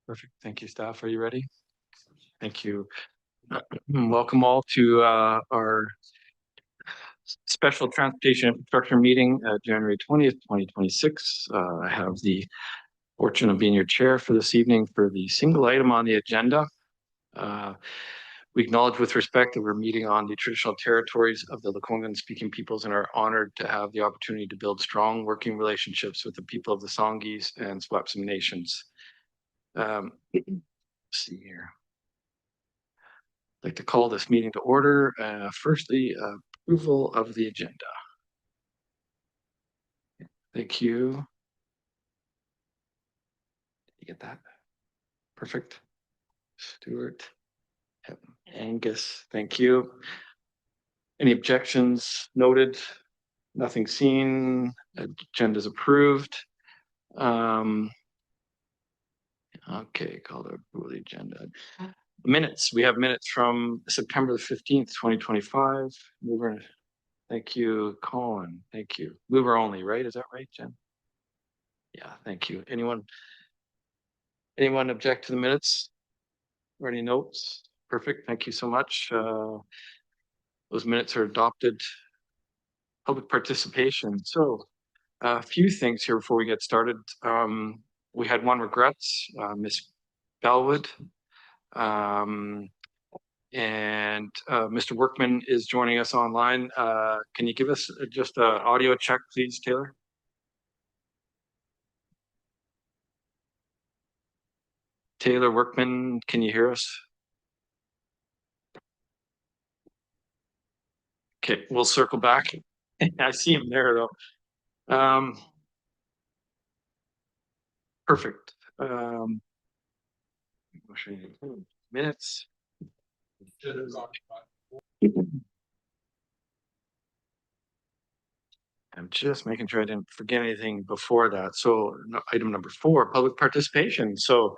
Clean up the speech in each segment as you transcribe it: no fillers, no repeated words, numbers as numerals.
Perfect. Thank you, staff. Are you ready? Thank you. Welcome all to our special transportation infrastructure meeting, January 20th, 2026. I have the fortune of being your chair for this evening for the single item on the agenda. We acknowledge with respect that we're meeting on the traditional territories of the Lekwungen speaking peoples and are honored to have the opportunity to build strong working relationships with the people of the Songhees and Swapsum nations. Let's see here. I'd like to call this meeting to order. Firstly, approval of the agenda. Thank you. Did you get that? Perfect. Stuart, Angus, thank you. Any objections noted? Nothing seen. Agenda's approved. Okay, call to approve the agenda. Minutes. We have minutes from September the 15th, 2025. Mover. Thank you, Colin. Thank you. Mover only, right? Is that right, Jen? Yeah, thank you. Anyone object to the minutes or any notes? Perfect. Thank you so much. Those minutes are adopted. Public participation. So a few things here before we get started. We had one regrets, Miss Bellwood. And Mr. Workman is joining us online. Can you give us just an audio check, please, Taylor? Taylor Workman, can you hear us? Okay, we'll circle back. I see him there though. Perfect. Minutes. I'm just making sure I didn't forget anything before that. So item number 4, public participation. So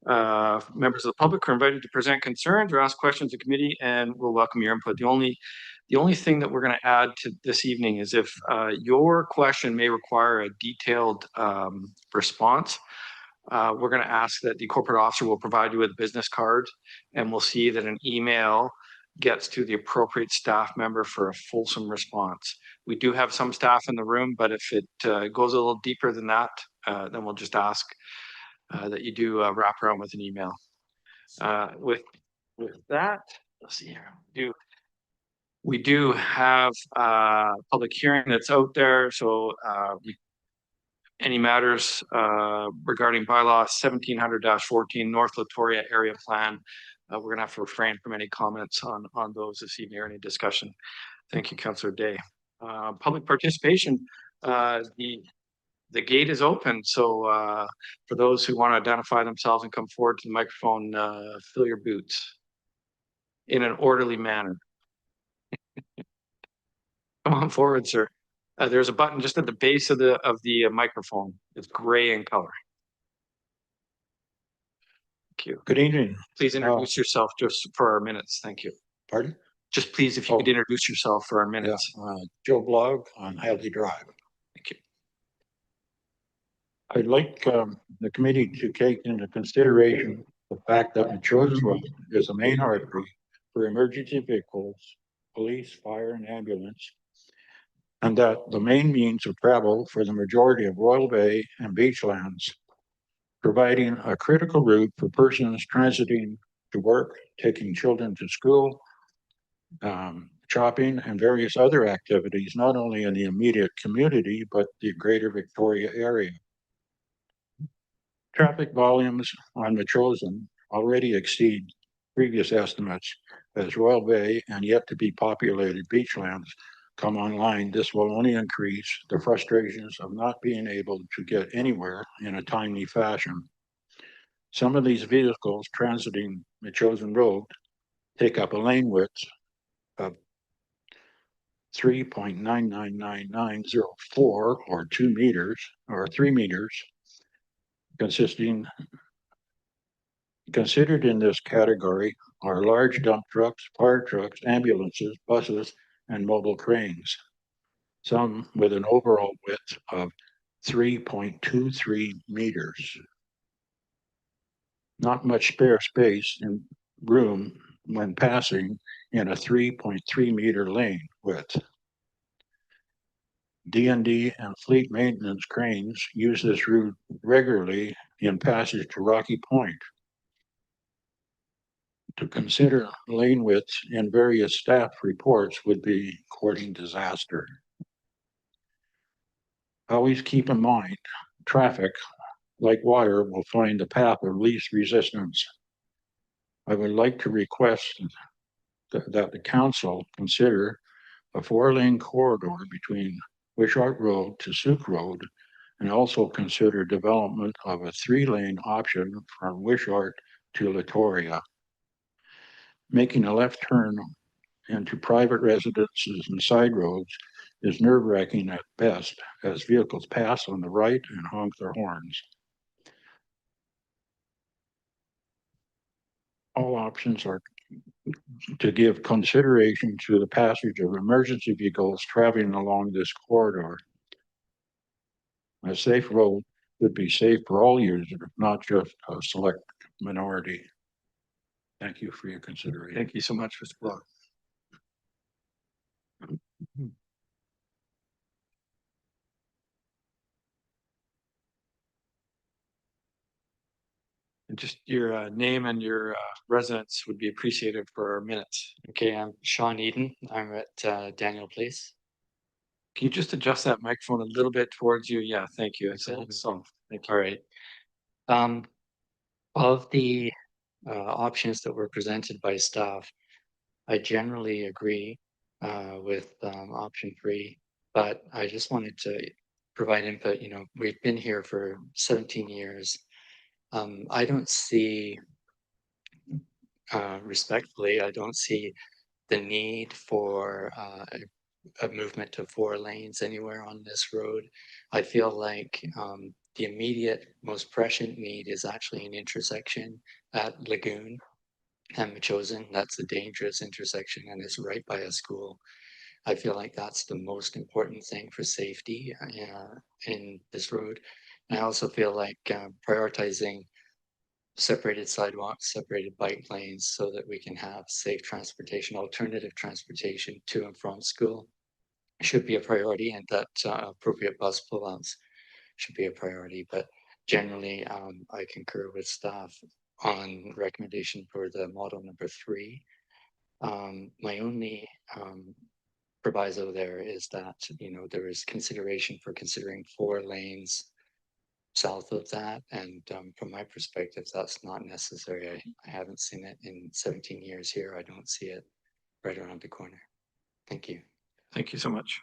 members of the public are invited to present concerns or ask questions of the committee, and we'll welcome your input. The only thing that we're going to add to this evening is if your question may require a detailed response, we're going to ask that the corporate officer will provide you with a business card, and we'll see that an email gets to the appropriate staff member for a fulsome response. We do have some staff in the room, but if it goes a little deeper than that, then we'll just ask that you do wrap around with an email. With that, let's see here. We do have a public hearing that's out there. So any matters regarding bylaw 1700-14 North Latoria area plan, we're gonna have to refrain from any comments on those this evening or any discussion. Thank you, Councillor Day. Public participation, the gate is open. So for those who want to identify themselves and come forward to the microphone, fill your boots in an orderly manner. Come on forward, sir. There's a button just at the base of the microphone. It's gray in color. Thank you. Good evening. Please introduce yourself just for our minutes. Thank you. Pardon? Just please, if you could introduce yourself for our minutes. Yeah, Joe Blog on Haley Drive. Thank you. I'd like the committee to take into consideration the fact that Metchosin Road is a main artery for emergency vehicles, police, fire, and ambulance, and that the main means of travel for the majority of Royal Bay and Beachlands, providing a critical route for persons transiting to work, taking children to school, shopping, and various other activities, not only in the immediate community, but the greater Victoria area. Traffic volumes on Metchosin already exceed previous estimates as Royal Bay and yet to be populated beachlands come online. This will only increase the frustrations of not being able to get anywhere in a timely fashion. Some of these vehicles transiting Metchosin Road take up a lane width of 3.9999904 or 2 meters or 3 meters, considered in this category are large dump trucks, fire trucks, ambulances, buses, and mobile cranes, some with an overall width of 3.23 meters. Not much spare space and room when passing in a 3.3-meter lane width. D&D and fleet maintenance cranes use this route regularly in passage to Rocky Point. To consider lane widths in various staff reports would be courting disaster. Always keep in mind, traffic, like water, will find the path of least resistance. I would like to request that the council consider a 4-lane corridor between Wishart Road to Souk Road, and also consider development of a 3-lane option from Wishart to Latoria. Making a left turn into private residences and side roads is nerve-wracking at best, as vehicles pass on the right and honk their horns. All options are to give consideration to the passage of emergency vehicles traveling along this corridor. A safe road would be safe for all users, not just a select minority. Thank you for your consideration. Thank you so much, Mr. Block. And just your name and your residence would be appreciated for our minutes. Okay, I'm Sean Eden. I'm at Daniel Place. Can you just adjust that microphone a little bit towards you? Yeah, thank you. It's a little soft. Thank you. All right. Of the options that were presented by staff, I generally agree with option 3, but I just wanted to provide input. You know, we've been here for 17 years. I don't see, respectfully, I don't see the need for a movement to 4 lanes anywhere on this road. I feel like the immediate, most prescient need is actually an intersection at Lagoon and Metchosin. That's a dangerous intersection and it's right by a school. I feel like that's the most important thing for safety in this road. And I also feel like prioritizing separated sidewalks, separated bike lanes, so that we can have safe transportation, alternative transportation to and from school should be a priority, and that appropriate bus pullouts should be a priority. But generally, I concur with staff on recommendation for the model number 3. My only proviso there is that, you know, there is consideration for considering 4 lanes south of that, and from my perspective, that's not necessary. I haven't seen it in 17 years here. I don't see it right around the corner. Thank you. Thank you so much.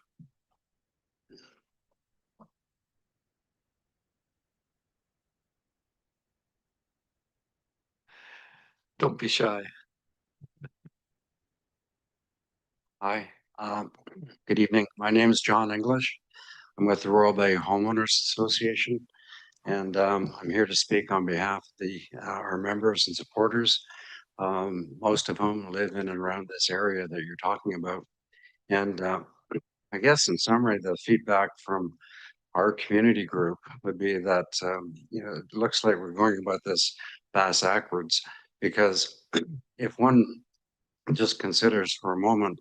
Don't be shy. Hi, good evening. My name is John English. I'm with the Royal Bay Homeowners Association, and I'm here to speak on behalf of our members and supporters, most of whom live in and around this area that you're talking about. And I guess in summary, the feedback from our community group would be that you know, it looks like we're going about this bass backwards, because if one just considers for a moment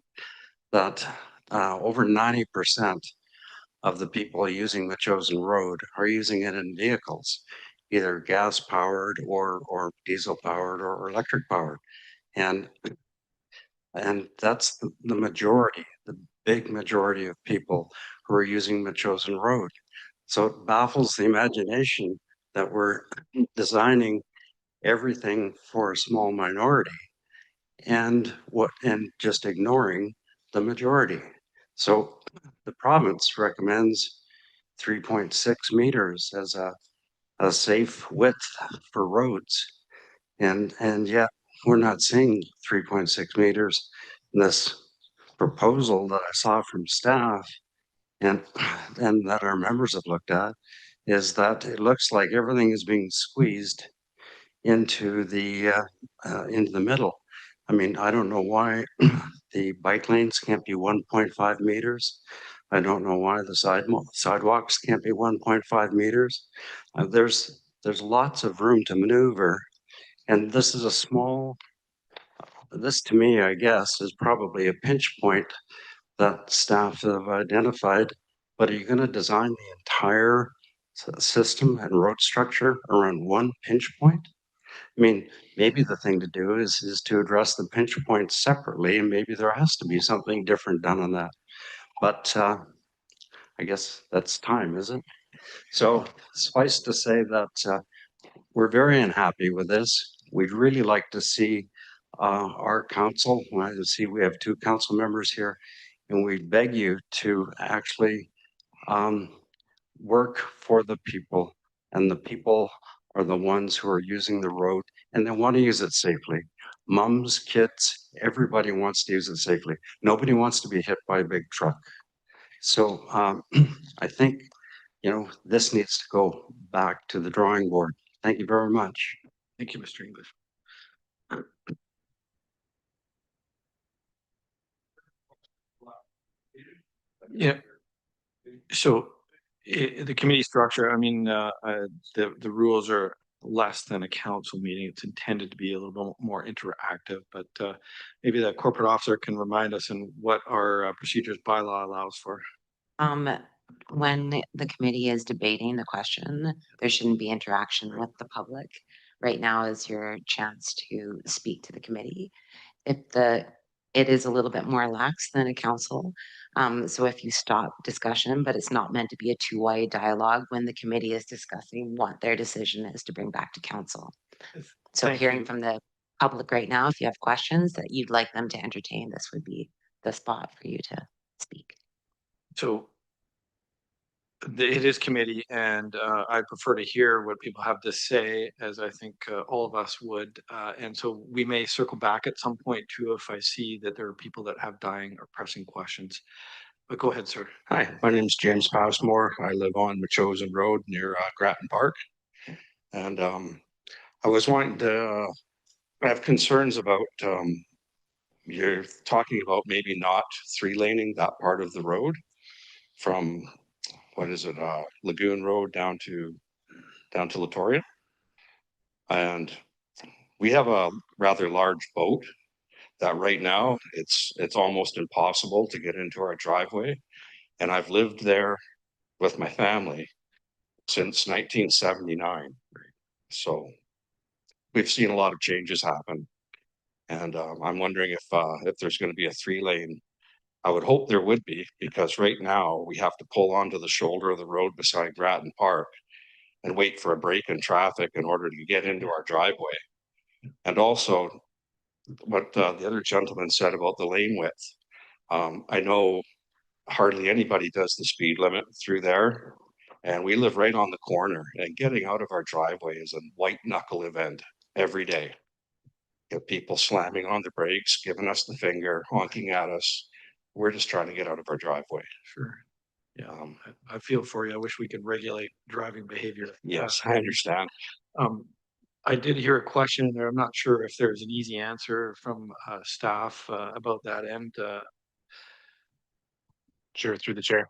that over 90% of the people using Metchosin Road are using it in vehicles, either gas powered or diesel powered or electric powered. And that's the majority, the big majority of people who are using Metchosin Road. So it baffles the imagination that we're designing everything for a small minority and just ignoring the majority. So the province recommends 3.6 meters as a safe width for roads. And yet we're not seeing 3.6 meters in this proposal that I saw from staff and that our members have looked at, is that it looks like everything is being squeezed into the middle. I mean, I don't know why the bike lanes can't be 1.5 meters. I don't know why the sidewalks can't be 1.5 meters. There's lots of room to maneuver And this is a small, this to me, I guess, is probably a pinch point that staff have identified. But are you going to design the entire system and road structure around one pinch point? I mean, maybe the thing to do is to address the pinch points separately, and maybe there has to be something different done on that. But I guess that's time, is it? So suffice to say that we're very unhappy with this. We'd really like to see our council. I see we have 2 council members here, and we beg you to actually work for the people, and the people are the ones who are using the road, and they want to use it safely. Mums, kids, everybody wants to use it safely. Nobody wants to be hit by a big truck. So I think, you know, this needs to go back to the drawing board. Thank you very much. Thank you, Mr. English. Yeah. So the committee structure, I mean, the rules are less than a council meeting. It's intended to be a little bit more interactive, but maybe the corporate officer can remind us in what our procedures bylaw allows for. When the committee is debating the question, there shouldn't be interaction with the public. Right now is your chance to speak to the committee. It is a little bit more lax than a council. So if you stop discussion, but it's not meant to be a two-way dialogue when the committee is discussing what their decision is to bring back to council. So Thank hearing you. from the public right now, if you have questions that you'd like them to entertain, this would be the spot for you to speak. So it is committee, and I prefer to hear what people have to say, as I think all of us would. And so we may circle back at some point too if I see that there are people that have dying or pressing questions. But go ahead, sir. Hi, my name is James Passmore. I live on Metchosin Road near Grattan Park. And I was wanting to I have concerns about you're talking about maybe not 3-laning that part of the road from what is it, Lagoon Road down to Latoria. And we have a rather large boat that right now it's almost impossible to get into our driveway. And I've lived there with my family since 1979. So we've seen a lot of changes happen. And I'm wondering if there's going to be a 3-lane. I would hope there would be, because right now we have to pull onto the shoulder of the road beside Grattan Park and wait for a break in traffic in order to get into our driveway. And also what the other gentleman said about the lane width. I know hardly anybody does the speed limit through there. And we live right on the corner, and getting out of our driveway is a white knuckle event every day. Get people slamming on the brakes, giving us the finger, honking at us. We're just trying to get out of our driveway. Sure. Yeah, I feel for you. I wish we could regulate driving behavior. Yes, I understand. I did hear a question there. I'm not sure if there's an easy answer from staff about that end. Sure, through the chair.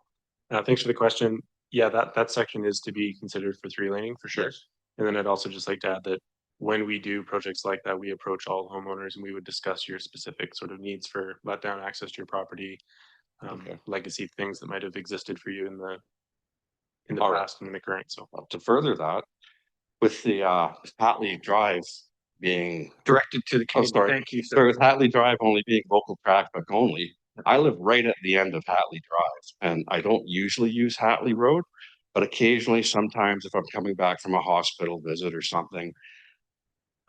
Thanks for the question. Yeah, that section is to be considered for 3-laning for sure. Yes. And then I'd also just like to add that when we do projects like that, we approach all homeowners and we would discuss your specific sort of needs for let down access to your property, legacy things that might have existed for you in the All right. past and in the current. So To further that, with the Hatley Drive being Directed to the committee. sorry. Thank you, sir. So with Hatley Drive only being local traffic only, I live right at the end of Hatley Drive, and I don't usually use Hatley Road, but occasionally, sometimes if I'm coming back from a hospital visit or something,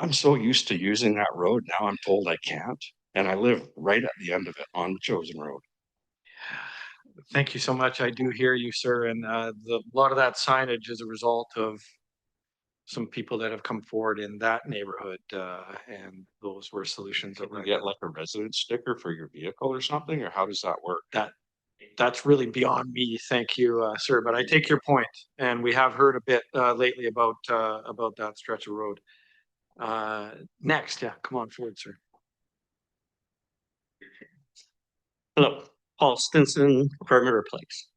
I'm so used to using that road now I'm told I can't, and I live right at the end of it on the Chosen Road. Thank you so much. I do hear you, sir. And a lot of that signage is a result of some people that have come forward in that neighborhood, and those were solutions that Can you were get like a resident sticker for your vehicle or something, or how does that work? That's really beyond me. Thank you, sir. But I take your point, and we have heard a bit lately about that stretch of road. Next, yeah, come on forward, sir. Hello, Paul Stinson, Perimeter Place.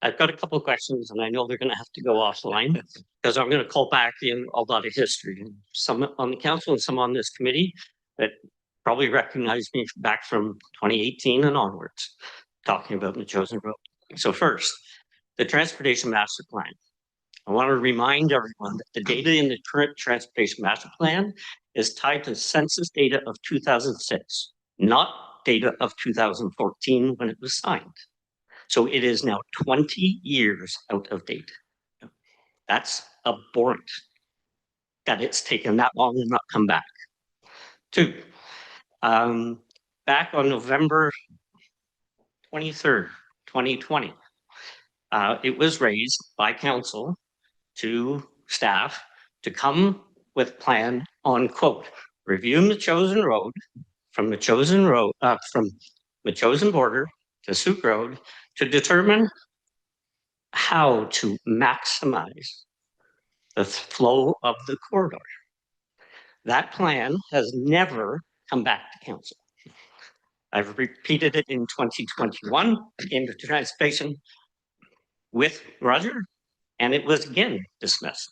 I've got a couple of questions and I know they're gonna have to go offline because I'm gonna call back in a lot of history. Some on the council and some on this committee that probably recognize me back from 2018 and onwards, talking about Metchosin Road. So first, the Transportation Master Plan. I want to remind everyone that the data in the current Transportation Master Plan is tied to census data of 2006, not data of 2014 when it was signed. So it is now 20 years out of date. That's abhorrent that it's taken that long and not come back. Two, back on November 23rd, 2020, it was raised by council to staff to come with a plan on, quote, review Metchosin Road from Metchosin border to Souk Road to determine how to maximize the flow of the corridor. That plan has never come back to council. I've repeated it in 2021 in the transportation with Roger, and it was again dismissed.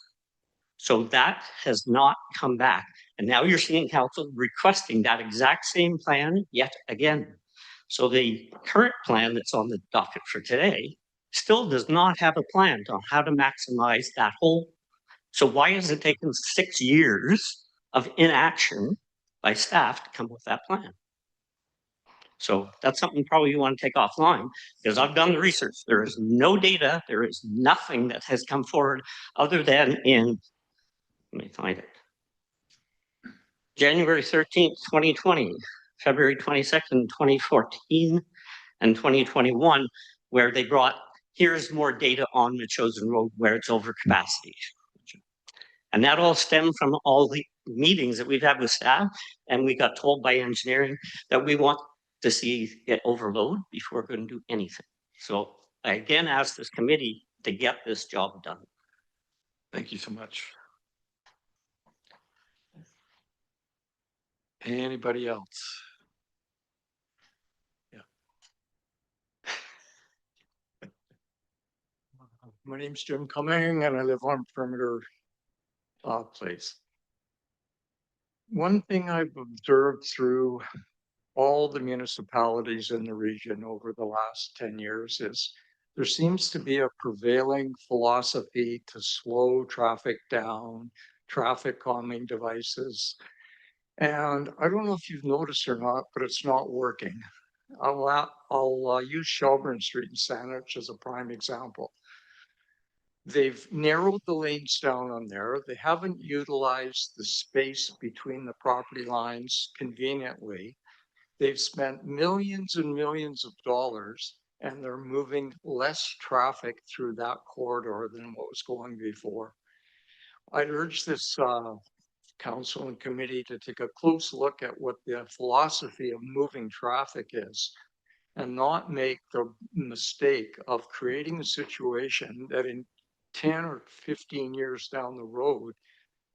So that has not come back. And now you're seeing council requesting that exact same plan yet again. So the current plan that's on the docket for today still does not have a plan on how to maximize that whole. So why has it taken 6 years of inaction by staff to come up with that plan? So that's something probably you want to take offline because I've done the research. There is no data. There is nothing that has come forward other than in, let me find it, January 13th, 2020, February 22nd, 2014, and 2021, where they brought, here's more data on Metchosin Road where it's over capacity. And that all stemmed from all the meetings that we've had with staff, and we got told by engineering that we want to see it overload before we're going to do anything. So I again ask this committee to get this job done. Thank you so much. Anybody else? Yeah. My name's Jim Cumming and I live on Perimeter Place. One thing I've observed through all the municipalities in the region over the last 10 years is there seems to be a prevailing philosophy to slow traffic down, traffic calming devices. And I don't know if you've noticed or not, but it's not working. I'll use Shelburne Street in Sandwich as a prime example. They've narrowed the lanes down on there. They haven't utilized the space between the property lines conveniently. They've spent millions and millions of dollars and they're moving less traffic through that corridor than what was going before. I'd urge this council and committee to take a close look at what the philosophy of moving traffic is and not make the mistake of creating a situation that in 10 or 15 years down the road,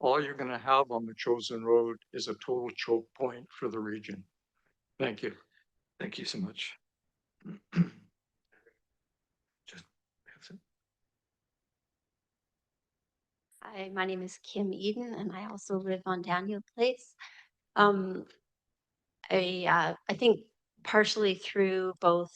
all you're going to have on Metchosin Road is a total choke point for the region. Thank you. Thank you so much. Hi, my name is Kim Eden, and I also live on Daniel Place. I think partially through both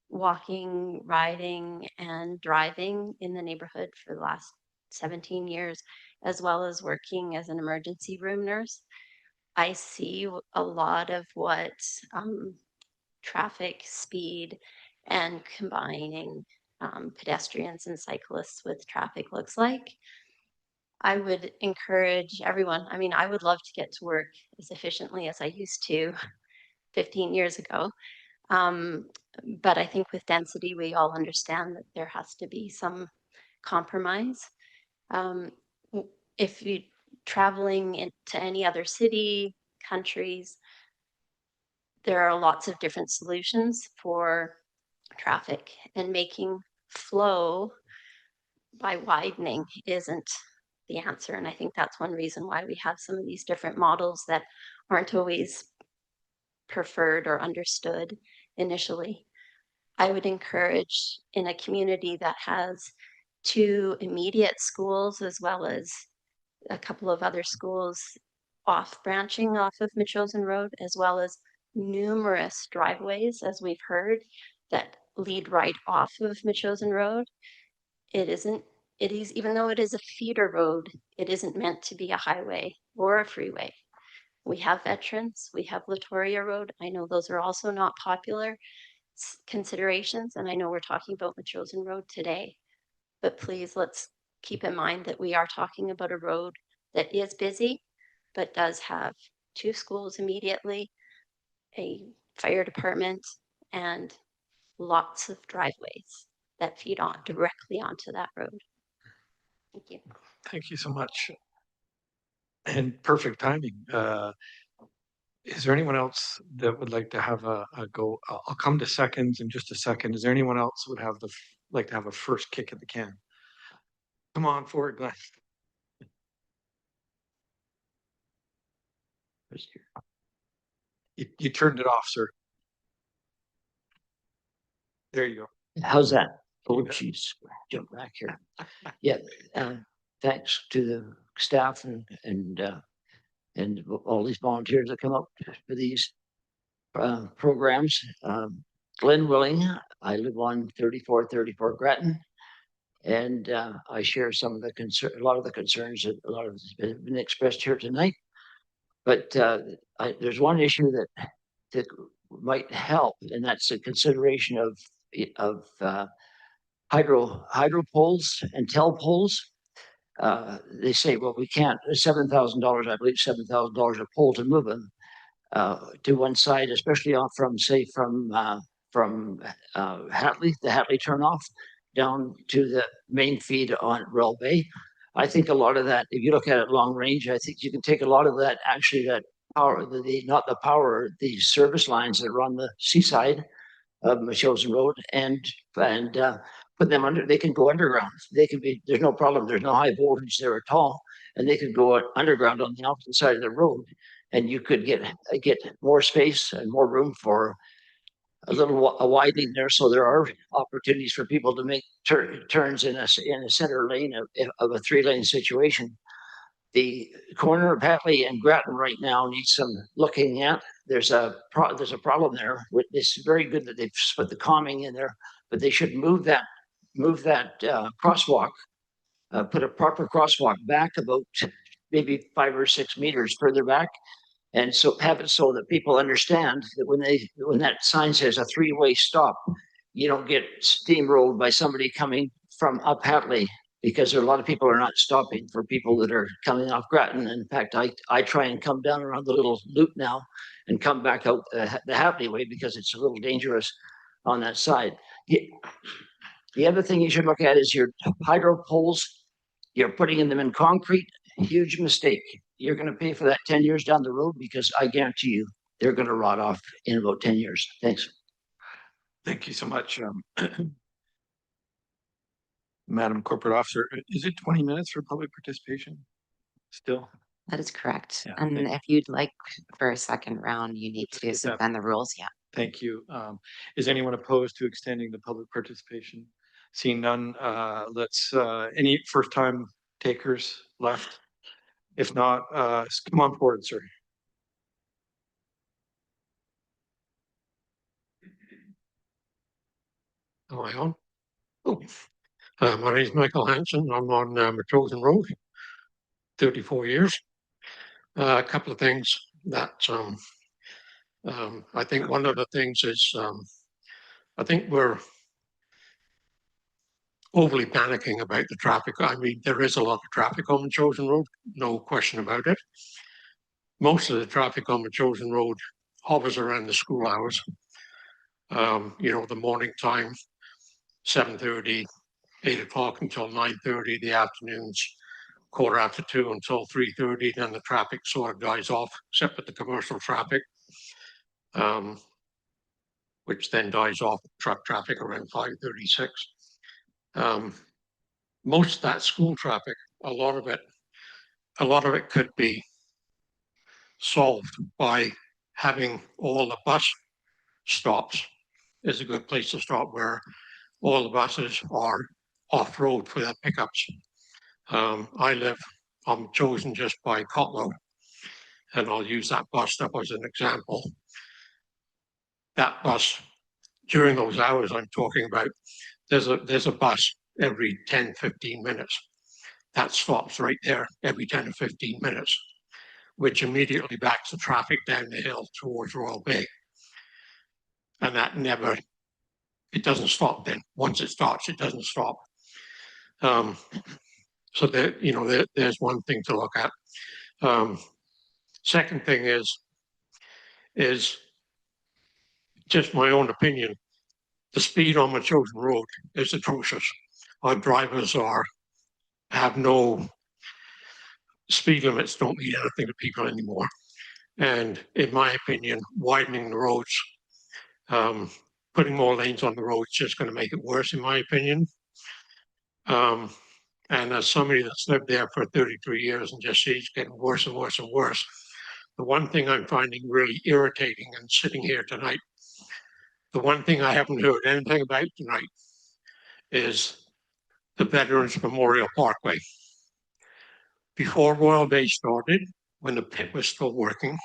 walking, riding, and driving in the neighborhood for the last 17 years, as well as working as an emergency room nurse, I see a lot of what traffic, speed, and combining pedestrians and cyclists with traffic looks like. I would encourage everyone. I mean, I would love to get to work as efficiently as I used to 15 years ago. But I think with density, we all understand that there has to be some compromise. If you're traveling into any other city, countries, there are lots of different solutions for traffic, and making flow by widening isn't the answer. And I think that's one reason why we have some of these different models that aren't always preferred or understood initially. I would encourage in a community that has 2 immediate schools as well as a couple of other schools branching off of Metchosin Road, as well as numerous driveways, as we've heard, that lead right off of Metchosin Road. It isn't, it is, even though it is a feeder road, it isn't meant to be a highway or a freeway. We have veterans, we have Latoria Road. I know those are also not popular considerations, and I know we're talking about Metchosin Road today, but please let's keep in mind that we are talking about a road that is busy, but does have 2 schools immediately, a fire department, and lots of driveways that feed on directly onto that road. Thank you. Thank you so much. And perfect timing. Is there anyone else that would like to have a go? I'll come to seconds in just a second. Is there anyone else who would have like to have a first kick at the can? Come on forward, Glenn. You turned it off, sir. There you go. How's that? Oh, Yeah. jeez, jump back here. Yeah, thanks to the staff and all these volunteers that come up for these programs. Glenn Willing, I live on 3434 Grattan, and I share some of the a lot of the concerns that a lot of has been expressed here tonight. But there's one issue that might help, and that's a consideration of hydro poles and tel poles. They say, well, we can't, $7,000, I believe $7,000 a pole to move them to one side, especially off from, say, from Hatley, the Hatley turnoff, down to the main feed on Rail Bay. I think a lot of that, if you look at it long range, I think you can take a lot of that, actually, that power, not the power, the service lines that are on the seaside of Metchosin Road, and put them under. They can go underground. They can be. There's no problem. There's no high voltage there at all, and they could go underground on the opposite side of the road, and you could get more space and more room for a widening there. So there are opportunities for people to make turns in a center lane of a 3-lane situation. The corner of Hatley and Grattan right now needs some looking at. There's a problem there. It's very good that they've put the calming in there, but they should move that crosswalk, put a proper crosswalk back about maybe 5 or 6 meters further back, and so have it so that people understand that when that sign says a 3-way stop, you don't get steamrolled by somebody coming from up Hatley, because there are a lot of people are not stopping for people that are coming off Grattan. In fact, I try and come down around the little loop now and come back out the Hatley way because it's a little dangerous on that side. The other thing you should look at is your hydro poles. You're putting them in concrete. Huge mistake. You're going to pay for that 10 years down the road, because I guarantee you they're going to rot off in about 10 years. Thanks. Thank you so much, Madam Corporate Officer. Is it 20 minutes for public participation still? That is correct. Yeah, and if you'd like for a second round, you need to suspend the rules. Yeah. Thank you. Is anyone opposed to extending the public participation? Seeing none, let's, any first time takers left? If not, come on forward, sir. Am I on? Oh, my name is Michael Hanson. I'm on Metchosin Road, 34 years. A couple of things that I think one of the things is I think we're overly panicking about the traffic. I mean, there is a lot of traffic on Metchosin Road, no question about it. Most of the traffic on Metchosin Road hovers around the school hours. You know, the morning time, 7:30, 8 o'clock until 9:30, the afternoons, 2:15 until 3:30, then the traffic sort of dies off, except with the commercial traffic, which then dies off truck traffic around 5:36. Most of that school traffic, a lot of it could be solved by having all the bus stops is a good place to stop where all the buses are off-road for their pickups. I live on Chosen just by Cotlow, and I'll use that bus stop as an example. That bus, during those hours I'm talking about, there's a bus every 10, 15 minutes. That stops right there every 10 or 15 minutes, which immediately backs the traffic down the hill towards Royal Bay. And that never, it doesn't stop then. Once it starts, it doesn't stop. So that, you know, there's one thing to look at. Second thing is just my own opinion. The speed on Metchosin Road is atrocious. Our drivers have no speed limits, don't mean anything to people anymore. And in my opinion, widening the roads, putting more lanes on the road is just going to make it worse, in my opinion. And as somebody that's lived there for 33 years and just sees it getting worse and worse and worse, the one thing I'm finding really irritating and sitting here tonight, the one thing I haven't heard anything about tonight is the Veterans Memorial Parkway. Before Royal Bay started, when the pit was still working,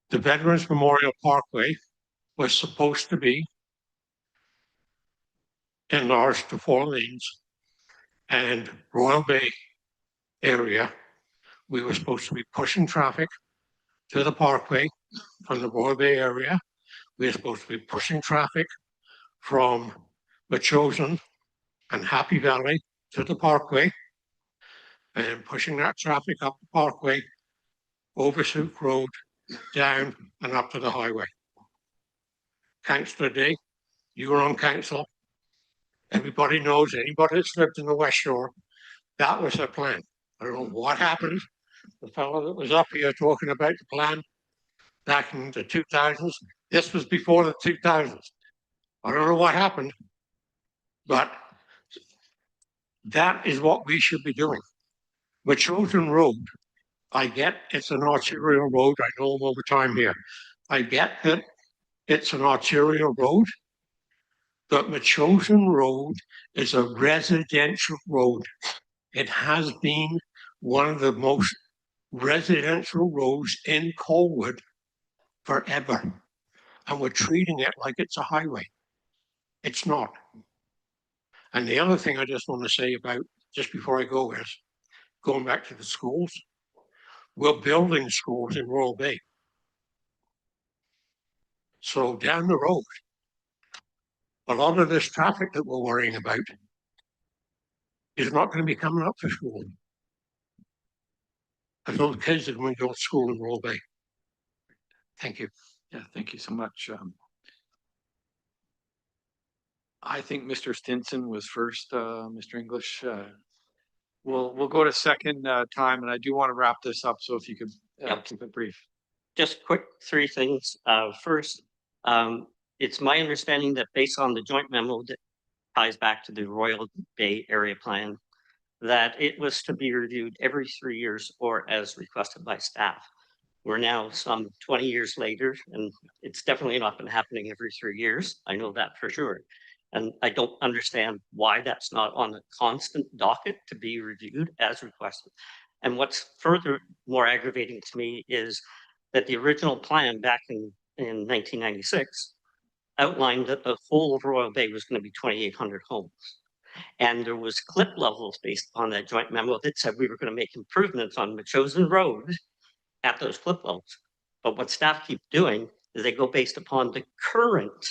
the Veterans Memorial Parkway was supposed to be enlarged to 4 lanes, and Royal Bay area, we were supposed to be pushing traffic to the parkway from the Royal Bay area. We were supposed to be pushing traffic from Metchosin and Happy Valley to the parkway, and pushing that traffic up the parkway, over Souk Road, down and up to the highway. Councillor Day, you were on council. Everybody knows, anybody that's lived in the West Shore, that was their plan. I don't know what happened. The fellow that was up here talking about the plan back in the 2000s, this was before the 2000s. I don't know what happened, but that is what we should be doing. Metchosin Road, I get it's an arterial road. I know I'm over time here. I get that it's an arterial road, but Metchosin Road is a residential road. It has been one of the most residential roads in Colwood forever. And we're treating it like it's a highway. It's not. And the other thing I just want to say about, just before I go, is going back to the schools. We're building schools in Royal Bay. So down the road, a lot of this traffic that we're worrying about is not going to be coming up for school. Because those kids are going to go to school in Royal Bay. Thank you. Yeah, thank you so much. I think Mr. Stinson was first, Mr. English. We'll go to second time, and I do want to wrap this up. So if you could keep it brief. Just quick 3 things. First, it's my understanding that based on the joint memo that ties back to the Royal Bay Area Plan, that it was to be reviewed every 3 years or as requested by staff. We're now some 20 years later, and it's definitely not been happening every 3 years. I know that for sure. And I don't understand why that's not on the constant docket to be reviewed as requested. And what's further more aggravating to me is that the original plan back in 1996 outlined that the whole of Royal Bay was going to be 2,800 homes. And there was clip levels based on that joint memo that said we were going to make improvements on Metchosin Road at those clip levels. But what staff keep doing is they go based upon the current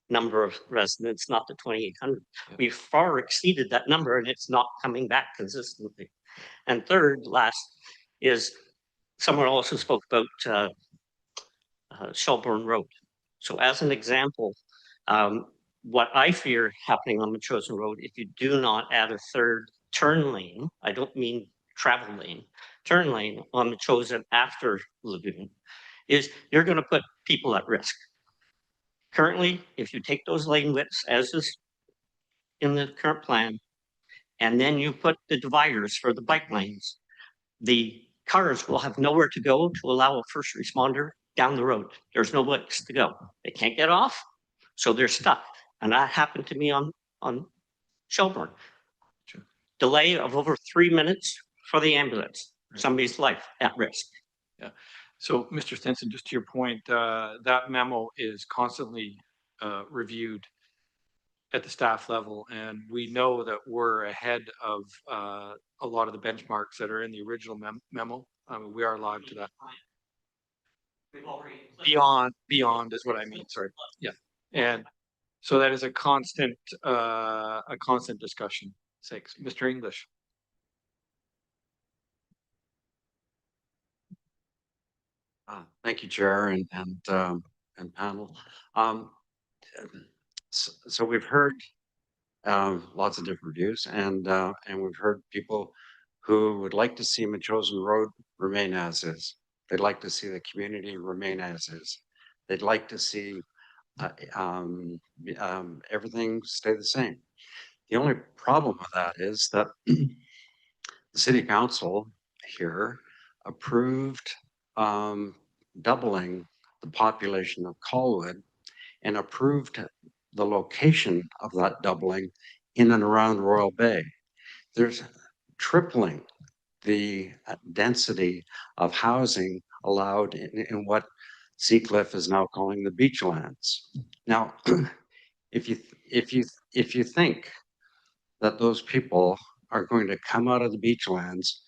number of residents, not the 2,800. We've far exceeded that number, and it's not coming back consistently. And third, last, is someone also spoke about Shelburne Road. So as an example, what I fear happening on Metchosin Road, if you do not add a 3rd turn lane, I don't mean travel lane, turn lane on Metchosin after Lagoon, is you're going to put people at risk. Currently, if you take those lane widths as is in the current plan, and then you put the dividers for the bike lanes, the cars will have nowhere to go to allow a first responder down the road. There's no place to go. They can't get off, so they're stuck. And that happened to me on Shelburne. Delay of over 3 minutes for the ambulance. Somebody's life at risk. So, Mr. Stinson, just to your point, that memo is constantly reviewed at the staff level, and we know that we're ahead of a lot of the benchmarks that are in the original memo. We are live to that. Beyond is what I mean. Sorry. Yeah, and so that is a constant discussion. Thanks, Mr. English. Thank you, Chair and panel. So we've heard lots of different views, and we've heard people who would like to see Metchosin Road remain as is. They'd like to see the community remain as is. They'd like to see everything stay the same. The only problem with that is that the City Council here approved doubling the population of Colwood and approved the location of that doubling in and around Royal Bay. There's tripling the density of housing allowed in what Seacliff is now calling the beachlands. Now, if you think that those people are going to come out of the beachlands,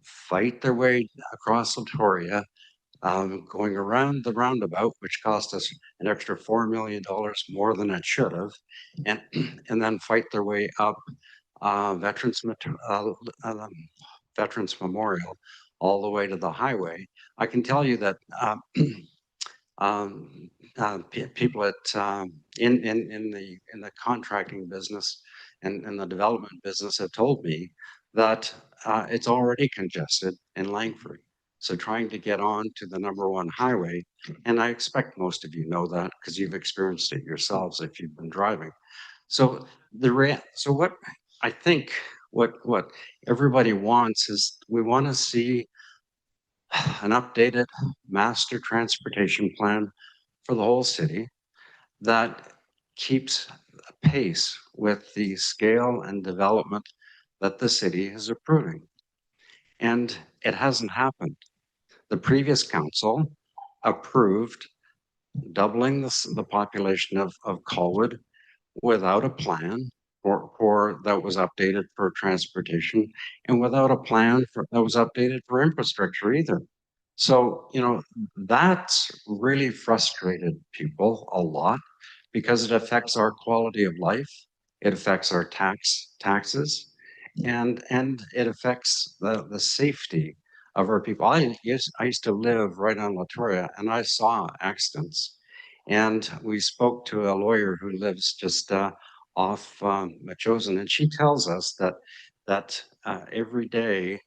fight their way across Latoria, going around the roundabout, which cost us an extra $4 million more than it should have, and then fight their way up Veterans Memorial all the way to the highway. I can tell you that people at in the contracting business and the development business have told me that it's already congested in Langford. So trying to get on to the #1 highway, and I expect most of you know that because you've experienced it yourselves if you've been driving. So what I think what everybody wants is we want to see an updated master transportation plan for the whole city that keeps pace with the scale and development that the city is approving. And it hasn't happened. The previous council approved doubling the population of Colwood without a plan for that was updated for transportation and without a plan that was updated for infrastructure either. So, you know, that's really frustrated people a lot because it affects our quality of life. It affects our taxes and it affects the safety of our people. I used to live right on Latoria and I saw accidents. And we spoke to a lawyer who lives just off Metchosin, and she tells us that every day,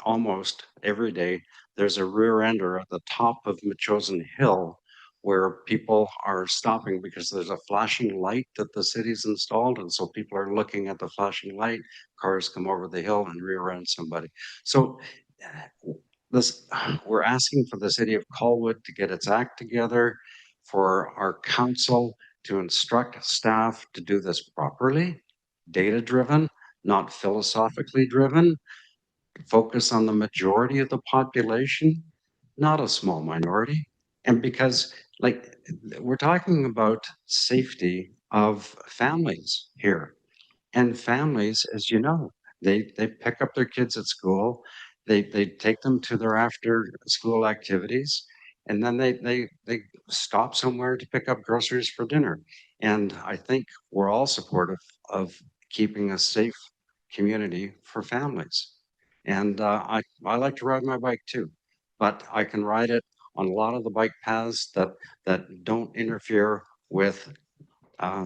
almost every day, there's a rear ender at the top of Metchosin Hill where people are stopping because there's a flashing light that the city's installed, and so people are looking at the flashing light. Cars come over the hill and rear end somebody. So we're asking for the city of Colwood to get its act together, for our council to instruct staff to do this properly, data-driven, not philosophically driven, focus on the majority of the population, not a small minority. And because, like, we're talking about safety of families here. And families, as you know, they pick up their kids at school, they take them to their after school activities, and then they stop somewhere to pick up groceries for dinner. And I think we're all supportive of keeping a safe community for families. And I like to ride my bike too, but I can ride it on a lot of the bike paths that don't interfere with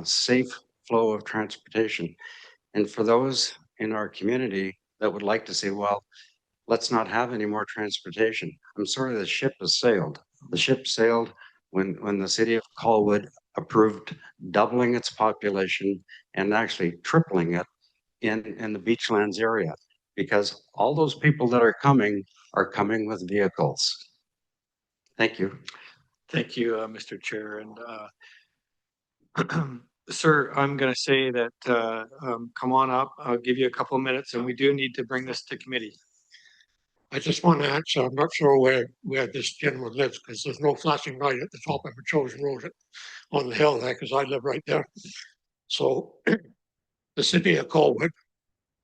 safe flow of transportation. And for those in our community that would like to say, well, let's not have any more transportation, I'm sorry, the ship has sailed. The ship sailed when the city of Colwood approved doubling its population and actually tripling it in the beachlands area, because all those people that are coming with vehicles. Thank you. Thank you, Mr. Chair. And sir, I'm going to say that come on up. I'll give you a couple of minutes, and we do need to bring this to committee. I just want to answer, I'm not sure where this gentleman lives because there's no flashing light at the top of Metchosin Road on the hill there because I live right there. So the city of Colwood,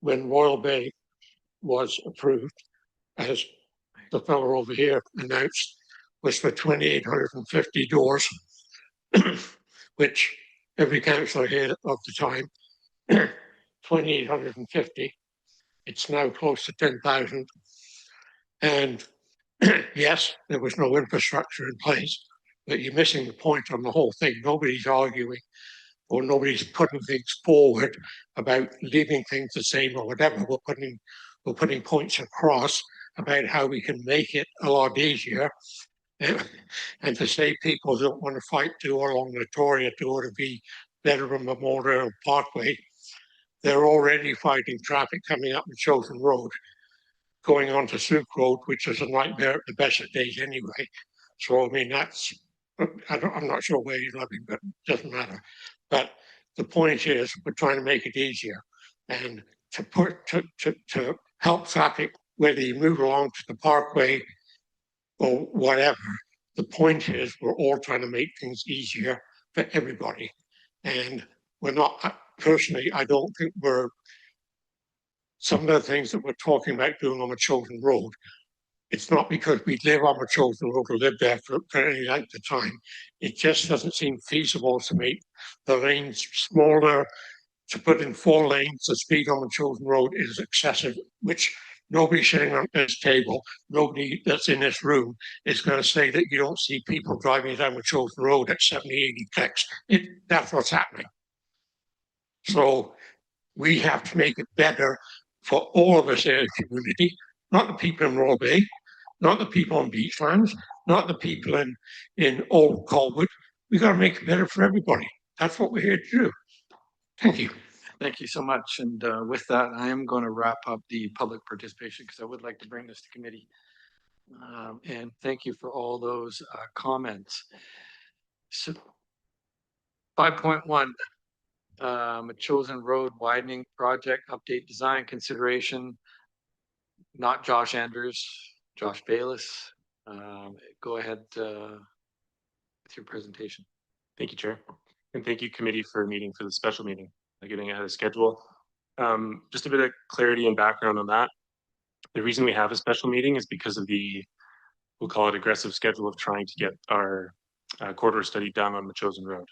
when Royal Bay was approved, as the fellow over here announced, was for 2,850 doors, which every councillor here of the time, 2,850. It's now close to 10,000. And yes, there was no infrastructure in place, but you're missing the point on the whole thing. Nobody's arguing or nobody's putting things forward about leaving things the same or whatever. We're putting points across about how we can make it a lot easier. And to say people don't want to fight to or along Victoria to or to be Veteran Memorial Parkway, they're already fighting traffic coming up the Chosen Road, going on to Souk Road, which is a nightmare at the best of days anyway. So, I mean, I'm not sure where you're living, but it doesn't matter. But the point is, we're trying to make it easier and to help traffic, whether you move along to the Parkway or whatever. The point is, we're all trying to make things easier for everybody. And we're not, personally, I don't think some of the things that we're talking about doing on Metchosin Road, it's not because we live on Metchosin Road or live there for any length of time. It just doesn't seem feasible to make the lanes smaller, to put in 4 lanes. The speed on Metchosin Road is excessive, which nobody sitting on this table, nobody that's in this room is going to say that you don't see people driving down Metchosin Road at 70, 80 clicks. That's what's happening. So we have to make it better for all of us in the community, not the people in Royal Bay, not the people in Beachlands, not the people in Old Colwood. We got to make it better for everybody. That's what we're here to do. Thank you. Thank you so much. And with that, I am going to wrap up the public participation because I would like to bring this to committee. And thank you for all those comments. So 5.1, Metchosin Road Widening Project Update Design Consideration. Not Josh Andrews, Josh Bayless. Go ahead with your presentation. Thank you, Chair. And thank you, committee, for meeting for the special meeting, getting ahead of schedule. Just a bit of clarity and background on that. The reason we have a special meeting is because of the, we'll call it aggressive schedule of trying to get our corridor study done on Metchosin Road.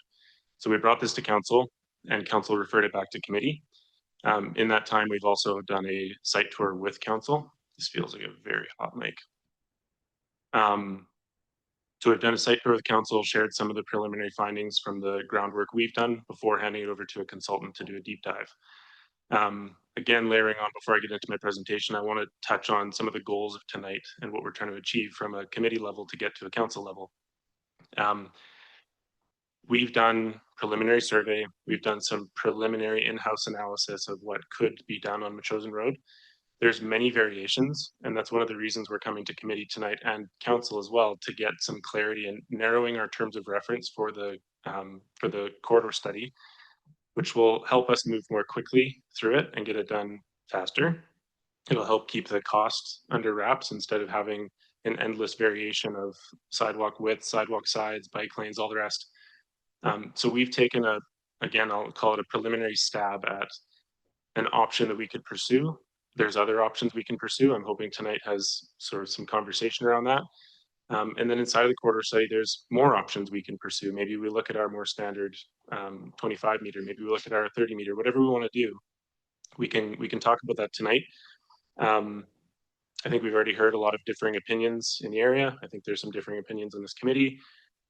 So we brought this to council and council referred it back to committee. In that time, we've also done a site tour with council. This feels like a very hot mic. So we've done a site tour with council, shared some of the preliminary findings from the groundwork we've done before handing it over to a consultant to do a deep dive. Again, layering on before I get into my presentation, I want to touch on some of the goals of tonight and what we're trying to achieve from a committee level to get to a council level. We've done preliminary survey. We've done some preliminary in-house analysis of what could be done on Metchosin Road. There's many variations, and that's one of the reasons we're coming to committee tonight and council as well to get some clarity and narrowing our terms of reference for the corridor study, which will help us move more quickly through it and get it done faster. It'll help keep the costs under wraps instead of having an endless variation of sidewalk width, sidewalk sides, bike lanes, all the rest. So we've taken again, I'll call it a preliminary stab at an option that we could pursue. There's other options we can pursue. I'm hoping tonight has sort of some conversation around that. And then inside of the corridor study, there's more options we can pursue. Maybe we look at our more standard 25 meter, maybe we look at our 30 meter, whatever we want to do. We can talk about that tonight. I think we've already heard a lot of differing opinions in the area. I think there's some differing opinions on this committee.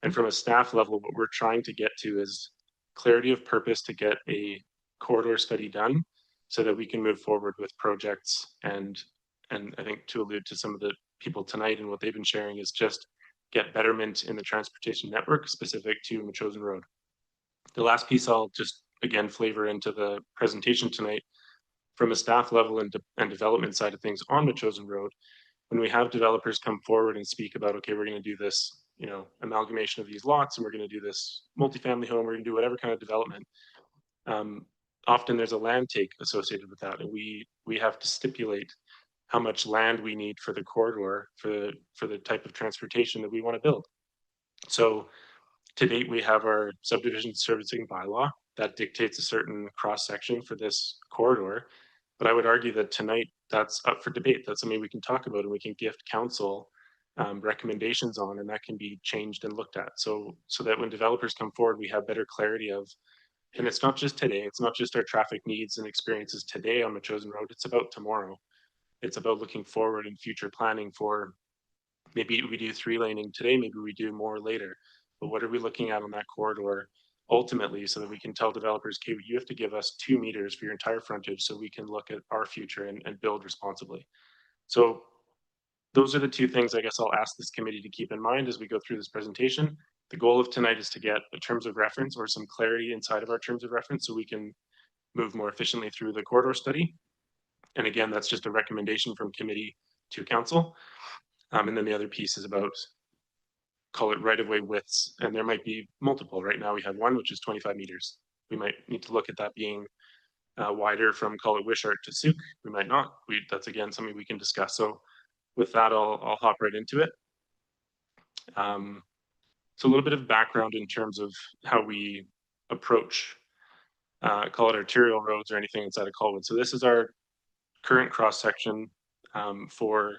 And from a staff level, what we're trying to get to is clarity of purpose to get a corridor study done so that we can move forward with projects. And I think to allude to some of the people tonight and what they've been sharing is just get betterment in the transportation network specific to Metchosin Road. The last piece I'll just again flavor into the presentation tonight from a staff level and development side of things on Metchosin Road. When we have developers come forward and speak about, okay, we're going to do this you know, amalgamation of these lots, and we're going to do this multifamily home, we're going to do whatever kind of development. Often there's a land take associated with that, and we have to stipulate how much land we need for the corridor for the type of transportation that we want to build. So to date, we have our subdivision servicing bylaw that dictates a certain cross section for this corridor. But I would argue that tonight that's up for debate. That's something we can talk about, and we can gift council recommendations on, and that can be changed and looked at. So that when developers come forward, we have better clarity of, and it's not just today, it's not just our traffic needs and experiences today on Metchosin Road, it's about tomorrow. It's about looking forward and future planning for, maybe we do 3-laning today, maybe we do more later. But what are we looking at on that corridor ultimately, so that we can tell developers, okay, you have to give us 2 meters for your entire frontage so we can look at our future and build responsibly. So those are the two things I guess I'll ask this committee to keep in mind as we go through this presentation. The goal of tonight is to get a terms of reference or some clarity inside of our terms of reference so we can move more efficiently through the corridor study. And again, that's just a recommendation from committee to council. And then the other piece is about, call it right-of-way widths, and there might be multiple. Right now we have one, which is 25 meters. We might need to look at that being wider from, call it Wishart to Souk. We might not. That's again something we can discuss. So with that, I'll hop right into it. So a little bit of background in terms of how we approach, call it arterial roads or anything inside of Colwood. So this is our current cross section for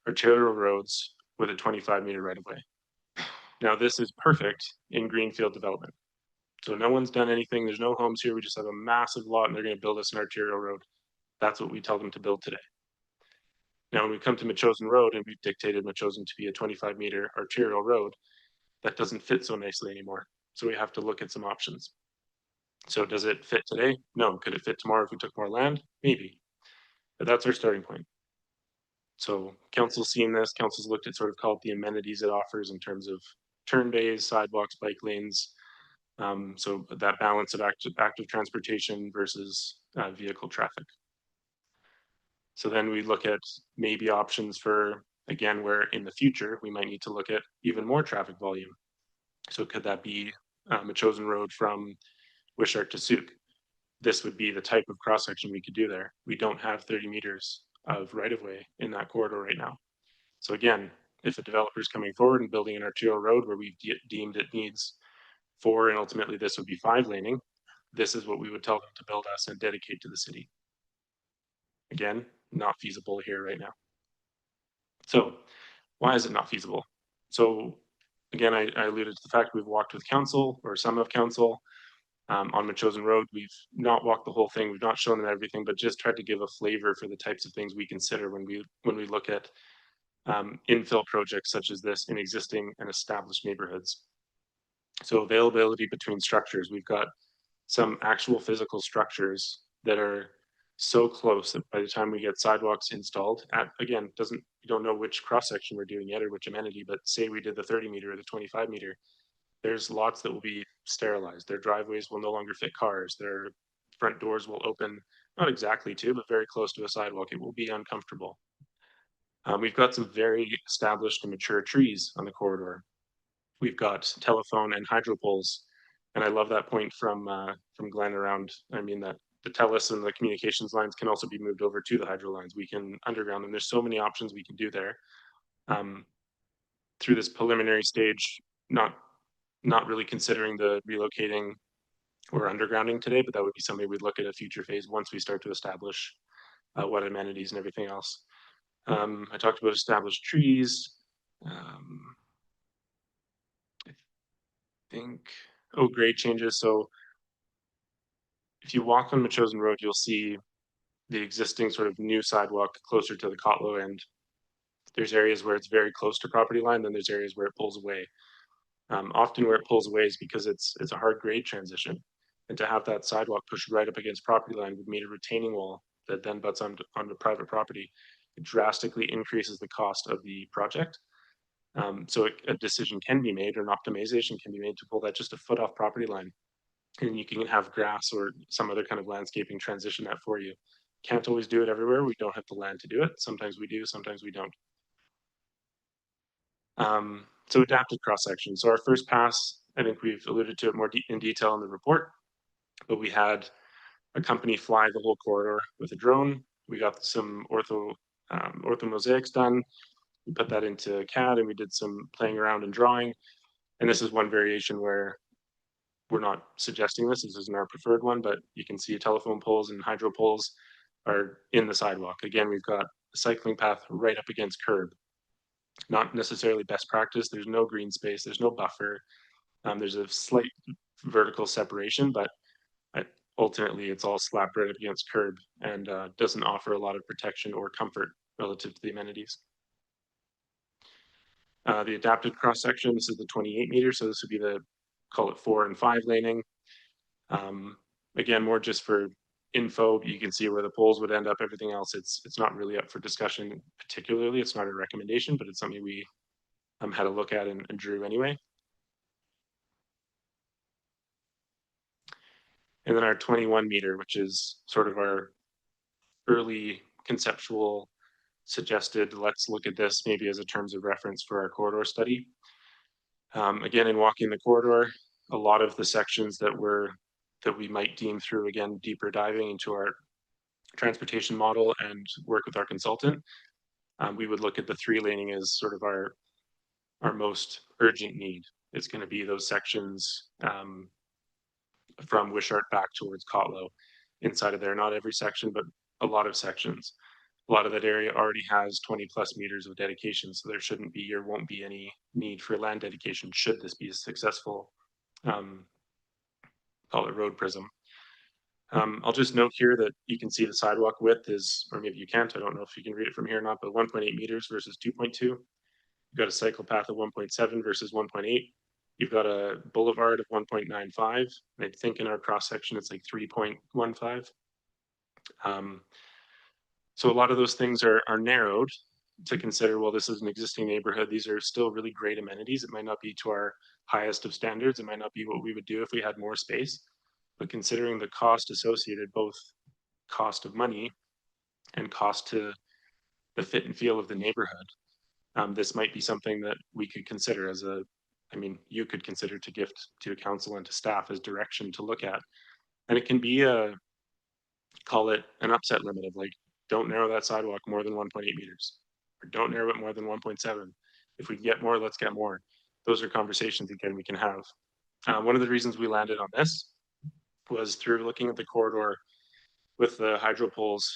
arterial roads with a 25-meter right-of-way. Now this is perfect in greenfield development. So no one's done anything. There's no homes here. We just have a massive lot and they're going to build us an arterial road. That's what we tell them to build today. Now, when we come to Metchosin Road and we've dictated Metchosin to be a 25-meter arterial road, that doesn't fit so nicely anymore. So we have to look at some options. So does it fit today? No. Could it fit tomorrow if we took more land? Maybe. But that's our starting point. So council's seen this. Council's looked at sort of called the amenities it offers in terms of turn bays, sidewalks, bike lanes. So that balance of active transportation versus vehicle traffic. So then we look at maybe options for, again, where in the future we might need to look at even more traffic volume. So could that be Metchosin Road from Wishart to Souk? This would be the type of cross section we could do there. We don't have 30 meters of right-of-way in that corridor right now. So again, if a developer is coming forward and building an arterial road where we've deemed it needs 4, and ultimately this would be 5-laning, this is what we would tell them to build us and dedicate to the city. Again, not feasible here right now. So why is it not feasible? So again, I alluded to the fact we've walked with council, or some of council, on Metchosin Road. We've not walked the whole thing. We've not shown them everything, but just tried to give a flavor for the types of things we consider when we look at infill projects such as this in existing and established neighborhoods. So availability between structures. We've got some actual physical structures that are so close that by the time we get sidewalks installed, again, we don't know which cross section we're doing yet or which amenity, but say we did the 30-meter or the 25-meter, there's lots that will be sterilized. Their driveways will no longer fit cars. Their front doors will open, not exactly to, but very close to a sidewalk. It will be uncomfortable. We've got some very established and mature trees on the corridor. We've got telephone and hydro poles. And I love that point from Glenn around, I mean, that the TELUS and the communications lines can also be moved over to the hydro lines. We can underground them. There's so many options we can do there. Through this preliminary stage, not really considering the relocating or undergrounding today, but that would be something we'd look at a future phase once we start to establish what amenities and everything else. I talked about established trees. I think, grade changes. So if you walk on Metchosin Road, you'll see the existing sort of new sidewalk closer to the Kotlow end. There's areas where it's very close to property line, then there's areas where it pulls away. Often where it pulls away is because it's a hard grade transition. And to have that sidewalk pushed right up against property line would mean a retaining wall that then butts onto private property. It drastically increases the cost of the project. So a decision can be made, or an optimization can be made to pull that just a foot off property line. And you can have grass or some other kind of landscaping transition that for you. Can't always do it everywhere. We don't have the land to do it. Sometimes we do, sometimes we don't. So adapted cross section. So our first pass, I think we've alluded to it more in detail in the report, but we had a company fly the whole corridor with a drone. We got some ortho mosaics done. We put that into CAD and we did some playing around and drawing. And this is one variation where we're not suggesting this isn't our preferred one, but you can see telephone poles and hydro poles are in the sidewalk. Again, we've got a cycling path right up against curb. Not necessarily best practice. There's no green space. There's no buffer. There's a slight vertical separation, but ultimately it's all slapped right up against curb and doesn't offer a lot of protection or comfort relative to the amenities. The adapted cross section, this is the 28 meters, so this would be the, call it 4 and 5 laning. Again, more just for info, you can see where the poles would end up. Everything else, it's not really up for discussion particularly. It's not a recommendation, but it's something we had a look at and drew anyway. And then our 21 meter, which is sort of our early conceptual suggested, let's look at this maybe as a terms of reference for our corridor study. Again, in walking the corridor, a lot of the sections that we might deem through, again, deeper diving into our transportation model and work with our consultant, we would look at the 3 laning as sort of our most urgent need. It's going to be those sections from Wishart back towards Kotlow inside of there. Not every section, but a lot of sections. A lot of that area already has 20 plus meters of dedication, so there shouldn't be or won't be any need for land dedication should this be a successful, call it road prism. I'll just note here that you can see the sidewalk width is, or maybe you can't, I don't know if you can read it from here or not, but 1.8 meters versus 2.2. You've got a cycle path of 1.7 versus 1.8. You've got a boulevard of 1.95. I think in our cross section, it's like 3.15. So a lot of those things are narrowed to consider, well, this is an existing neighborhood. These are still really great amenities. It might not be to our highest of standards. It might not be what we would do if we had more space, but considering the cost associated, both cost of money and cost to the fit and feel of the neighborhood, this might be something that we could consider as you could consider to gift to council and to staff as direction to look at. And it can be call it an upset limit of like, don't narrow that sidewalk more than 1.8 meters, or don't narrow it more than 1.7. If we can get more, let's get more. Those are conversations, again, we can have. One of the reasons we landed on this was through looking at the corridor with the hydro poles,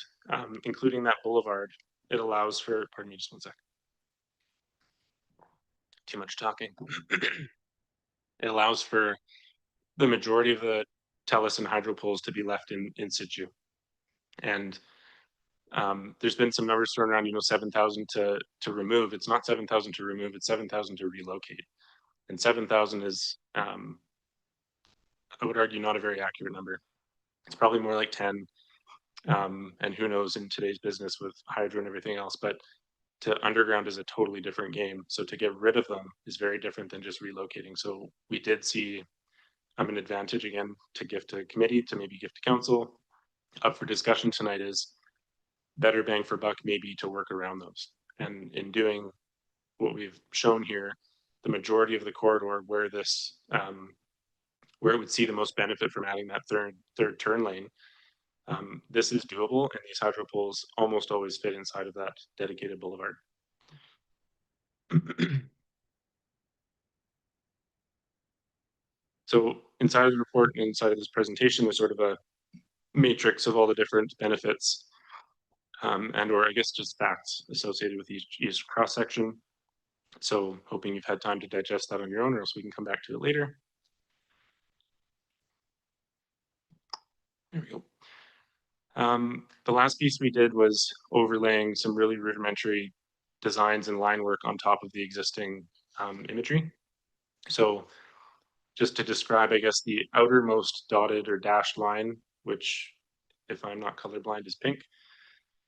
including that boulevard. It allows for, pardon me, just one sec. Too much talking. It allows for the majority of the TELUS and hydro poles to be left in situ. And there's been some numbers thrown around, 7,000 to remove. It's not 7,000 to remove, it's 7,000 to relocate. And 7,000 is, I would argue, not a very accurate number. It's probably more like 10. And who knows in today's business with hydro and everything else, but to underground is a totally different game. So to get rid of them is very different than just relocating. So we did see an advantage, again, to gift to committee, to maybe gift to council. Up for discussion tonight is better bang for buck maybe to work around those. And in doing what we've shown here, the majority of the corridor where this, where it would see the most benefit from adding that third turn lane, this is doable, and these hydro poles almost always fit inside of that dedicated boulevard. So inside of the report and inside of this presentation, there's sort of a matrix of all the different benefits and or I guess just facts associated with each cross section. So hoping you've had time to digest that on your own, or else we can come back to it later. There we go. The last piece we did was overlaying some really rudimentary designs and line work on top of the existing imagery. So just to describe, I guess, the outermost dotted or dashed line, which, if I'm not colorblind, is pink.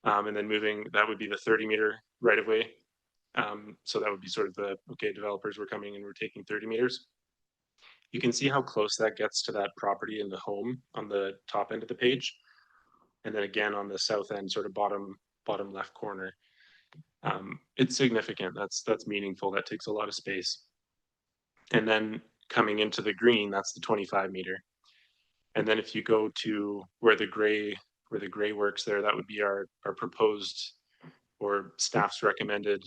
And then moving, that would be the 30 meter right of way. So that would be sort of the, okay, developers were coming and we're taking 30 meters. You can see how close that gets to that property in the home on the top end of the page. And then again, on the south end, sort of bottom left corner. It's significant. That's meaningful. That takes a lot of space. And then coming into the green, that's the 25 meter. And then if you go to where the gray works there, that would be our proposed or staff's recommended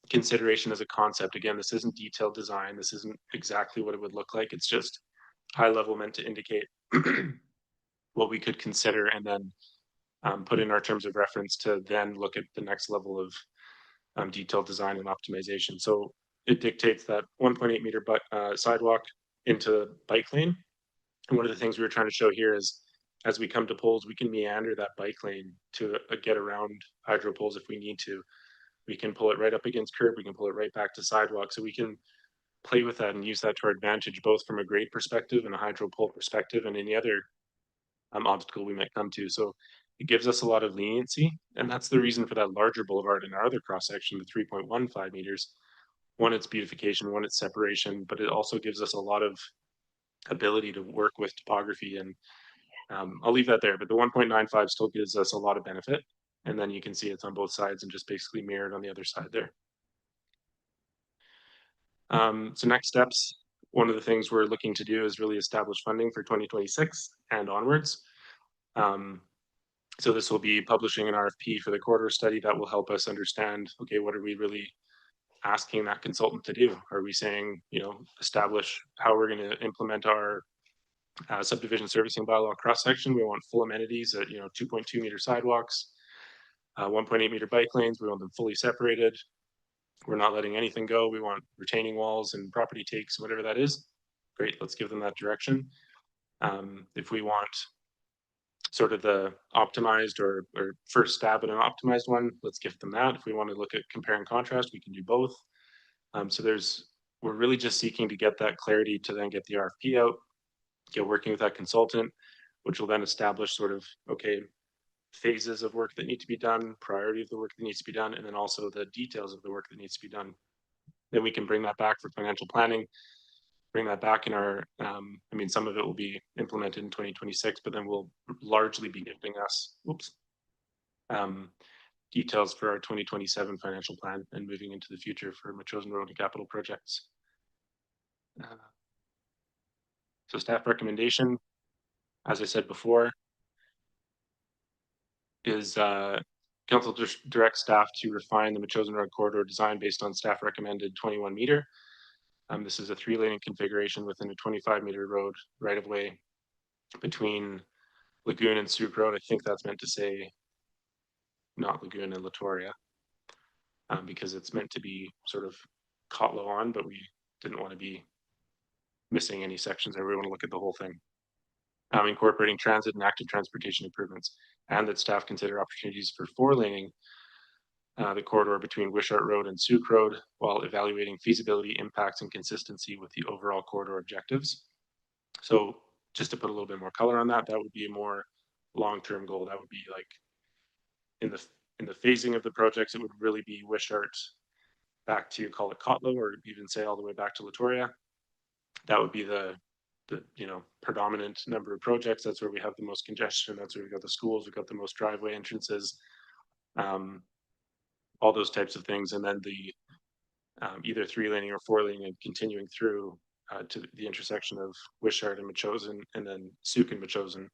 consideration as a concept. Again, this isn't detailed design. This isn't exactly what it would look like. It's just high level, meant to indicate what we could consider, and then put in our terms of reference to then look at the next level of detailed design and optimization. So it dictates that 1.8 meter sidewalk into bike lane. And one of the things we were trying to show here is, as we come to poles, we can meander that bike lane to get around hydro poles if we need to. We can pull it right up against curb. We can pull it right back to sidewalk. So we can play with that and use that to our advantage, both from a grade perspective and a hydro pole perspective, and any other obstacle we might come to. So it gives us a lot of leniency, and that's the reason for that larger boulevard in our other cross section, the 3.15 meters. One, it's beautification, one, it's separation, but it also gives us a lot of ability to work with topography. And I'll leave that there, but the 1.95 still gives us a lot of benefit. And then you can see it's on both sides and just basically mirrored on the other side there. So next steps, one of the things we're looking to do is really establish funding for 2026 and onwards. So this will be publishing an RFP for the corridor study that will help us understand, okay, what are we really asking that consultant to do? Are we saying, establish how we're going to implement our subdivision servicing bylaw cross section? We want full amenities at 2.2 meter sidewalks, 1.8 meter bike lanes. We want them fully separated. We're not letting anything go. We want retaining walls and property takes, whatever that is. Great, let's give them that direction. If we want sort of the optimized or first stab at an optimized one, let's gift them that. If we want to look at compare and contrast, we can do both. So we're really just seeking to get that clarity to then get the RFP out, get working with that consultant, which will then establish sort of, okay, phases of work that need to be done, priority of the work that needs to be done, and then also the details of the work that needs to be done. Then we can bring that back for financial planning, bring that back in our, some of it will be implemented in 2026, but then we'll largely be giving us, details for our 2027 financial plan and moving into the future for Metchosin Road and capital projects. So staff recommendation, as I said before, is council direct staff to refine the Metchosin Road corridor design based on staff recommended 21 meter. This is a 3-lane configuration within a 25 meter road right of way between Lagoon and Souk Road. I think that's meant to say not Lagoon and Latoria, because it's meant to be sort of Kotlo on, but we didn't want to be missing any sections there. We want to look at the whole thing. Incorporating transit and active transportation improvements, and that staff consider opportunities for 4-laning the corridor between Wishart Road and Souk Road while evaluating feasibility, impacts, and consistency with the overall corridor objectives. So just to put a little bit more color on that, that would be a more long-term goal. That would be like in the phasing of the projects, it would really be Wishart back to, call it Kotlo, or even say all the way back to Latoria. That would be the predominant number of projects. That's where we have the most congestion. That's where we've got the schools. We've got the most driveway entrances, all those types of things. And then the either 3-laning or 4-laning and continuing through to the intersection of Wishart and Metchosin, and then Souk and Metchosin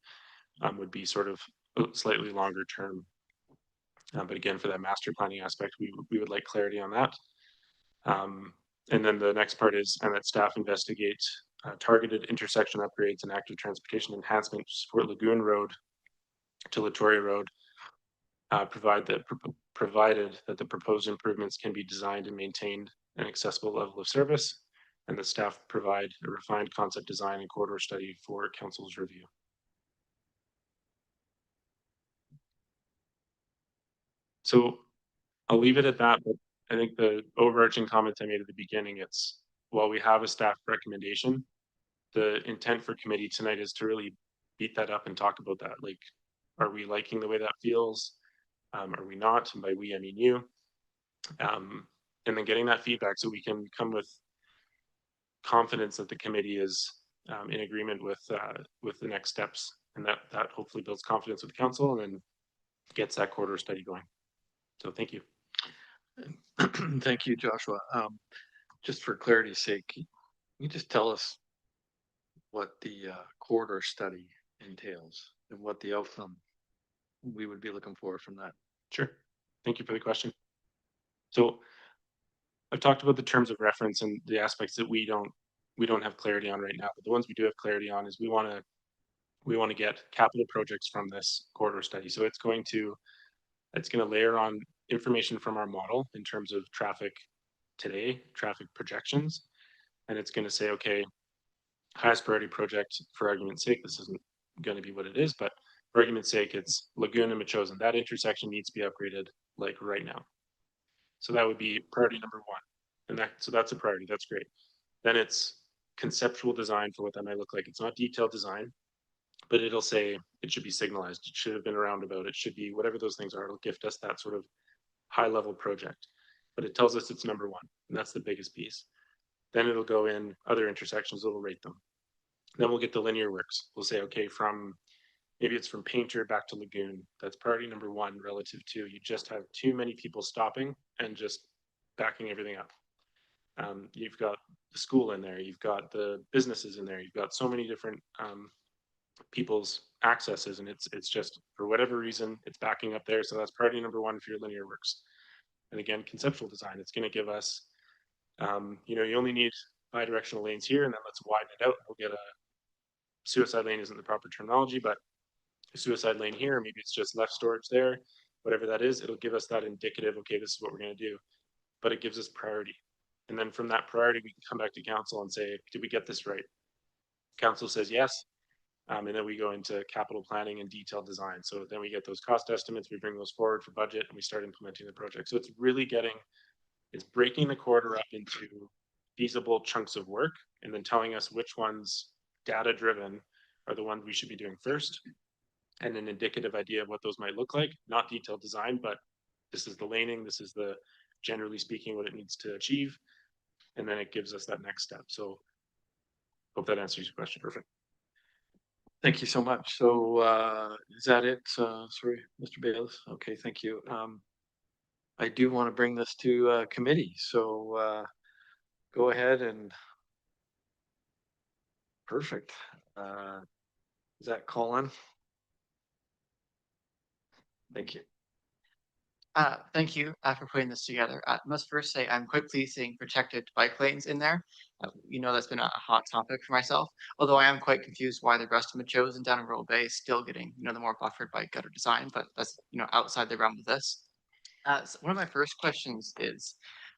would be sort of slightly longer term. But again, for that master planning aspect, we would like clarity on that. And then the next part is, and that staff investigate targeted intersection upgrades and active transportation enhancements for Lagoon Road to Latoria Road, provided that the proposed improvements can be designed and maintained an accessible level of service, and the staff provide a refined concept design and corridor study for council's review. So I'll leave it at that, but I think the overarching comments I made at the beginning, it's while we have a staff recommendation, the intent for committee tonight is to really beat that up and talk about that. Like, are we liking the way that feels? Are we not? And by we, I mean you. And then getting that feedback so we can come with confidence that the committee is in agreement with the next steps, and that hopefully builds confidence with council and then gets that corridor study going. So thank you. Thank you, Joshua. just for clarity's sake, can you just tell us what the corridor study entails and what the outcome we would be looking for from that? Sure. Thank you for the question. So I've talked about the terms of reference and the aspects that we don't have clarity on right now, but the ones we do have clarity on is we want to get capital projects from this corridor study. So it's going to layer on information from our model in terms of traffic today, traffic projections, and it's going to say, okay, highest priority project, for argument's sake, this isn't going to be what it is, but for argument's sake, it's Lagoon and Metchosin. That intersection needs to be upgraded like right now. So that would be priority number one. And so that's a priority. That's great. Then it's conceptual design for what that might look like. It's not detailed design, but it'll say it should be signalized. It should have been a roundabout. It should be whatever those things are. It'll gift us that sort of high level project, but it tells us it's number one. And that's the biggest piece. Then it'll go in other intersections. It'll rate them. Then we'll get the linear works. We'll say, okay, maybe it's from Painter back to Lagoon. That's priority number one relative to you just have too many people stopping and just backing everything up. You've got the school in there. You've got the businesses in there. You've got so many different people's accesses, and it's just for whatever reason it's backing up there. So that's priority number one for your linear works. And again, conceptual design. It's going to give us, you only need bi-directional lanes here, and then let's widen it out. We'll get a suicide lane isn't the proper terminology, but a suicide lane here, maybe it's just left storage there, whatever that is, it'll give us that indicative, okay, this is what we're going to do, but it gives us priority. And then from that priority, we can come back to council and say, did we get this right? Council says yes. And then we go into capital planning and detailed design. So then we get those cost estimates, we bring those forward for budget, and we start implementing the project. So it's really it's breaking the corridor up into feasible chunks of work and then telling us which ones data driven are the ones we should be doing first, and an indicative idea of what those might look like, not detailed design, but this is the laning, this is the, generally speaking, what it needs to achieve. And then it gives us that next step. So hope that answers your question. Perfect. Thank you so much. So is that it? Sorry, Mr. Bayless. Okay, thank you. I do want to bring this to committee. So go ahead and perfect. Is that Colin? Thank you. Thank you for putting this together. I must first say I'm quite pleased seeing protected bike lanes in there. That's been a hot topic for myself, although I am quite confused why the rest of Metchosin down in Royal Bay is still getting, the more buffered bike gutter design, but that's, outside the realm of this. So one of my first questions is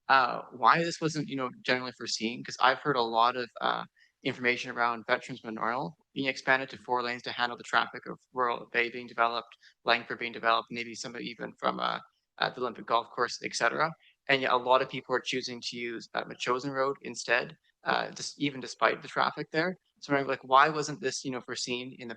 why this wasn't, generally foreseen, because I've heard a lot of information around Veterans Memorial being expanded to 4 lanes to handle the traffic of Royal Bay being developed, Langford being developed, maybe somebody even from at the Olympic Golf Course, etc. And yet a lot of people are choosing to use Metchosin Road instead, even despite the traffic there. So I'm like, why wasn't this, foreseen in the,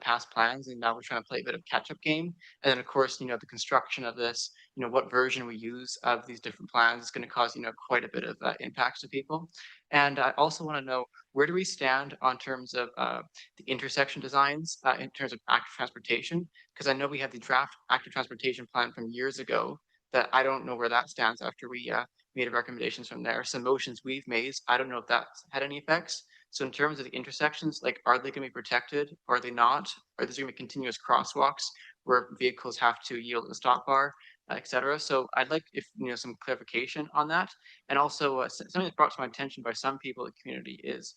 past plans? And now we're trying to play a bit of catch-up game. And then of course, the construction of this, what version we use of these different plans is going to cause, quite a bit of impacts to people. And I also want to know, where do we stand on terms of the intersection designs in terms of active transportation? Because I know we have the draft active transportation plan from years ago that I don't know where that stands after we made recommendations from there. Some motions we've made, I don't know if that's had any effects. So in terms of the intersections, like, are they going to be protected? Or are they not? Are there going to be continuous crosswalks where vehicles have to yield at the stop bar, etc.? So I'd like some clarification on that. And also something that's brought to my attention by some people in the community is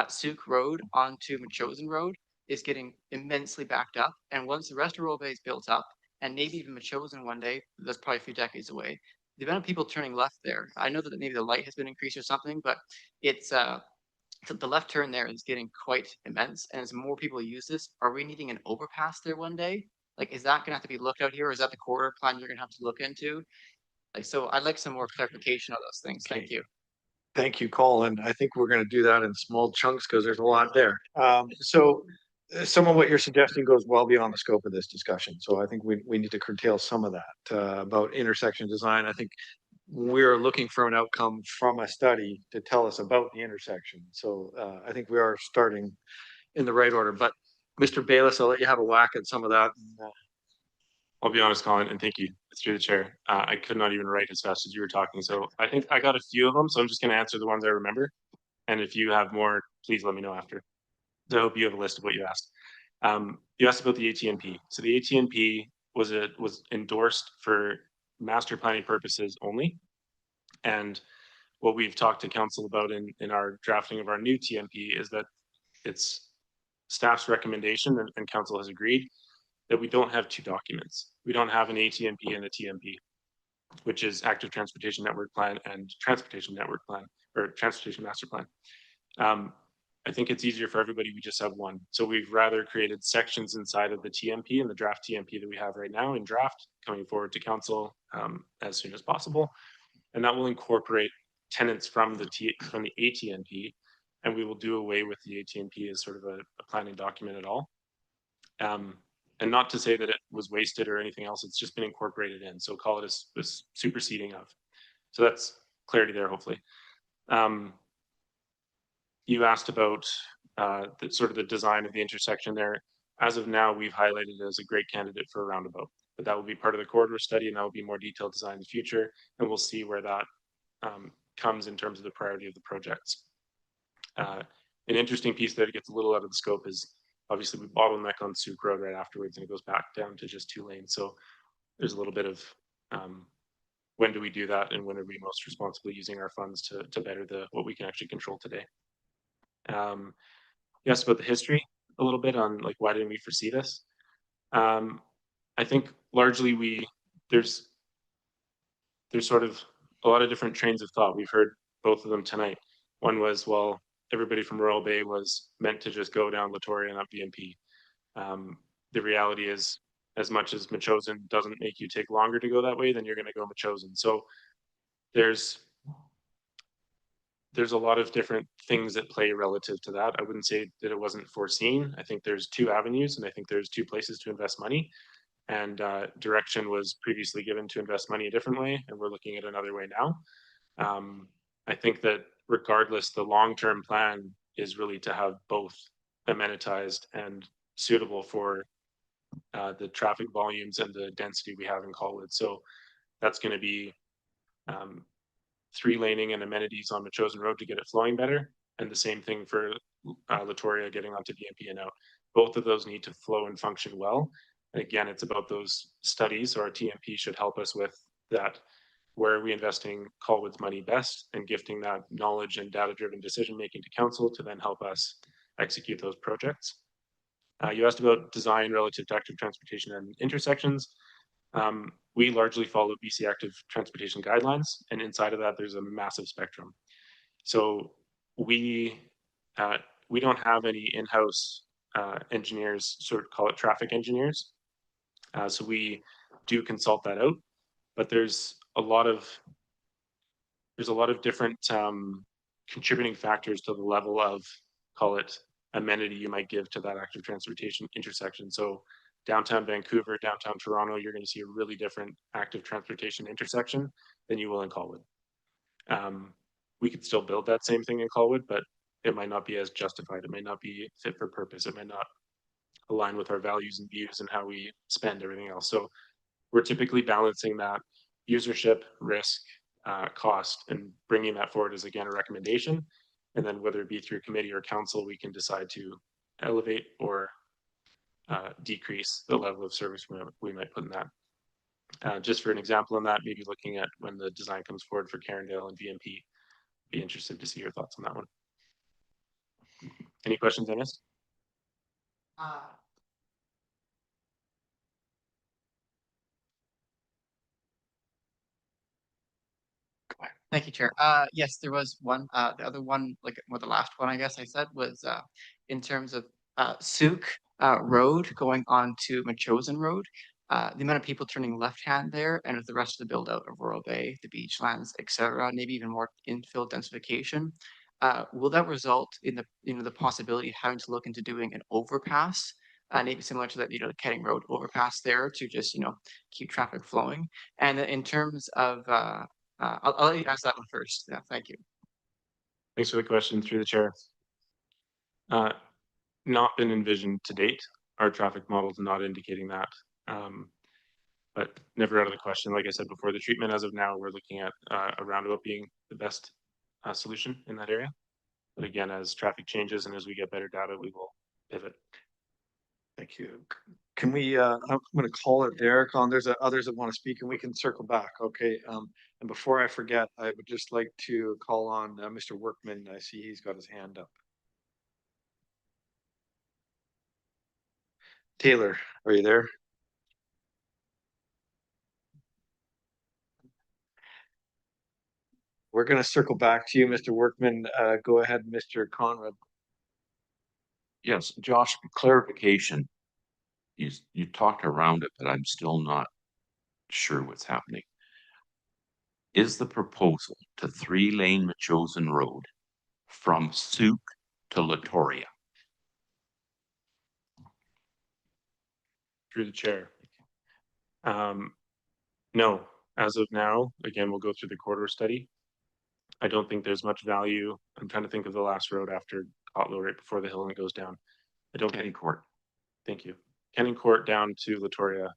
Souk Road onto Metchosin Road is getting immensely backed up. And once the rest of Royal Bay is built up, and maybe even Metchosin one day, that's probably a few decades away, the amount of people turning left there, I know that maybe the light has been increased or something, but it's so the left turn there is getting quite immense. And as more people use this, are we needing an overpass there one day? Like, is that gonna have to be looked out here? Or is that the corridor plan you're gonna have to look into? Like, so I'd like some more clarification on those things. Thank you. Thank you, Colin. I think we're going to do that in small chunks because there's a lot there. So some of what you're suggesting goes well beyond the scope of this discussion. So I think we need to curtail some of that about intersection design. I think we're looking for an outcome from a study to tell us about the intersection. So I think we are starting in the right order. But Mr. Bayless, I'll let you have a whack at some of that. I'll be honest, Colin, and thank you through the chair. I could not even write as fast as you were talking, so I think I got a few of them. So I'm just going to answer the ones I remember, and if you have more, please let me know after. So I hope you have a list of what you asked. You asked about the ATNP. So the ATNP was endorsed for master planning purposes only, and what we've talked to council about in our drafting of our new TNP is that it's staff's recommendation, and council has agreed that we don't have two documents. We don't have an ATNP and a TMP, which is Active Transportation Network Plan and Transportation Network Plan, or Transportation Master Plan. I think it's easier for everybody. We just have one. So we've rather created sections inside of the TMP and the draft TMP that we have right now in draft coming forward to council as soon as possible. And that will incorporate tenants from the ATNP, and we will do away with the ATNP as sort of a planning document at all. And not to say that it was wasted or anything else, it's just been incorporated in. So call it a superseding of. So that's clarity there, hopefully. You asked about the sort of the design of the intersection there. As of now, we've highlighted it as a great candidate for a roundabout, but that will be part of the corridor study, and that will be more detailed design in the future, and we'll see where that comes in terms of the priority of the projects. An interesting piece that gets a little out of the scope is obviously we bottleneck on Souk Road right afterwards, and it goes back down to just 2 lanes. So there's a little bit of when do we do that, and when are we most responsibly using our funds to better what we can actually control today. You asked about the history a little bit on like why didn't we foresee this. I think largely there's sort of a lot of different trains of thought. We've heard both of them tonight. One was, well, everybody from Royal Bay was meant to just go down Latoria and up BMP. The reality is, as much as Metchosin doesn't make you take longer to go that way, then you're going to go Metchosin. So there's a lot of different things that play relative to that. I wouldn't say that it wasn't foreseen. I think there's 2 avenues, and I think there's 2 places to invest money. And direction was previously given to invest money a different way, and we're looking at another way now. I think that regardless, the long-term plan is really to have both amenitized and suitable for the traffic volumes and the density we have in Colwood. So that's going to be 3 laning and amenities on Metchosin Road to get it flowing better, and the same thing for Latoria getting onto BMP and out. Both of those need to flow and function well. And again, it's about those studies, or our TMP should help us with that. Where are we investing Colwood's money best, and gifting that knowledge and data-driven decision-making to council to then help us execute those projects. You asked about design relative to active transportation and intersections. We largely follow BC Active Transportation Guidelines, and inside of that, there's a massive spectrum. So we don't have any in-house engineers, sort of call it traffic engineers. So we do consult that out, but there's a lot of different contributing factors to the level of, call it, amenity you might give to that active transportation intersection. So downtown Vancouver, downtown Toronto, you're going to see a really different active transportation intersection than you will in Colwood. We could still build that same thing in Colwood, but it might not be as justified. It might not be fit for purpose. It might not align with our values and views and how we spend everything else. So we're typically balancing that usership, risk, cost, and bringing that forward as, again, a recommendation. And then whether it be through committee or council, we can decide to elevate or decrease the level of service we might put in that. Just for an example on that, maybe looking at when the design comes forward for Carindale and VMP, be interested to see your thoughts on that one. Any questions I missed? Thank you, Chair. Yes, there was one. The other one, the last one, I guess I said, was in terms of Souk Road going on to Metchosin Road. The amount of people turning left hand there, and with the rest of the build out of Royal Bay, the beachlands, etc., maybe even more infill densification, will that result in the possibility of having to look into doing an overpass, maybe similar to that the Ketting Road overpass there to just keep traffic flowing? And in terms of I'll let you ask that one first. Yeah, thank you. Thanks for the question through the chair. Not been envisioned to date. Our traffic model is not indicating that. but never out of the question. Like I said before, the treatment as of now, we're looking at a roundabout being the best solution in that area. But again, as traffic changes and as we get better data, we will pivot. Thank you. Can we, I'm gonna call it Derek on, there's others that want to speak and we can circle back, okay? And before I forget, I would just like to call on Mr. Workman. I see he's got his hand up. Taylor, are you there? We're gonna circle back to you, Mr. Workman. Go ahead, Mr. Conrad. Yes, Josh, clarification. You talked around it, but I'm still not sure what's happening. Is the proposal to 3-lane Metchosin Road from Souk to Latoria? Through the chair. No, as of now, again, we'll go through the corridor study. I don't think there's much value. I'm trying to think of the last road after Otlow, right before the hill and it goes down. I don't Kenny Court. Thank you. Kenning Court down to Latoria.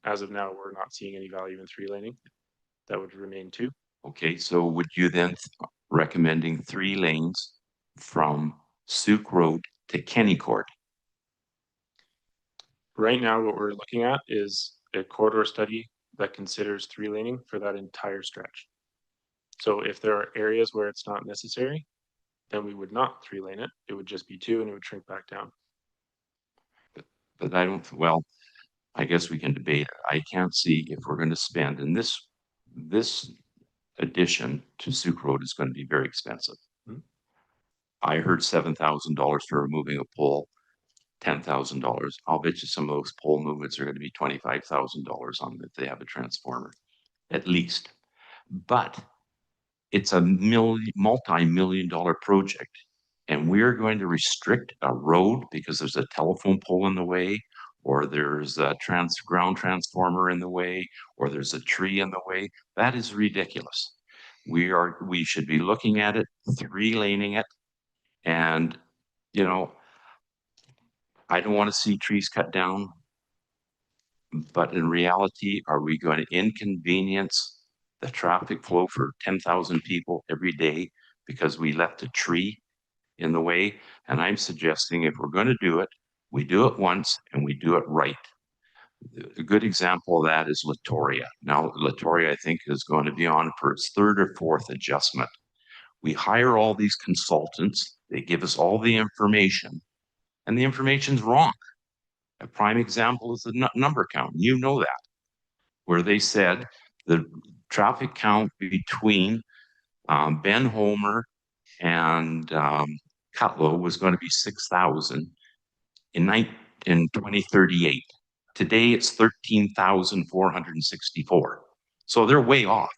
As of now, we're not seeing any value in 3-laning. That would remain 2. Okay, so would you then recommending 3 lanes from Souk Road to Kenny Court? Right now, what we're looking at is a corridor study that considers 3-laning for that entire stretch. So if there are areas where it's not necessary, then we would not 3-lane it. It would just be 2 and it would shrink back down. But I don't, well, I guess we can debate it. I can't see if we're going to spend, and this addition to Souk Road is going to be very expensive. I heard $7,000 for removing a pole, $10,000. I'll bet you some of those pole movements are going to be $25,000 on if they have a transformer, at least. But it's a multi-million-dollar project, and we're going to restrict a road because there's a telephone pole in the way, or there's a ground transformer in the way, or there's a tree in the way. That is ridiculous. We should be looking at it, 3-laning it, and you know, I don't want to see trees cut down, but in reality, are we going to inconvenience the traffic flow for 10,000 people every day because we left a tree in the way? And I'm suggesting if we're going to do it, we do it once and we do it right. A good example of that is Latoria. Now, Latoria, I think, is going to be on for its 3rd or 4th adjustment. We hire all these consultants. They give us all the information, and the information's wrong. A prime example is the number count. You know that, where they said the traffic count between Ben Homer and Cutlow was going to be 6,000 in 2038. Today it's 13,464. So they're way off.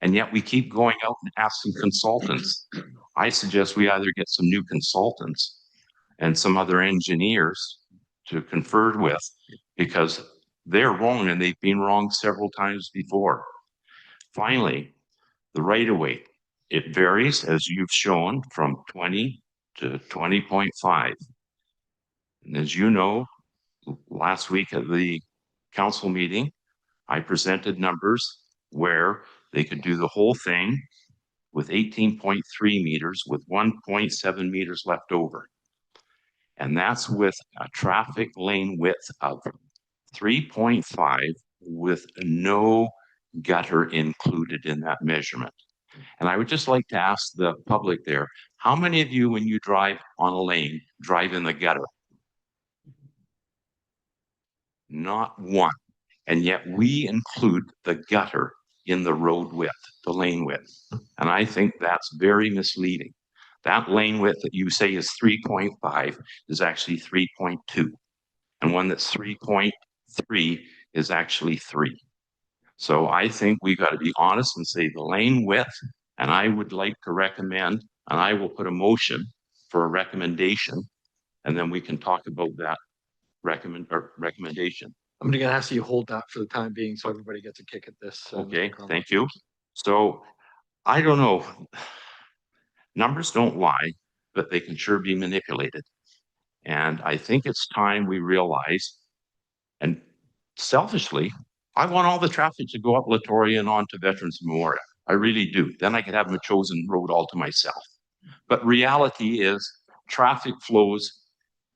And yet we keep going out and asking consultants. I suggest we either get some new consultants and some other engineers to confer with, because they're wrong and they've been wrong several times before. Finally, the right-of-way. It varies, as you've shown, from 20 to 20.5. And as you know, last week at the council meeting, I presented numbers where they could do the whole thing with 18.3 meters with 1.7 meters left over. And that's with a traffic lane width of 3.5 with no gutter included in that measurement. And I would just like to ask the public there, how many of you, when you drive on a lane, drive in the gutter? Not one. And yet we include the gutter in the road width, the lane width. And I think that's very misleading. That lane width that you say is 3.5 is actually 3.2. And one that's 3.3 is actually 3. So I think we've got to be honest and say the lane width, and I would like to recommend, and I will put a motion for a recommendation, and then we can talk about that recommendation. I'm gonna ask you to hold that for the time being so everybody gets a kick at this. Okay, thank you. So I don't know. Numbers don't lie, but they can sure be manipulated. And I think it's time we realize, and selfishly, I want all the traffic to go up Latoria and on to Veterans Memorial. I really do. Then I could have Metchosin Road all to myself. But reality is traffic flows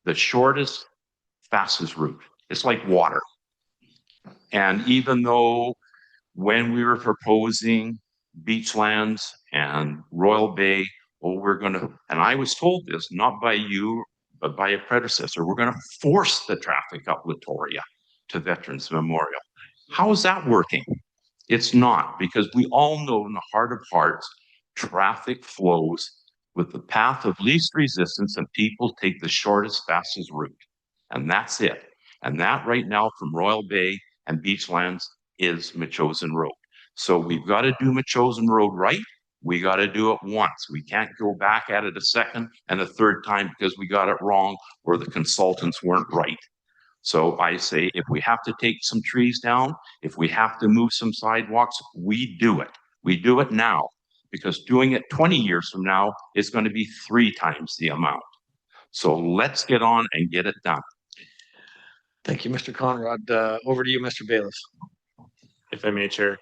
the shortest, fastest route. It's like water. And even though when we were proposing Beachlands and Royal Bay, oh, we're going to, and I was told this, not by you, but by a predecessor, we're going to force the traffic up Latoria to Veterans Memorial. How is that working? It's not, because we all know in the heart of hearts, traffic flows with the path of least resistance and people take the shortest, fastest route. And that's it. And that right now from Royal Bay and Beachlands is Metchosin Road. So we've got to do Metchosin Road right. We got to do it once. We can't go back at it a second and a third time because we got it wrong or the consultants weren't right. So I say, if we have to take some trees down, if we have to move some sidewalks, we do it. We do it now, because doing it 20 years from now is going to be 3 times the amount. So let's get on and get it done. Thank you, Mr. Conrad. Over to you, Mr. Bailiff. If I may, Chair.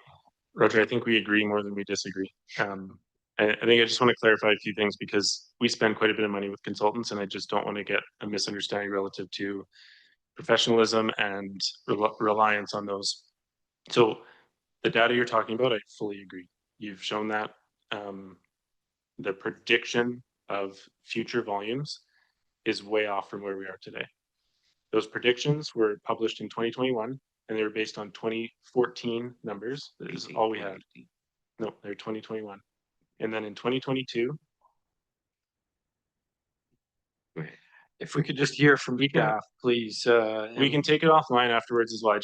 Roger, I think we agree more than we disagree. I think I just want to clarify a few things because we spend quite a bit of money with consultants and I just don't want to get a misunderstanding relative to professionalism and reliance on those. So the data you're talking about, I fully agree. You've shown that the prediction of future volumes is way off from where we are today. Those predictions were published in 2021 and they were based on 2014 numbers. That is all we had. No, they're 2021. And then in 2022. If we could just hear from staff, please. We can take it offline afterwards as well.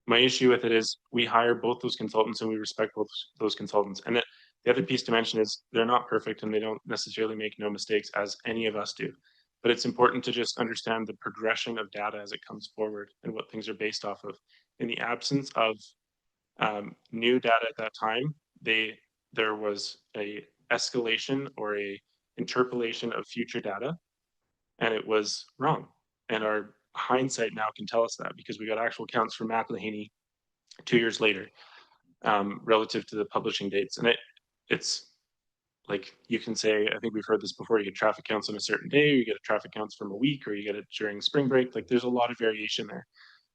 My issue with it is we hire both those consultants and we respect both those consultants. And the other piece to mention is they're not perfect and they don't necessarily make no mistakes as any of us do. But it's important to just understand the progression of data as it comes forward and what things are based off of. In the absence of new data at that time, there was a escalation or a interpolation of future data, and it was wrong. And our hindsight now can tell us that because we got actual counts from McElhaney 2 years later, relative to the publishing dates. And it's like you can say, I think we've heard this before, you get traffic counts on a certain day, or you get a traffic counts from a week, or you get it during spring break. Like there's a lot of variation there.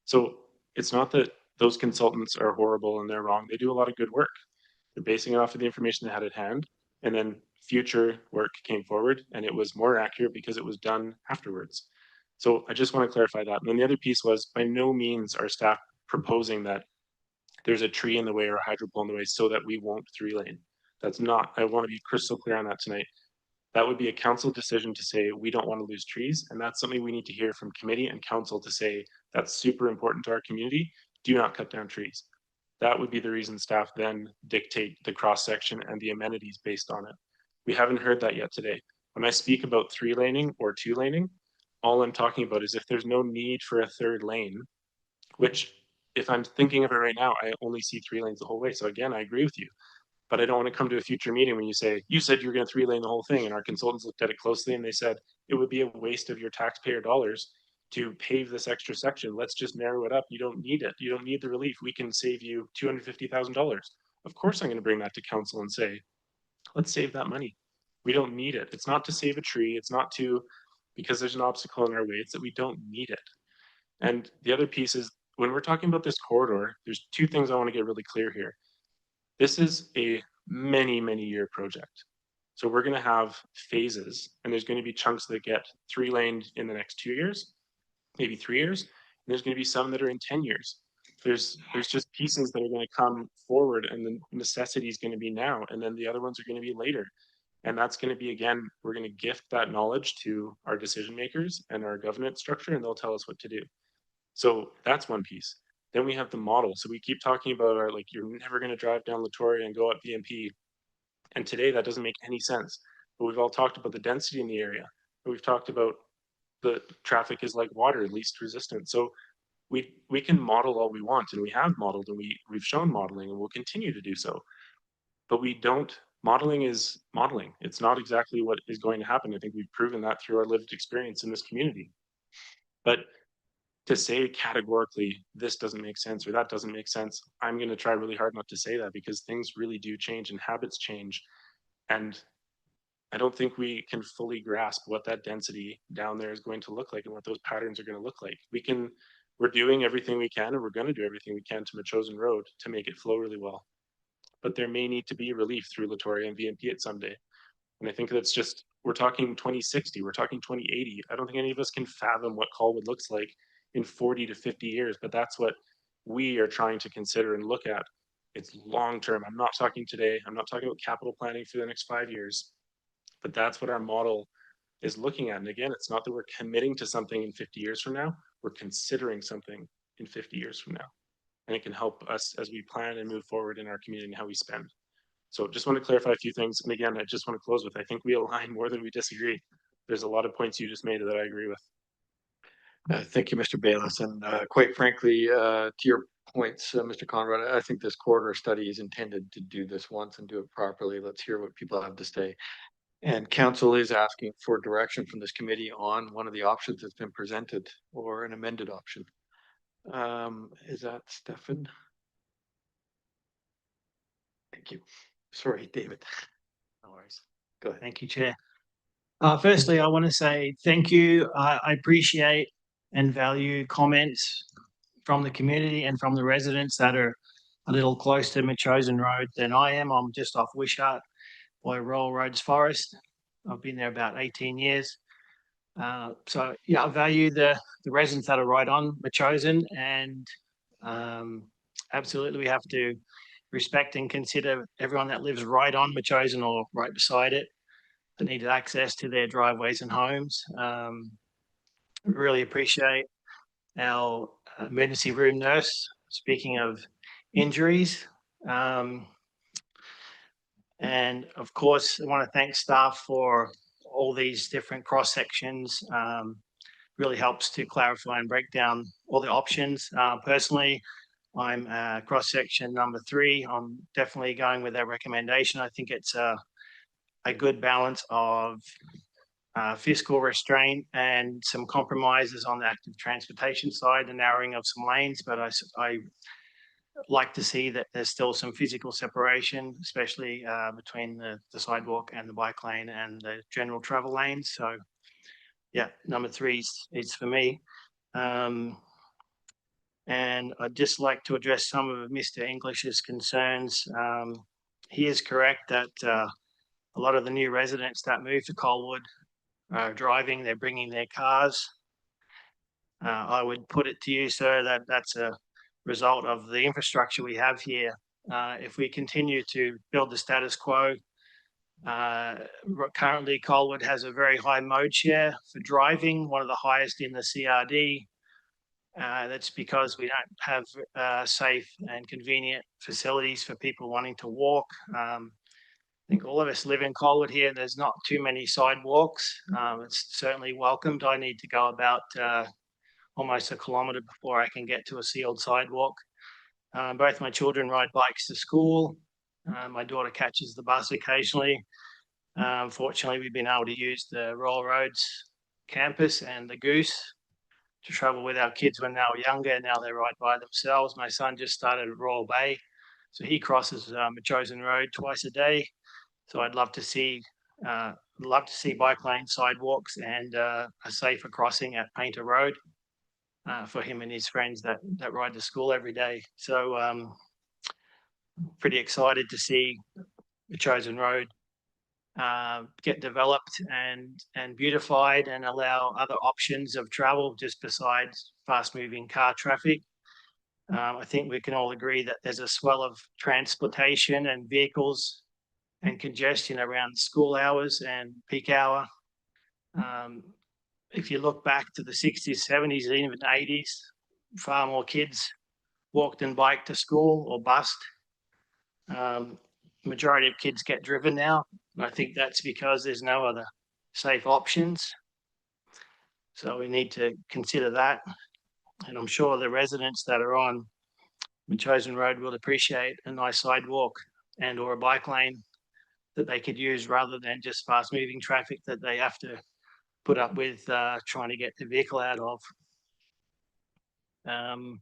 So it's not that those consultants are horrible and they're wrong. They do a lot of good work. They're basing it off of the information they had at hand. And then future work came forward and it was more accurate because it was done afterwards. So I just want to clarify that. And then the other piece was, by no means are staff proposing that there's a tree in the way or a hydro pole in the way so that we won't 3-lane. That's not, I want to be crystal clear on that tonight. That would be a council decision to say we don't want to lose trees. And that's something we need to hear from committee and council to say that's super important to our community. Do not cut down trees. That would be the reason staff then dictate the cross section and the amenities based on it. We haven't heard that yet today. When I speak about 3-laning or 2-laning, all I'm talking about is if there's no need for a 3rd lane, which if I'm thinking of it right now, I only see 3 lanes the whole way. So again, I agree with you, but I don't want to come to a future meeting when you say, you said you're going to 3-lane the whole thing. And our consultants looked at it closely and they said, it would be a waste of your taxpayer dollars to pave this extra section. Let's just narrow it up. You don't need it. You don't need the relief. We can save you $250,000. Of course, I'm going to bring that to council and say, let's save that money. We don't need it. It's not to save a tree. It's not to, because there's an obstacle in our way. It's that we don't need it. And the other piece is when we're talking about this corridor, there's 2 things I want to get really clear here. This is a many year project. So we're going to have phases and there's going to be chunks that get 3-laned in the next 2 years, maybe 3 years. And there's going to be some that are in 10 years. There's just pieces that are going to come forward and the necessity is going to be now. And then the other ones are going to be later. And that's going to be, again, we're going to gift that knowledge to our decision makers and our governance structure, and they'll tell us what to do. So that's one piece. Then we have the model. So we keep talking about our, like, you're never going to drive down Latoria and go up VMP. And today that doesn't make any sense. But we've all talked about the density in the area. We've talked about the traffic is like water, least resistant. So we can model all we want, and we have modeled, and we've shown modeling, and we'll continue to do so. But we don't. Modeling is modeling. It's not exactly what is going to happen. I think we've proven that through our lived experience in this community. But to say categorically, this doesn't make sense or that doesn't make sense, I'm going to try really hard not to say that, because things really do change and habits change. And I don't think we can fully grasp what that density down there is going to look like and what those patterns are going to look like. We're doing everything we can, and we're going to do everything we can to Metchosin Road to make it flow really well. But there may need to be relief through Latoria and VMP at someday. And I think that's just, we're talking 2060, we're talking 2080. I don't think any of us can fathom what Colwood looks like in 40 to 50 years, but that's what we are trying to consider and look at. It's long-term. I'm not talking today. I'm not talking about capital planning for the next 5 years, but that's what our model is looking at. And again, it's not that we're committing to something in 50 years from now, we're considering something in 50 years from now. And it can help us as we plan and move forward in our community and how we spend. So just want to clarify a few things. And again, I just want to close with, I think we align more than we disagree. There's a lot of points you just made that I agree with. Thank you, Mr. Bayless. And quite frankly, to your points, Mr. Conrad, I think this corridor study is intended to do this once and do it properly. Let's hear what people have to say. And council is asking for direction from this committee on one of the options that's been presented, or an amended option. Is that Stefan? Thank you. Sorry, David. No worries. Go ahead. Thank you, Chair. Firstly, I want to say thank you. I appreciate and value comments from the community and from the residents that are a little close to Metchosin Road than I am. I'm just off Wishart by Royal Roads Forest. I've been there about 18 years. So yeah, I value the residents that are right on Metchosin, and absolutely we have to respect and consider everyone that lives right on Metchosin or right beside it, that need access to their driveways and homes. Really appreciate our emergency room nurse, speaking of injuries. And of course, I want to thank staff for all these different cross sections. Really helps to clarify and break down all the options. Personally, I'm cross section number 3. I'm definitely going with that recommendation. I think it's a good balance of fiscal restraint and some compromises on the active transportation side, the narrowing of some lanes, but I like to see that there's still some physical separation, especially between the sidewalk and the bike lane and the general travel lanes. So yeah, number 3 is for me. And I'd just like to address some of Mr. English's concerns. He is correct that a lot of the new residents that move to Colwood are driving, they're bringing their cars. I would put it to you, sir, that that's a result of the infrastructure we have here. If we continue to build the status quo, currently Colwood has a very high mode share for driving, one of the highest in the CRD. That's because we don't have safe and convenient facilities for people wanting to walk. I think all of us live in Colwood here. There's not too many sidewalks. It's certainly welcomed. I need to go about almost a kilometre before I can get to a sealed sidewalk. Both my children ride bikes to school. My daughter catches the bus occasionally. Fortunately, we've been able to use the Royal Roads campus and the Goose to travel with our kids when they were younger. Now they ride by themselves. My son just started at Royal Bay, so he crosses Metchosin Road twice a day. So I'd love to see bike lane sidewalks and a safer crossing at Painter Road for him and his friends that ride to school every day. So pretty excited to see Metchosin Road get developed and beautified and allow other options of travel just besides fast moving car traffic. I think we can all agree that there's a swell of transportation and vehicles and congestion around school hours and peak hour. If you look back to the 60s, 70s, and even 80s, far more kids walked and biked to school or bused. Majority of kids get driven now. I think that's because there's no other safe options. So we need to consider that. And I'm sure the residents that are on Metchosin Road will appreciate a nice sidewalk and or a bike lane that they could use rather than just fast moving traffic that they have to put up with trying to get the vehicle out of. And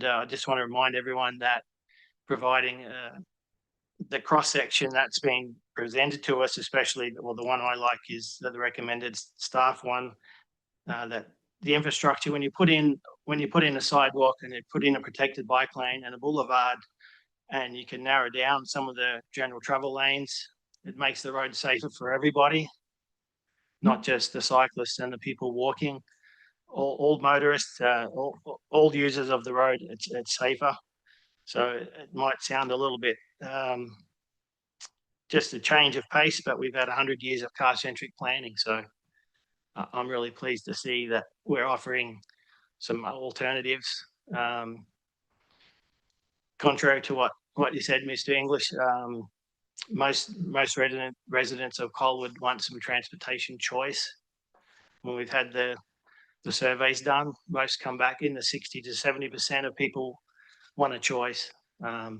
I just want to remind everyone that providing the cross section that's been presented to us, especially, well, the one I like is the recommended staff one, that the infrastructure, when you put in a sidewalk and you put in a protected bike lane and a boulevard, and you can narrow down some of the general travel lanes, it makes the road safer for everybody, not just the cyclists and the people walking. All motorists, all users of the road, it's safer. So it might sound a little bit just a change of pace, but we've had 100 years of car-centric planning. So I'm really pleased to see that we're offering some alternatives. Contrary to what you said, Mr. English, most residents of Colwood want some transportation choice. When we've had the surveys done, most come back in the 60 to 70% of people want a choice. I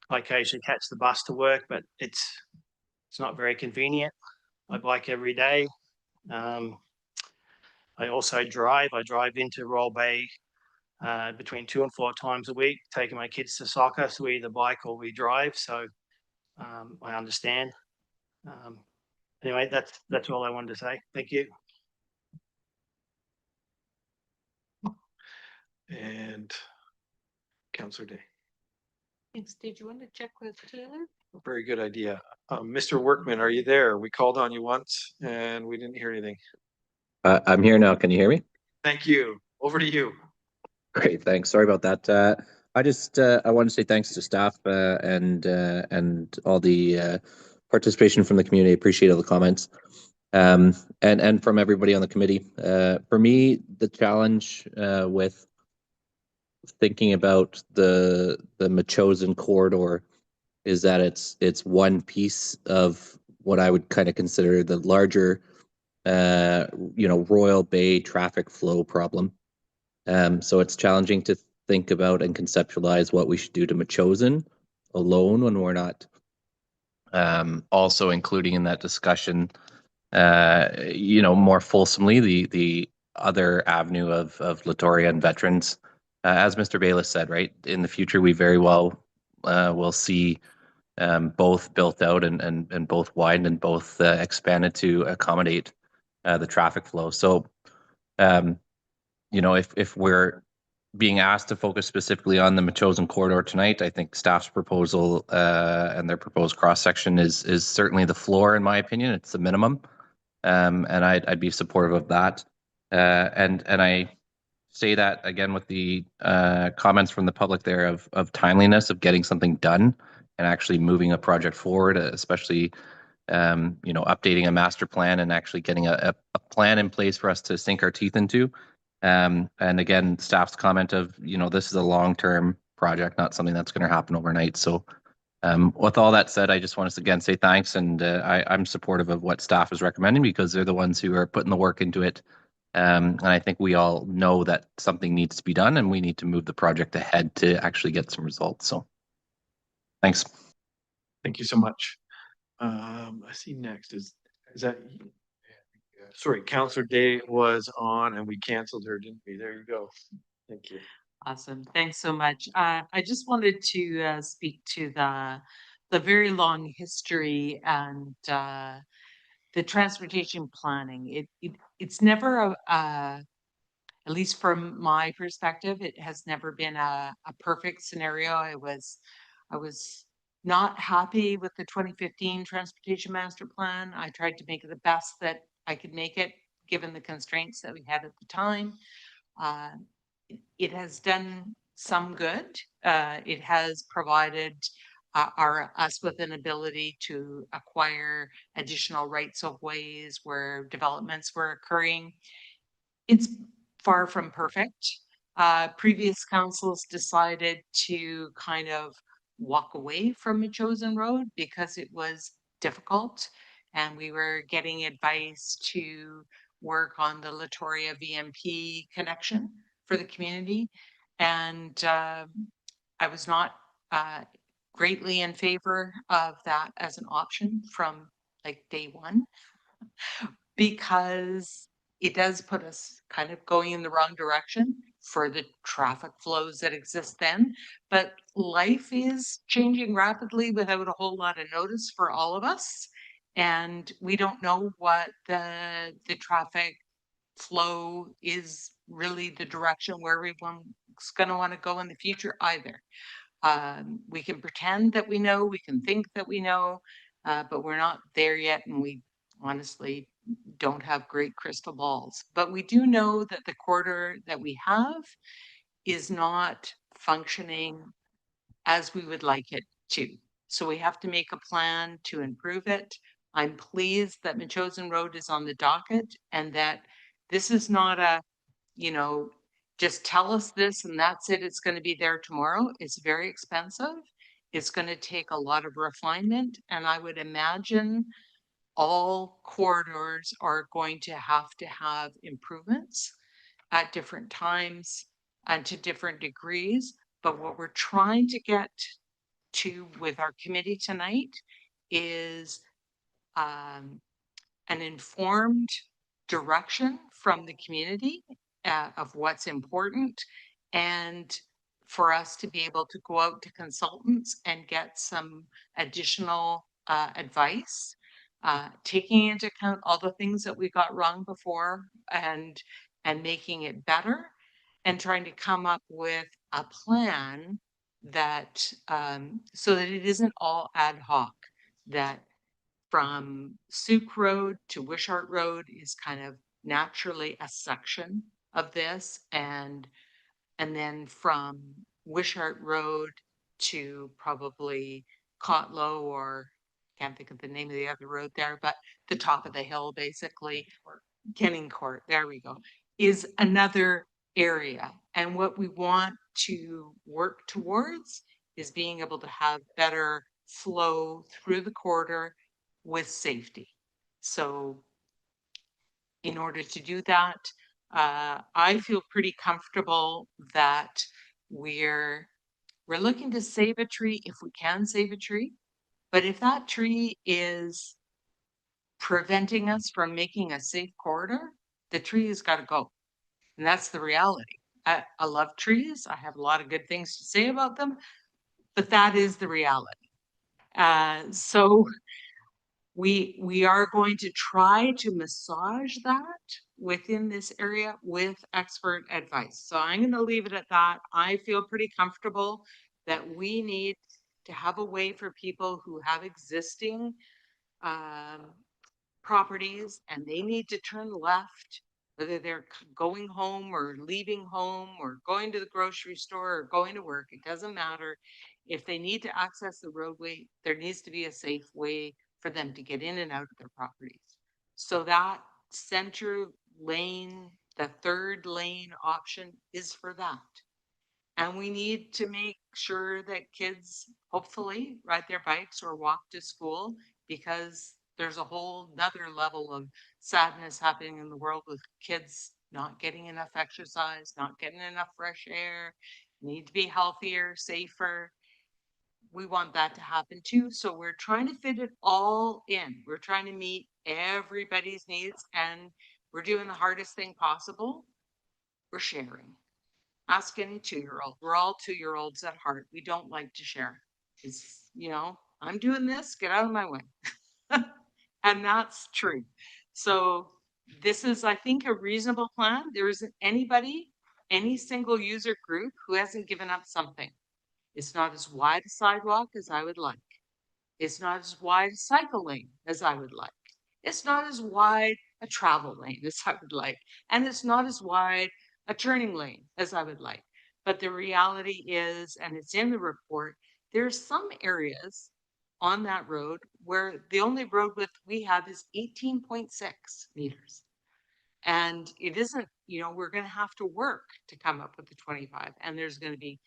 occasionally catch the bus to work, but it's not very convenient. I bike every day. I also drive. I drive into Royal Bay between 2 and 4 times a week, taking my kids to soccer. So we either bike or we drive. So I understand. Anyway, that's all I wanted to say. Thank you. And Councillor Day. Thanks. Did you want to check with Taylor? Very good idea. Mr. Workman, are you there? We called on you once and we didn't hear anything. I'm here now. Can you hear me? Thank you. Over to you. Great, thanks. Sorry about that. I want to say thanks to staff and all the participation from the community. Appreciate all the comments, and from everybody on the committee. For me, the challenge with thinking about the Metchosin corridor is that it's one piece of what I would kind of consider the larger, Royal Bay traffic flow problem. So it's challenging to think about and conceptualize what we should do to Metchosin alone when we're not also including in that discussion, more fulsomely the other avenue of Latoria and veterans. As Mr. Bayless said, right, in the future we very well will see both built out and both widened and both expanded to accommodate the traffic flow. So, if we're being asked to focus specifically on the Metchosin corridor tonight, I think staff's proposal and their proposed cross section is certainly the floor, in my opinion. It's the minimum, and I'd be supportive of that. And I say that again with the comments from the public there of timeliness of getting something done and actually moving a project forward, especially updating a master plan and actually getting a plan in place for us to sink our teeth into. And again, staff's comment of, this is a long-term project, not something that's going to happen overnight. So with all that said, I just want to again say thanks, and I'm supportive of what staff is recommending because they're the ones who are putting the work into it. And I think we all know that something needs to be done and we need to move the project ahead to actually get some results. So thanks. Thank you so much. I see next is that, sorry, Councillor Day was on and we canceled her, didn't we? There you go. Thank you. Awesome. Thanks so much. I just wanted to speak to the very long history and the transportation planning. It's never at least from my perspective, it has never been a perfect scenario. I was not happy with the 2015 Transportation Master Plan. I tried to make it the best that I could make it, given the constraints that we had at the time. It has done some good. It has provided us with an ability to acquire additional rights of ways where developments were occurring. It's far from perfect. Previous councils decided to kind of walk away from Metchosin Road because it was difficult, and we were getting advice to work on the Latoria VMP connection for the community. And I was not greatly in favor of that as an option from like day one, because it does put us kind of going in the wrong direction for the traffic flows that exist then. But life is changing rapidly without a whole lot of notice for all of us. And we don't know what the traffic flow is really the direction where everyone's going to want to go in the future either. We can pretend that we know, we can think that we know, but we're not there yet. And we honestly don't have great crystal balls. But we do know that the corridor that we have is not functioning as we would like it to. So we have to make a plan to improve it. I'm pleased that Metchosin Road is on the docket and that this is not a, you know, just tell us this and that's it. It's going to be there tomorrow. It's very expensive. It's going to take a lot of refinement. And I would imagine all corridors are going to have improvements at different times and to different degrees. But what we're trying to get to with our committee tonight is an informed direction from the community of what's important, and for us to be able to go out to consultants and get some additional advice, taking into account all the things that we got wrong before and making it better, and trying to come up with a plan that so that it isn't all ad hoc, that from Souk Road to Wishart Road is kind of naturally a section of this, and then from Wishart Road to probably Cotlow, or can't think of the name of the other road there, but the top of the hill, basically, Kenning Court, there we go, is another area. And what we want to work towards is being able to have better flow through the corridor with safety. So in order to do that, I feel pretty comfortable that we're looking to save a tree if we can save a tree. But if that tree is preventing us from making a safe corridor, the tree has got to go. And that's the reality. I love trees. I have a lot of good things to say about them, but that is the reality. So we are going to try to massage that within this area with expert advice. So I'm going to leave it at that. I feel pretty comfortable that we need to have a way for people who have existing properties and they need to turn left, whether they're going home or leaving home or going to the grocery store or going to work, it doesn't matter. If they need to access the roadway, there needs to be a safe way for them to get in and out of their properties. So that center lane, the third lane option is for that. And we need to make sure that kids hopefully ride their bikes or walk to school, because there's a whole nother level of sadness happening in the world with kids not getting enough exercise, not getting enough fresh air, need to be healthier, safer. We want that to happen too. So we're trying to fit it all in. We're trying to meet everybody's needs, and we're doing the hardest thing possible. We're sharing. Ask any 2-year-old. We're all 2-year-olds at heart. We don't like to share. It's, you know, I'm doing this, get out of my way. And that's true. So this is, I think, a reasonable plan. There isn't anybody, any single user group who hasn't given up something. It's not as wide a sidewalk as I would like. It's not as wide a cycle lane as I would like. It's not as wide a travel lane as I would like. And it's not as wide a turning lane as I would like. But the reality is, and it's in the report, there's some areas on that road where the only road width we have is 18.6 meters. And it isn't, you know, we're going to have to work to come up with the 25. And there's going to be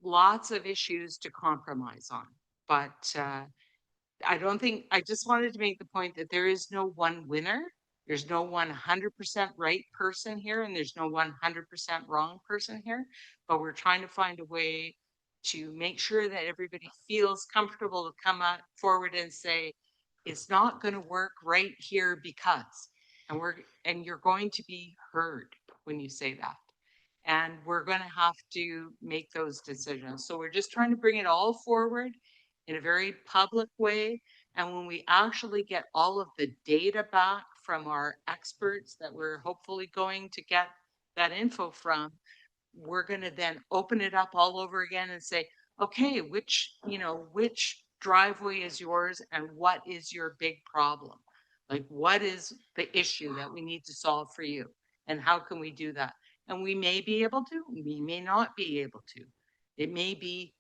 lots of issues to compromise on. But I don't think, I just wanted to make the point that there is no one winner. There's no 100% right person here, and there's no 100% wrong person here. But we're trying to find a way to make sure that everybody feels comfortable to come forward and say, it's not going to work right here because. And you're going to be heard when you say that. And we're going to have to make those decisions. So we're just trying to bring it all forward in a very public way. And when we actually get all of the data back from our experts that we're hopefully going to get that info from, we're going to then open it up all over again and say, okay, which driveway is yours and what is your big problem? Like, what is the issue that we need to solve for you? And how can we do that? And we may be able to, we may not be able to. It may be,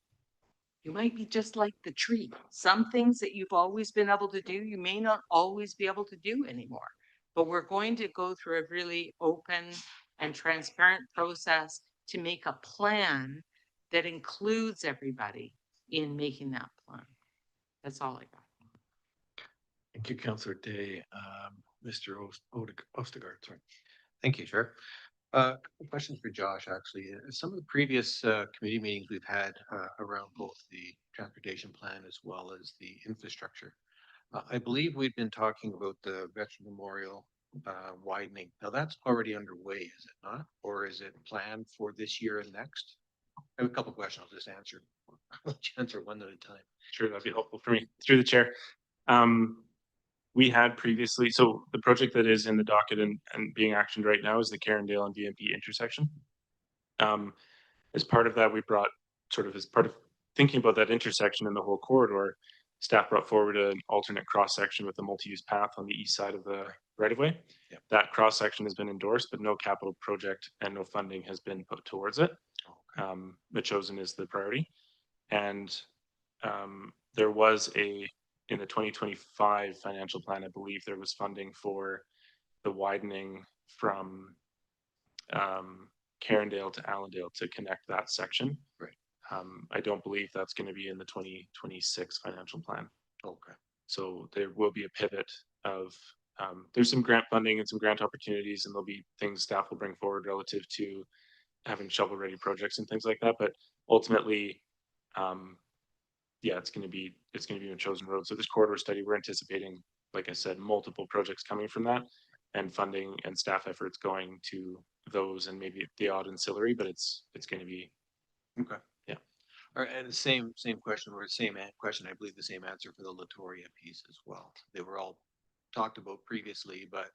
you might be just like the tree. Some things that you've always been able to do, you may not always be able to do anymore. But we're going to go through a really open and transparent process to make a plan that includes everybody in making that plan. That's all I got. Thank you, Councillor Day. Mr. Ostergaard, sorry. Thank you, Chair. Questions for Josh, actually. Some of the previous committee meetings we've had around both the transportation plan as well as the infrastructure. I believe we've been talking about the Veteran Memorial widening. Now that's already underway, is it not? Or is it planned for this year and next? I have a couple of questions. I'll just answer. I'll answer one at a time. Sure, that'd be helpful for me. Through the chair. We had previously, so the project that is in the docket and being actioned right now is the Carindale and VMP intersection. As part of that, we brought sort of as part of thinking about that intersection and the whole corridor, staff brought forward an alternate cross section with a multi-use path on the east side of the right of way. Yep. That cross section has been endorsed, but no capital project and no funding has been put towards it. Okay. Metchosin is the priority. And there was in the 2025 financial plan, I believe there was funding for the widening from Carindale to Allendale to connect that section. Right. I don't believe that's going to be in the 2026 financial plan. Okay. So there will be a pivot of, there's some grant funding and some grant opportunities, and there'll be things staff will bring forward relative to having shovel-ready projects and things like that. But ultimately, yeah, it's going to be Metchosin Road. So this corridor study, we're anticipating, like I said, multiple projects coming from that, and funding and staff efforts going to those, and maybe the odd ancillary, but it's going to be. Okay. Yeah. All right. And the same question, or the same question, I believe the same answer for the Latoria piece as well. They were all talked about previously, but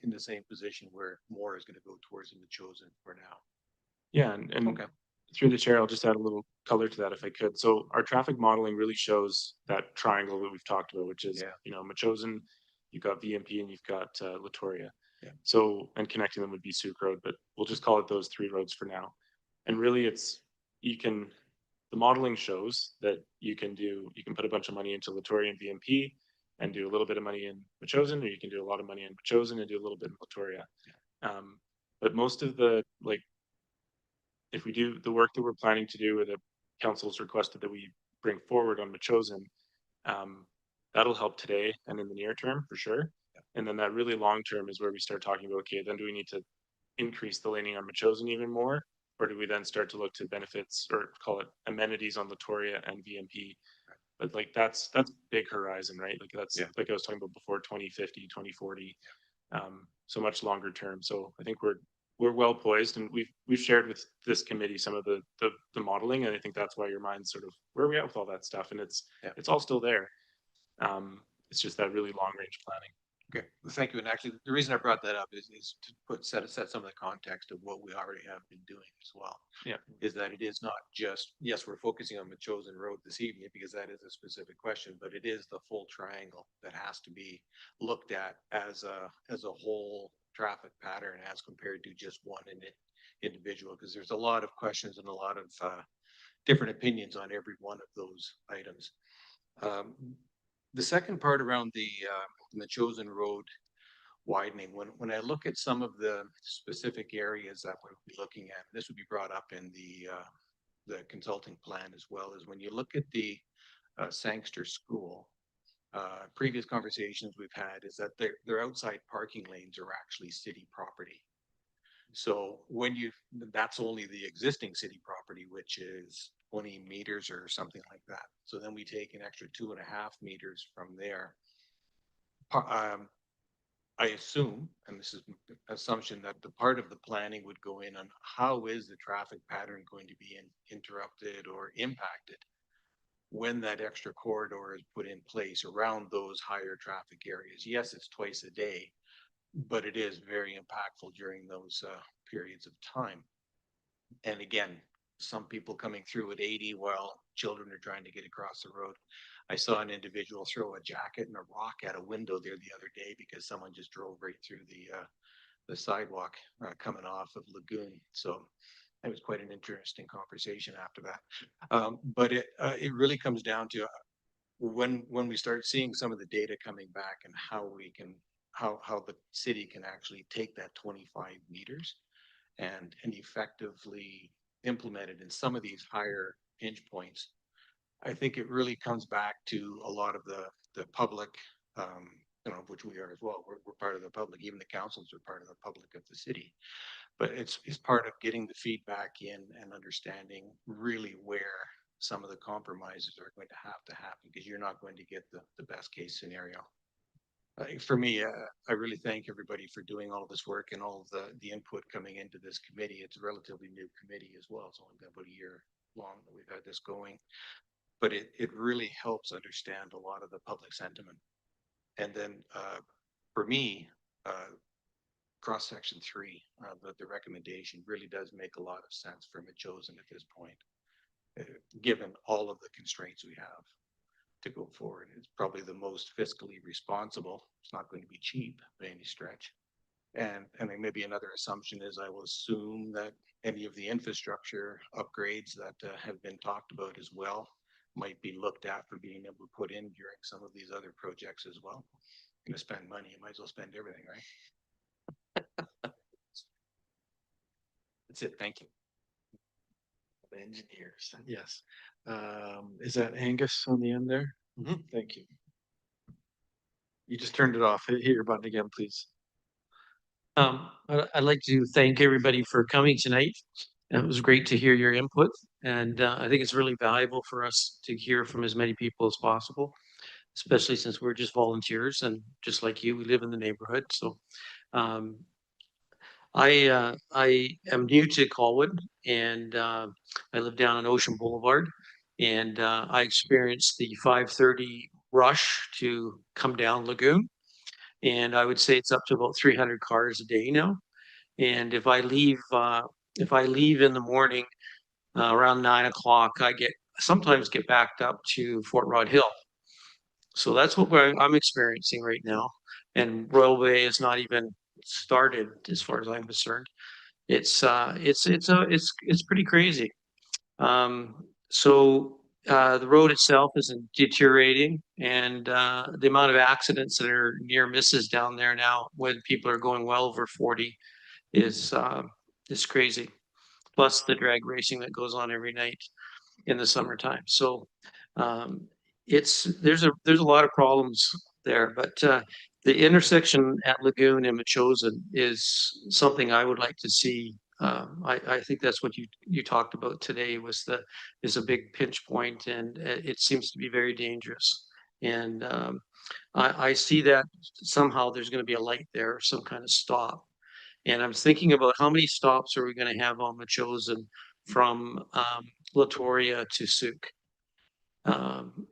in the same position where more is going to go towards the Metchosin for now. Yeah, and okay. Through the chair, I'll just add a little color to that if I could. So our traffic modeling really shows that triangle that we've talked about, which is, Metchosin, you've got VMP, and you've got Latoria. Yeah. So, and connecting them would be Souk Road, but we'll just call it those three roads for now. And really the modeling shows that you can put a bunch of money into Latoria and VMP and do a little bit of money in Metchosin, or you can do a lot of money in Metchosin and do a little bit in Latoria. Yeah. But most of the, if we do the work that we're planning to do, or the council's requested that we bring forward on Metchosin, that'll help today and in the near term for sure. Yeah. And then that really long term is where we start talking about, okay, then do we need to increase the laning on Metchosin even more? Or do we then start to look to benefits, or call it amenities, on Latoria and VMP? But that's big horizon, right? Like that's like I was talking about before, 2050, 2040, so much longer term. So I think we're well poised, and we've shared with this committee some of the modeling, and I think that's why your mind's sort of where are we at with all that stuff, and it's all still there. It's just that really long range planning. Okay, well, thank you. And actually, the reason I brought that up is to set some of the context of what we already have been doing as well. Yeah, is that it is not just, yes, we're focusing on Metchosin Road this evening because that is a specific question, but it is the full triangle that has to be looked at as a whole traffic pattern as compared to just one individual, because there's a lot of questions and a lot of different opinions on every one of those items. The second part around the Metchosin Road widening, when I look at some of the specific areas that we'll be looking at, this would be brought up in the consulting plan as well, as when you look at the Sangster School, previous conversations we've had is that their outside parking lanes are actually city property. So that's only the existing city property, which is 20 meters or something like that. So then we take an extra 2.5 meters from there. I assume, and this is an assumption, that the part of the planning would go in on how is the traffic pattern going to be interrupted or impacted when that extra corridor is put in place around those higher traffic areas. Yes, it's twice a day, but it is very impactful during those periods of time. And again, some people coming through at 80 while children are trying to get across the road. I saw an individual throw a jacket and a rock at a window there the other day because someone just drove right through the sidewalk coming off of Lagoon. So it was quite an interesting conversation after that. But it really comes down to when we start seeing some of the data coming back and how we can how the city can actually take that 25 meters and effectively implement it in some of these higher pinch points. I think it really comes back to a lot of the public, you know, which we are as well. We're part of the public. Even the councils are part of the public of the city. But it's part of getting the feedback in and understanding really where some of the compromises are going to happen, because you're not going to get the best case scenario. For me, I really thank everybody for doing all this work and all of the input coming into this committee. It's a relatively new committee as well. It's only been about a year long that we've had this going, but it really helps understand a lot of the public sentiment. And then for me, cross section 3, the recommendation really does make a lot of sense for Metchosin at this point, given all of the constraints we have to go forward. It's probably the most fiscally responsible. It's not going to be cheap by any stretch. And then maybe another assumption is I will assume that any of the infrastructure upgrades that have been talked about as well might be looked at for being able to put in during some of these other projects as well. You're going to spend money, you might as well spend everything, right? That's it. Thank you. The engineers, yes. Is that Angus on the end there? Thank you. You just turned it off. Hit your button again, please. I'd like to thank everybody for coming tonight. It was great to hear your input, and I think it's really valuable for us to hear from as many people as possible, especially since we're just volunteers and just like you, we live in the neighborhood. So I am new to Colwood, and I live down on Ocean Boulevard, and I experienced the 5:30 rush to come down Lagoon, and I would say it's up to about 300 cars a day now. And if I leave in the morning around 9 o'clock, I sometimes get backed up to Fort Rod Hill. So that's what I'm experiencing right now. And Royal Bay is not even started as far as I'm concerned. It's pretty crazy. So the road itself is deteriorating, and the amount of accidents that are near misses down there now when people are going well over 40 is crazy. Plus the drag racing that goes on every night in the summertime. So there's a lot of problems there, but the intersection at Lagoon and Metchosin is something I would like to see. I think that's what you talked about today is a big pinch point, and it seems to be very dangerous. And I see that somehow there's going to be a light there, some kind of stop. And I'm thinking about how many stops are we going to have on Metchosin from Latoria to Souk?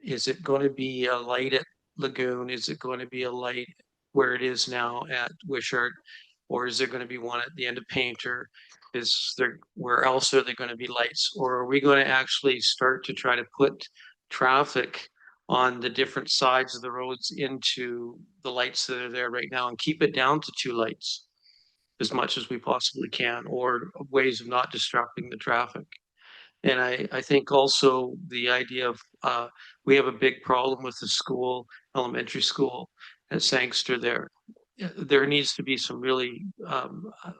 Is it going to be a light at Lagoon? Is it going to be a light where it is now at Wishart? Or is there going to be one at the end of Painter? Where else are there going to be lights? Or are we going to actually start to try to put traffic on the different sides of the roads into the lights that are there right now and keep it down to 2 lights as much as we possibly can, or ways of not disrupting the traffic? And I think also the idea of we have a big problem with the school, elementary school at Sangster there. There needs to be some really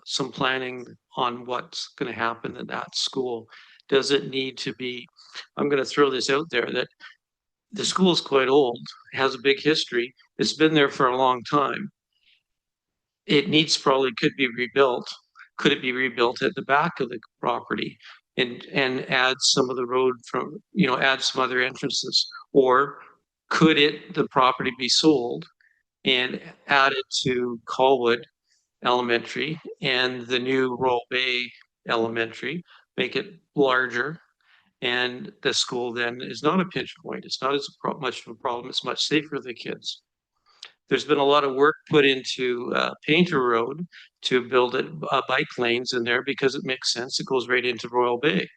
some planning on what's going to happen in that school. Does it need to be, I'm going to throw this out there, that the school is quite old, has a big history. It's been there for a long time. It could be rebuilt. Could it be rebuilt at the back of the property and add some of the road from, add some other entrances? Or could the property be sold and added to Colwood Elementary and the new Royal Bay Elementary, make it larger. And the school then is not a pinch point. It's not as much of a problem. It's much safer for the kids. There's been a lot of work put into Painter Road to build it bike lanes in there because it makes sense. It goes right into Royal Bay.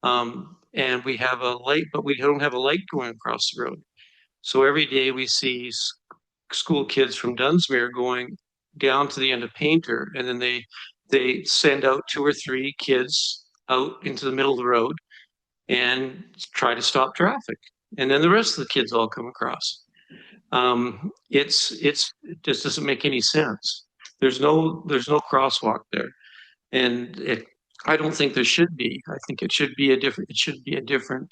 And we have a light, but we don't have a light going across the road. So every day we see school kids from Dunsmuir going down to the end of Painter, and then they send out 2 or 3 kids out into the middle of the road and try to stop traffic. And then the rest of the kids all come across. It just doesn't make any sense. There's no crosswalk there. And I don't think there should be. I think it should be a different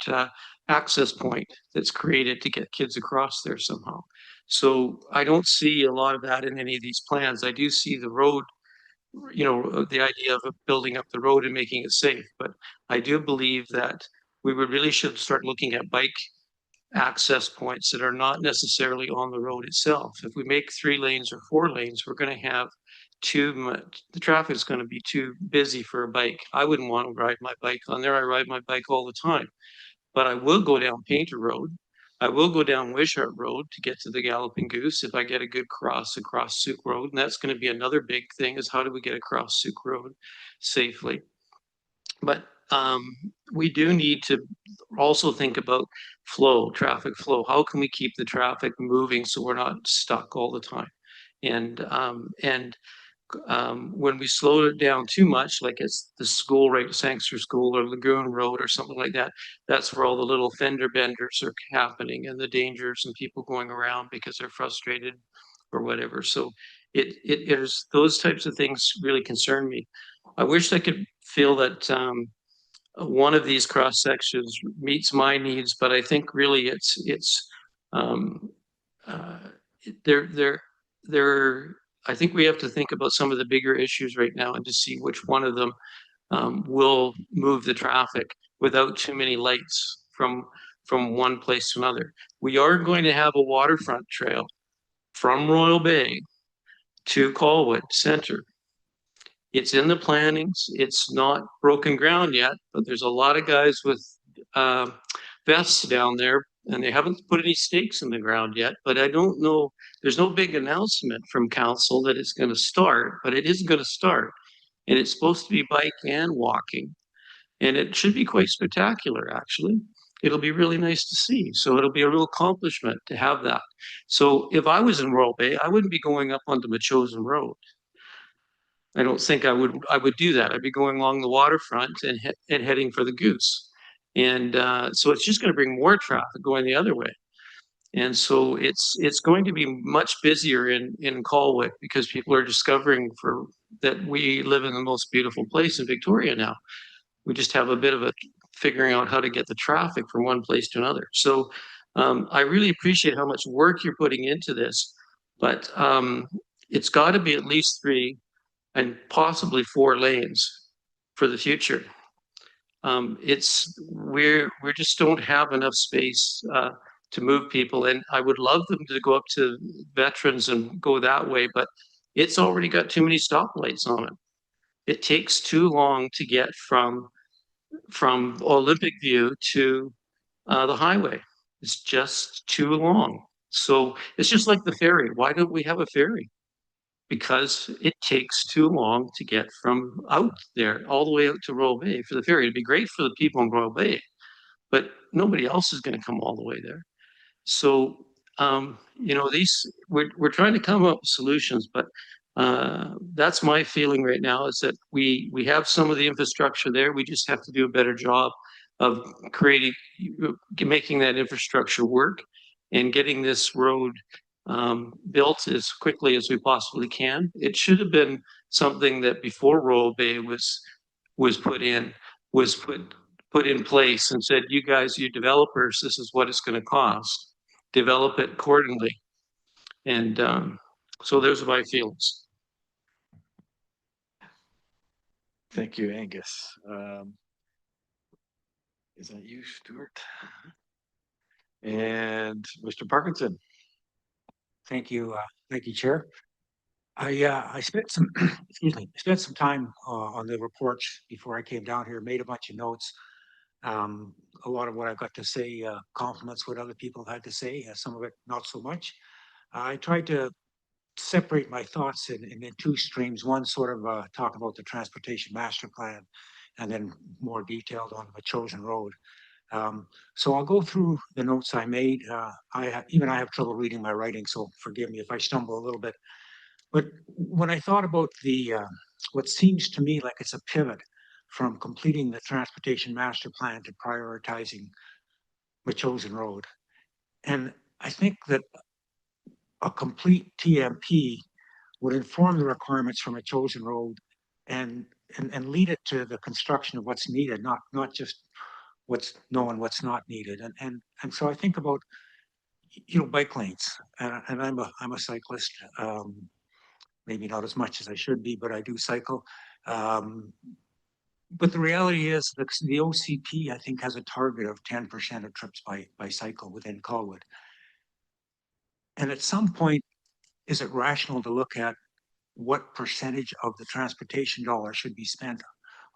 access point that's created to get kids across there somehow. So I don't see a lot of that in any of these plans. I do see the road, the idea of building up the road and making it safe. But I do believe that we really should start looking at bike access points that are not necessarily on the road itself. If we make 3 lanes or 4 lanes, we're going to have too much, the traffic is going to be too busy for a bike. I wouldn't want to ride my bike on there. I ride my bike all the time, but I will go down Painter Road. I will go down Wishart Road to get to the Galloping Goose if I get a good cross across Souk Road. And that's going to be another big thing, is how do we get across Souk Road safely? But we do need to also think about traffic flow. How can we keep the traffic moving so we're not stuck all the time? And when we slow it down too much, like it's the school, right, Sangster School or Lagoon Road or something like that, that's where all the little fender benders are happening and the dangers and people going around because they're frustrated or whatever. So it is, those types of things really concern me. I wish I could feel that one of these cross sections meets my needs, but I think really I think we have to think about some of the bigger issues right now and to see which one of them will move the traffic without too many lights from one place to another. We are going to have a waterfront trail from Royal Bay to Colwood Center. It's in the plannings. It's not broken ground yet, but there's a lot of guys with vests down there, and they haven't put any stakes in the ground yet. But I don't know, there's no big announcement from council that it's going to start, but it is going to start. And it's supposed to be bike and walking. And it should be quite spectacular, actually. It'll be really nice to see. So it'll be a real accomplishment to have that. So if I was in Royal Bay, I wouldn't be going up onto Metchosin Road. I don't think I would do that. I'd be going along the waterfront and heading for the Goose. And so it's just going to bring more traffic going the other way. And so it's going to be much busier in Colwick because people are discovering that we live in the most beautiful place in Victoria now. We just have a bit of a figuring out how to get the traffic from one place to another. So I really appreciate how much work you're putting into this, but it's got to be at least 3 and possibly 4 lanes for the future. We just don't have enough space to move people, and I would love them to go up to Veterans and go that way, but it's already got too many stoplights on it. It takes too long to get from Olympic View to the highway. It's just too long. So it's just like the ferry. Why don't we have a ferry? Because it takes too long to get from out there all the way out to Royal Bay for the ferry. It'd be great for the people in Royal Bay, but nobody else is going to come all the way there. So, we're trying to come up with solutions, but that's my feeling right now, is that we have some of the infrastructure there. We just have to do a better job of making that infrastructure work and getting this road built as quickly as we possibly can. It should have been something that before Royal Bay was put in place and said, you guys, you developers, this is what it's going to cost. Develop it accordingly. And so those are my feelings. Thank you, Angus. Is that you, Stuart? And Mr. Parkinson? Thank you, Chair. I spent some, excuse me, spent some time on the reports before I came down here, made a bunch of notes. Um, a lot of what I've got to say complements what other people have had to say, some of it not so much. I tried to separate my thoughts in two streams. One sort of talk about the transportation master plan, and then more detailed on the chosen road. So I'll go through the notes I made. Even I have trouble reading my writing, so forgive me if I stumble a little bit. But when I thought about what seems to me like it's a pivot from completing the transportation master plan to prioritizing Metchosin Road, and I think that a complete TMP would inform the requirements for Metchosin Road and, and lead it to the construction of what's needed, not just what's knowing what's not needed. And so I think about, bike lanes, and I'm a cyclist. Maybe not as much as I should be, but I do cycle. But the reality is the OCP, I think, has a target of 10% of trips by cycle within Colwood. And at some point, is it rational to look at what percentage of the transportation dollar should be spent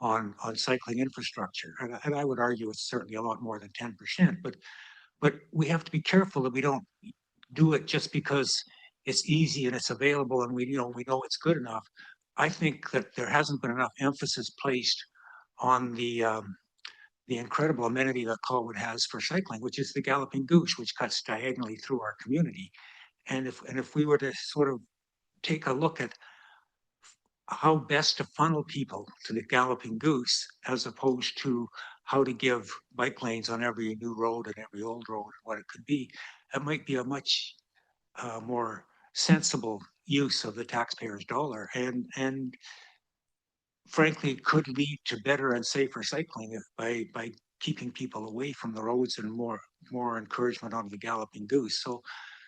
on cycling infrastructure? And I would argue it's certainly a lot more than 10%, but we have to be careful that we don't do it just because it's easy and it's available and we know it's good enough. I think that there hasn't been enough emphasis placed on the incredible amenity that Colwood has for cycling, which is the Galloping Goose, which cuts diagonally through our community. And if we were to sort of take a look at how best to funnel people to the Galloping Goose, as opposed to how to give bike lanes on every new road and every old road, what it could be, it might be a much more sensible use of the taxpayer's dollar, and frankly could lead to better and safer cycling by keeping people away from the roads and more encouragement on the Galloping Goose.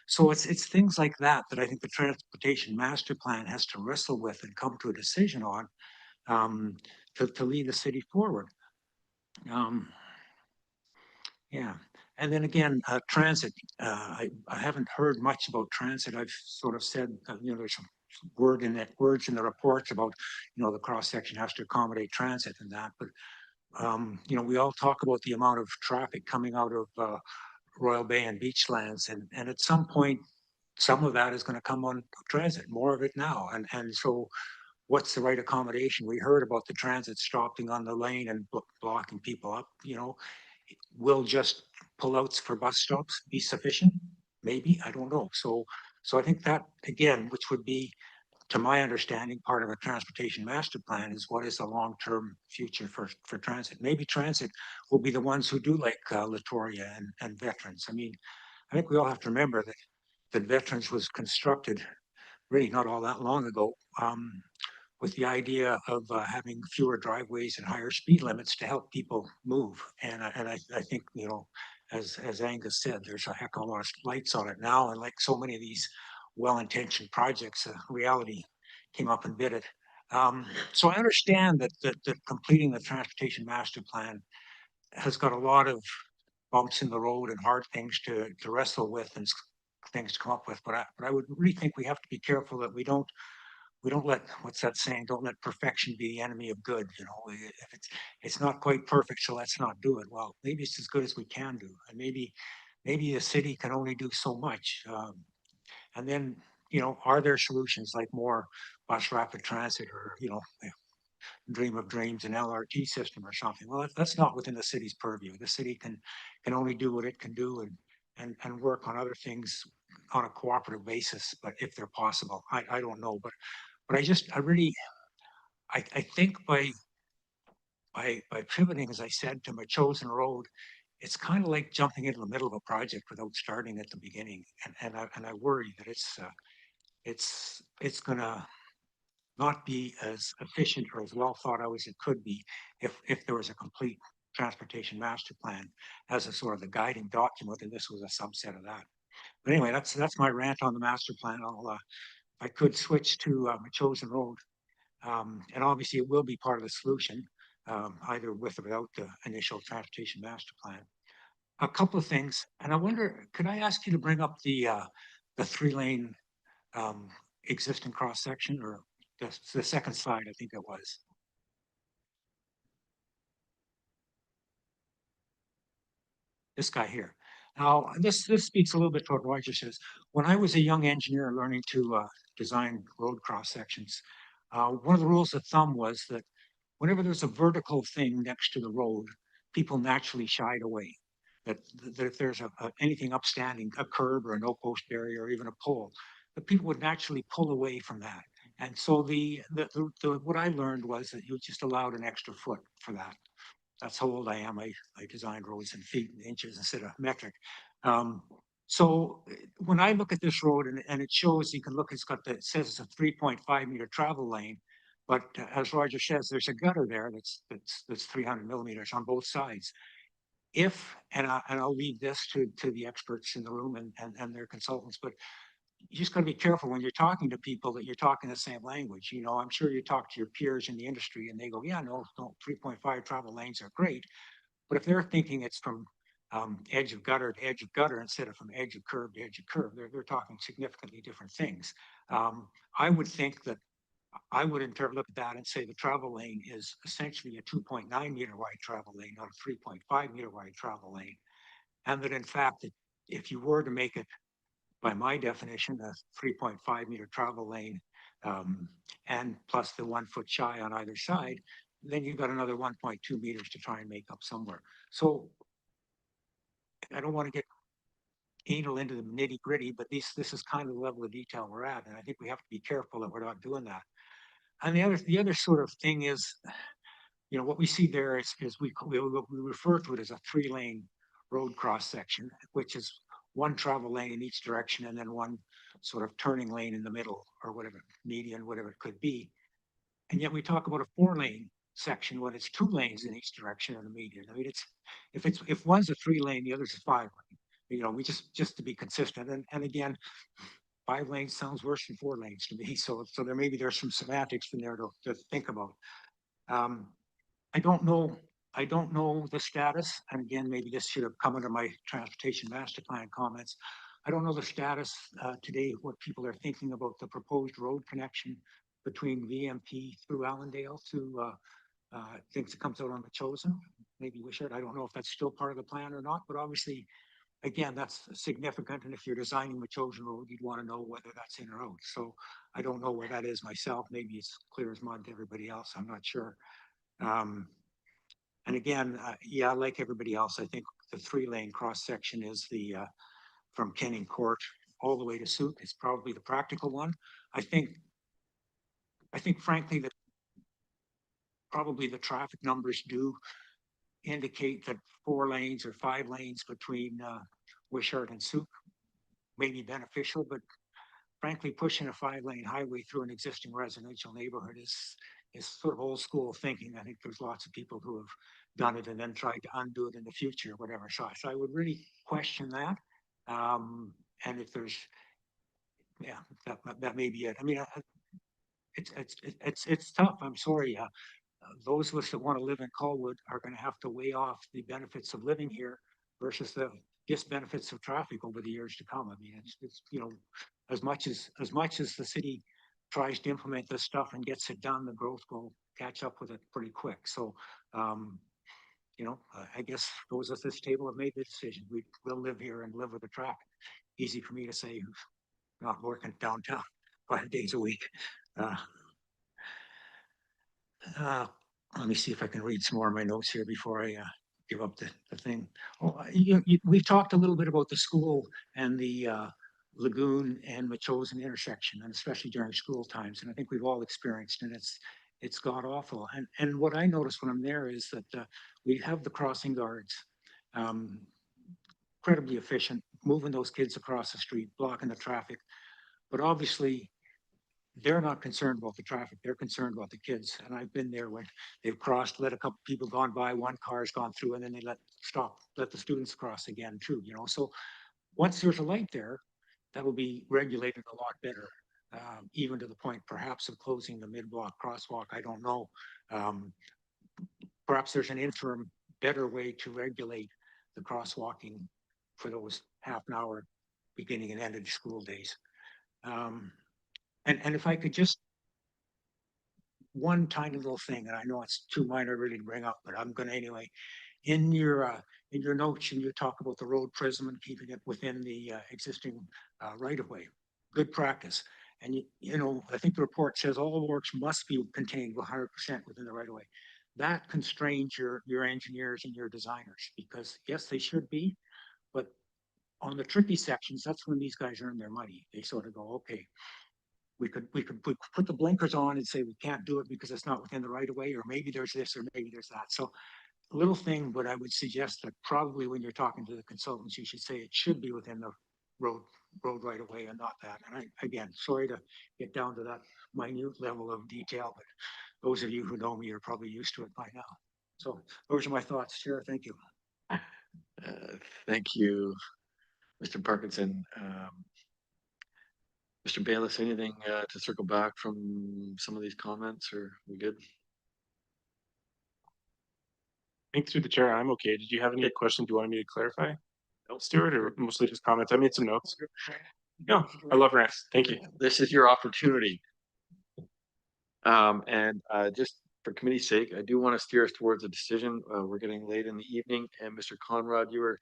So it's things like that I think the transportation master plan has to wrestle with and come to a decision on, to lead the city forward. Yeah. And then again, transit. I haven't heard much about transit. I've sort of said, there's some words in the reports about, the cross section has to accommodate transit and that. But, we all talk about the amount of traffic coming out of Royal Bay and Beachlands. And at some point, some of that is going to come on transit, more of it now. And so what's the right accommodation? We heard about the transit stopping on the lane and blocking people up, will just pullouts for bus stops be sufficient? Maybe, I don't know. So I think that again, which would be, to my understanding, part of a transportation master plan is what is the long-term future for transit. Maybe transit will be the ones who do like Latoria and Veterans. I mean, I think we all have to remember that Veterans was constructed really not all that long ago, with the idea of having fewer driveways and higher speed limits to help people move. And I think, as Angus said, there's a heck of a lot of lights on it now. And like so many of these well-intentioned projects, reality came up and bit it. So I understand that completing the transportation master plan has got a lot of bumps in the road and hard things to wrestle with and things to come up with. But I would really think we have to be careful that we don't let, what's that saying? Don't let perfection be the enemy of good. If it's not quite perfect, so let's not do it. Well, maybe it's as good as we can do, and maybe the city can only do so much. And then, are there solutions like more bus rapid transit, or dream of dreams, an LRT system or something? Well, that's not within the city's purview. The city can only do what it can do, and work on other things on a cooperative basis, but if they're possible. I don't know, but I think by pivoting, as I said, to Metchosin Road, it's kind of like jumping into the middle of a project without starting at the beginning. And I worry that it's gonna not be as efficient or as well thought out as it could be if there was a complete transportation master plan as a sort of the guiding document, and this was a subset of that. But anyway, that's my rant on the master plan. If I could switch to Metchosin Road. And obviously it will be part of the solution, either with or without the initial transportation master plan. A couple of things, and I wonder, could I ask you to bring up the the 3-lane existing cross section, or the second slide, I think it was. This guy here. Now, this speaks a little bit to what Roger says. When I was a young engineer learning to design road cross sections, one of the rules of thumb was that whenever there's a vertical thing next to the road, people naturally shied away. That if there's anything upstanding, a curb or a no-post barrier or even a pole, the people would naturally pull away from that. And so what I learned was that you just allowed an extra foot for that. That's how old I am. I designed roads in feet and inches instead of metric. So when I look at this road and it shows, you can look, it says it's a 3.5 meter travel lane, but as Roger says, there's a gutter there that's 300 millimeters on both sides. And I'll leave this to the experts in the room and their consultants, but you just got to be careful when you're talking to people that you're talking the same language. You know, I'm sure you talk to your peers in the industry and they go, yeah, no, 3.5 travel lanes are great. But if they're thinking it's from edge of gutter to edge of gutter instead of from edge of curb to edge of curb, they're talking significantly different things. I would think that I would look at that and say the travel lane is essentially a 2.9 meter wide travel lane, not a 3.5 meter wide travel lane. And that in fact, if you were to make it, by my definition, a 3.5 meter travel lane, and plus the 1 foot shy on either side, then you've got another 1.2 meters to try and make up somewhere. So I don't want to get anal into the nitty gritty, but this is kind of the level of detail we're at. And I think we have to be careful that we're not doing that. And the other sort of thing is, you know, what we see there is we refer to it as a 3-lane road cross section, which is one travel lane in each direction and then one sort of turning lane in the middle or whatever, median, whatever it could be. And yet we talk about a 4-lane section when it's 2 lanes in each direction and a median. I mean, if one's a 3-lane, the other's a 5-lane. You know, we just to be consistent. And again, 5 lanes sounds worse than 4 lanes to me. So there's some semantics in there to think about. I don't know the status, and again, maybe this should have come under my transportation master plan comments. I don't know the status today, what people are thinking about the proposed road connection between VMP through Allendale to things that comes out on Metchosin. Maybe we should. I don't know if that's still part of the plan or not, but obviously, again, that's significant. And if you're designing Metchosin Road, you'd want to know whether that's in or out. So I don't know where that is myself. Maybe it's clear as mud to everybody else. I'm not sure. And again, yeah, like everybody else, I think the 3-lane cross section is the from Kenning Court all the way to Souk is probably the practical one. I think frankly that probably the traffic numbers do indicate that 4 lanes or 5 lanes between Wishart and Souk may be beneficial, but frankly, pushing a 5-lane highway through an existing residential neighborhood is sort of old school thinking. I think there's lots of people who have done it and then tried to undo it in the future, or whatever. So I would really question that. And if there's, yeah, that may be it. I mean, it's tough. I'm sorry. Those of us that want to live in Colwood are going to have to weigh off the benefits of living here versus the disbenefits of traffic over the years to come. I mean, it's you know, as much as the city tries to implement this stuff and gets it done, the growth will catch up with it pretty quick. So, you know, I guess those at this table have made the decision. We'll live here and live with the traffic. Easy for me to say, not working downtown 5 days a week. Let me see if I can read some more of my notes here before I give up the thing. Oh, we've talked a little bit about the school and the Lagoon and Metchosin intersection, and especially during school times. And I think we've all experienced, and it's god awful. And what I notice when I'm there is that we have the crossing guards, incredibly efficient, moving those kids across the street, blocking the traffic. But obviously, they're not concerned about the traffic. They're concerned about the kids. And I've been there when they've crossed, let a couple people gone by, one car's gone through, and then they let the students cross again too, you know. So once there's a light there, that will be regulated a lot better, even to the point perhaps of closing the mid-block crosswalk. I don't know. Perhaps there's an interim better way to regulate the crosswalking for those half an hour beginning and end of the school days. And if I could just, one tiny little thing, and I know it's too minor really to bring up, but I'm gonna anyway. In your notes, you talk about the road prism and keeping it within the existing right of way. Good practice. And you know, I think the report says all works must be contained 100% within the right of way. That constrains your engineers and your designers, because yes, they should be, but on the tricky sections, that's when these guys earn their money. They sort of go, okay, we could put the blinkers on and say we can't do it because it's not within the right of way, or maybe there's this, or maybe there's that. So a little thing, but I would suggest that probably when you're talking to the consultants, you should say it should be within the road right of way and not that. And again, sorry to get down to that minute level of detail, but those of you who know me are probably used to it by now. So those are my thoughts, Chair. Thank you. Thank you, Mr. Parkinson. Mr. Bayless, anything to circle back from some of these comments, or we good? I think through the chair, I'm okay. Did you have any questions you wanted me to clarify? No, Stuart, or mostly just comments? I made some notes. No, I love rants. Thank you. This is your opportunity. And just for committee's sake, I do want to steer us towards a decision. We're getting late in the evening, and Mr. Conrad, you were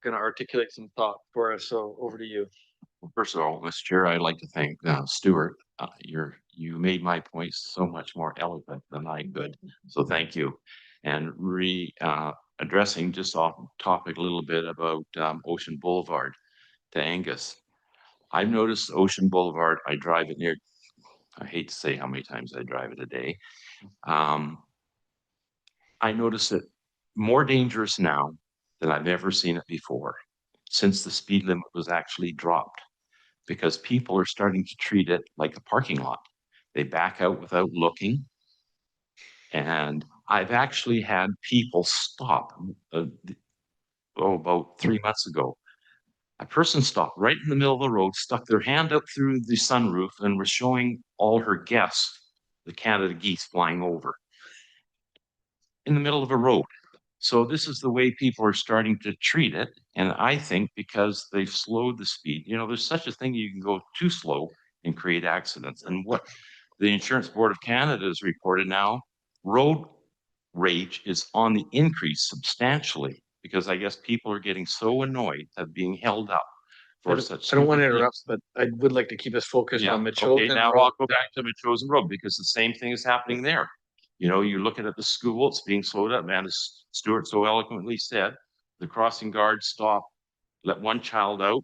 going to articulate some thought for us. So over to you. Well, first of all, Mr. Chair, I'd like to thank Stuart. You made my points so much more eloquent than I could. So thank you. And addressing just off topic a little bit about Ocean Boulevard to Angus. I've noticed Ocean Boulevard, I drive it near, I hate to say how many times I drive it a day. I notice it more dangerous now than I've ever seen it before, since the speed limit was actually dropped, because people are starting to treat it like a parking lot. They back out without looking. And I've actually had people stop, about 3 months ago. A person stopped right in the middle of the road, stuck their hand up through the sunroof, and was showing all her guests the Canada geese flying over in the middle of a road. So this is the way people are starting to treat it. And I think because they've slowed the speed, you know, there's such a thing, you can go too slow and create accidents. And what the Insurance Board of Canada has reported now, road rage is on the increase substantially, because I guess people are getting so annoyed of being held up for such. I don't want to interrupt, but I would like to keep us focused on Metchosin. Okay, now I'll go back to Metchosin Road, because the same thing is happening there. You know, you're looking at the school, it's being slowed up, and as Stuart so eloquently said, the crossing guards stop, let one child out,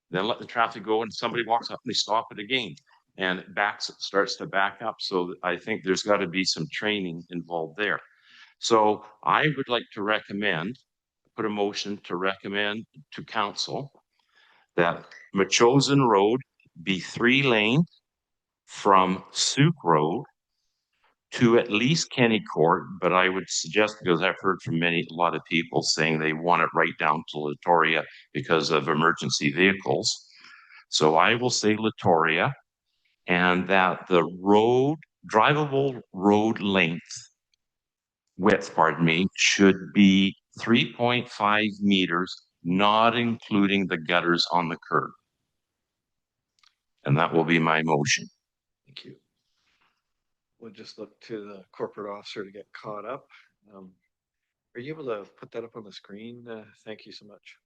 then let the traffic go, and somebody walks up and they stop it again. And it starts to back up. So I think there's got to be some training involved there. So I would like to recommend, put a motion to recommend to council that Metchosin Road be 3-lane from Souk Road to at least Kenny Court, but I would suggest, because I've heard from a lot of people saying they want it right down to Latoria because of emergency vehicles. So I will say Latoria, and that the drivable road width, should be 3.5 meters, not including the gutters on the curb. And that will be my motion. Thank you. We'll just look to the corporate officer to get caught up. Are you able to put that up on the screen? Thank you so much.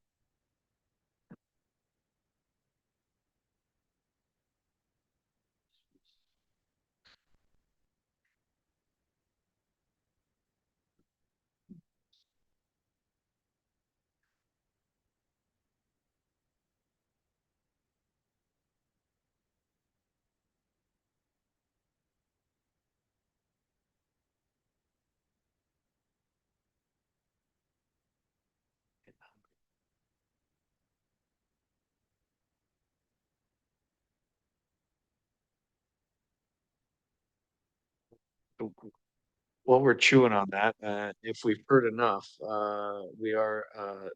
While we're chewing on that, if we've heard enough,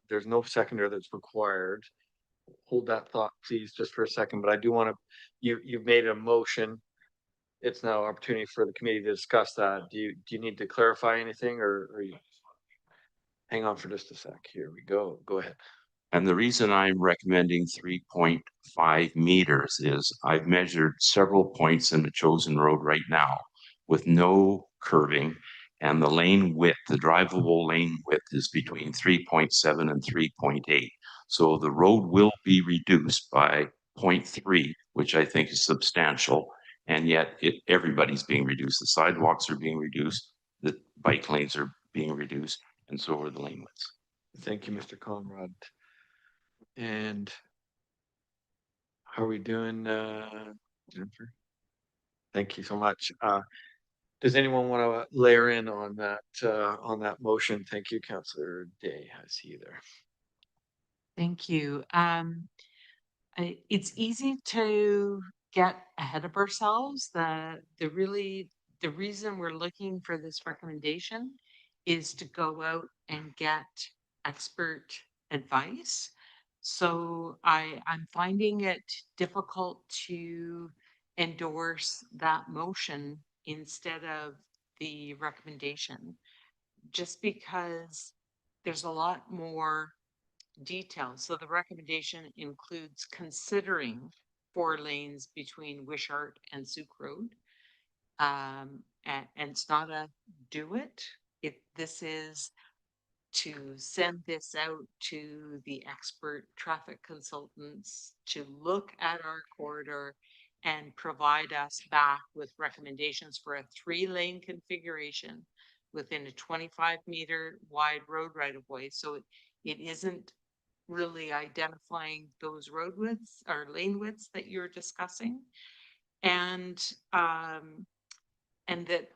there's no seconder that's required. Hold that thought, please, just for a second. But I do want to, you've made a motion. It's now opportunity for the committee to discuss that. Do you need to clarify anything, or you hang on for just a sec? Here we go. Go ahead. And the reason I'm recommending 3.5 meters is I've measured several points in the Metchosin Road right now with no curving, and the lane width, the drivable lane width is between 3.7 and 3.8. So the road will be reduced by 0.3, which I think is substantial, and yet everybody's being reduced. The sidewalks are being reduced, the bike lanes are being reduced, and so are the lane widths. Thank you, Mr. Conrad. And how are we doing, Jennifer? Thank you so much. Does anyone want to layer in on that motion? Thank you, Councillor Day. I see you there. Thank you. It's easy to get ahead of ourselves. The reason we're looking for this recommendation is to go out and get expert advice. So I'm finding it difficult to endorse that motion instead of the recommendation, just because there's a lot more details. So the recommendation includes considering 4 lanes between Wishart and Souk Road. And it's not a do it. This is to send this out to the expert traffic consultants to look at our corridor and provide us back with recommendations for a 3-lane configuration within a 25-meter wide road right of way. So it isn't really identifying those road widths or lane widths that you're discussing. And that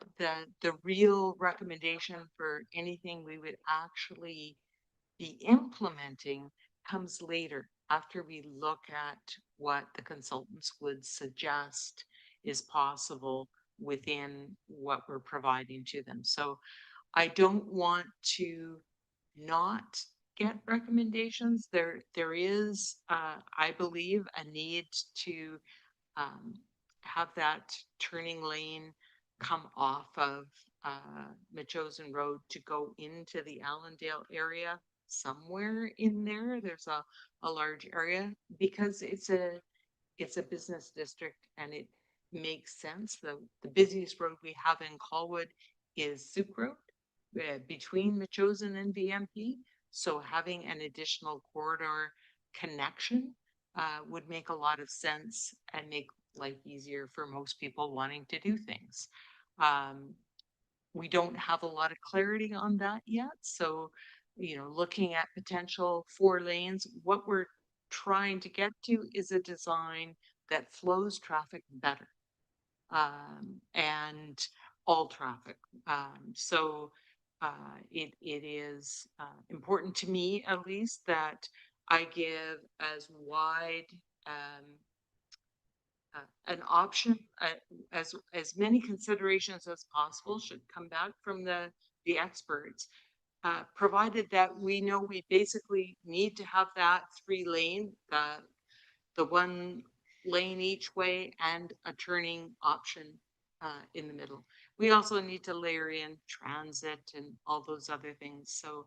the real recommendation for anything we would actually be implementing comes later, after we look at what the consultants would suggest is possible within what we're providing to them. So I don't want to not get recommendations. There is, I believe, a need to have that turning lane come off of Metchosin Road to go into the Allendale area. Somewhere in there, there's a large area, because it's a business district and it makes sense. The busiest road we have in Colwood is Souk Road, between Metchosin and VMP. So having an additional corridor connection would make a lot of sense and make life easier for most people wanting to do things. We don't have a lot of clarity on that yet. So, looking at potential 4 lanes, what we're trying to get to is a design that flows traffic better, and all traffic. So it is important to me, at least, that I give as wide an option, as many considerations as possible should come back from the experts, provided that we know we basically need to have that 3-lane, the 1 lane each way, and a turning option in the middle. We also need to layer in transit and all those other things. So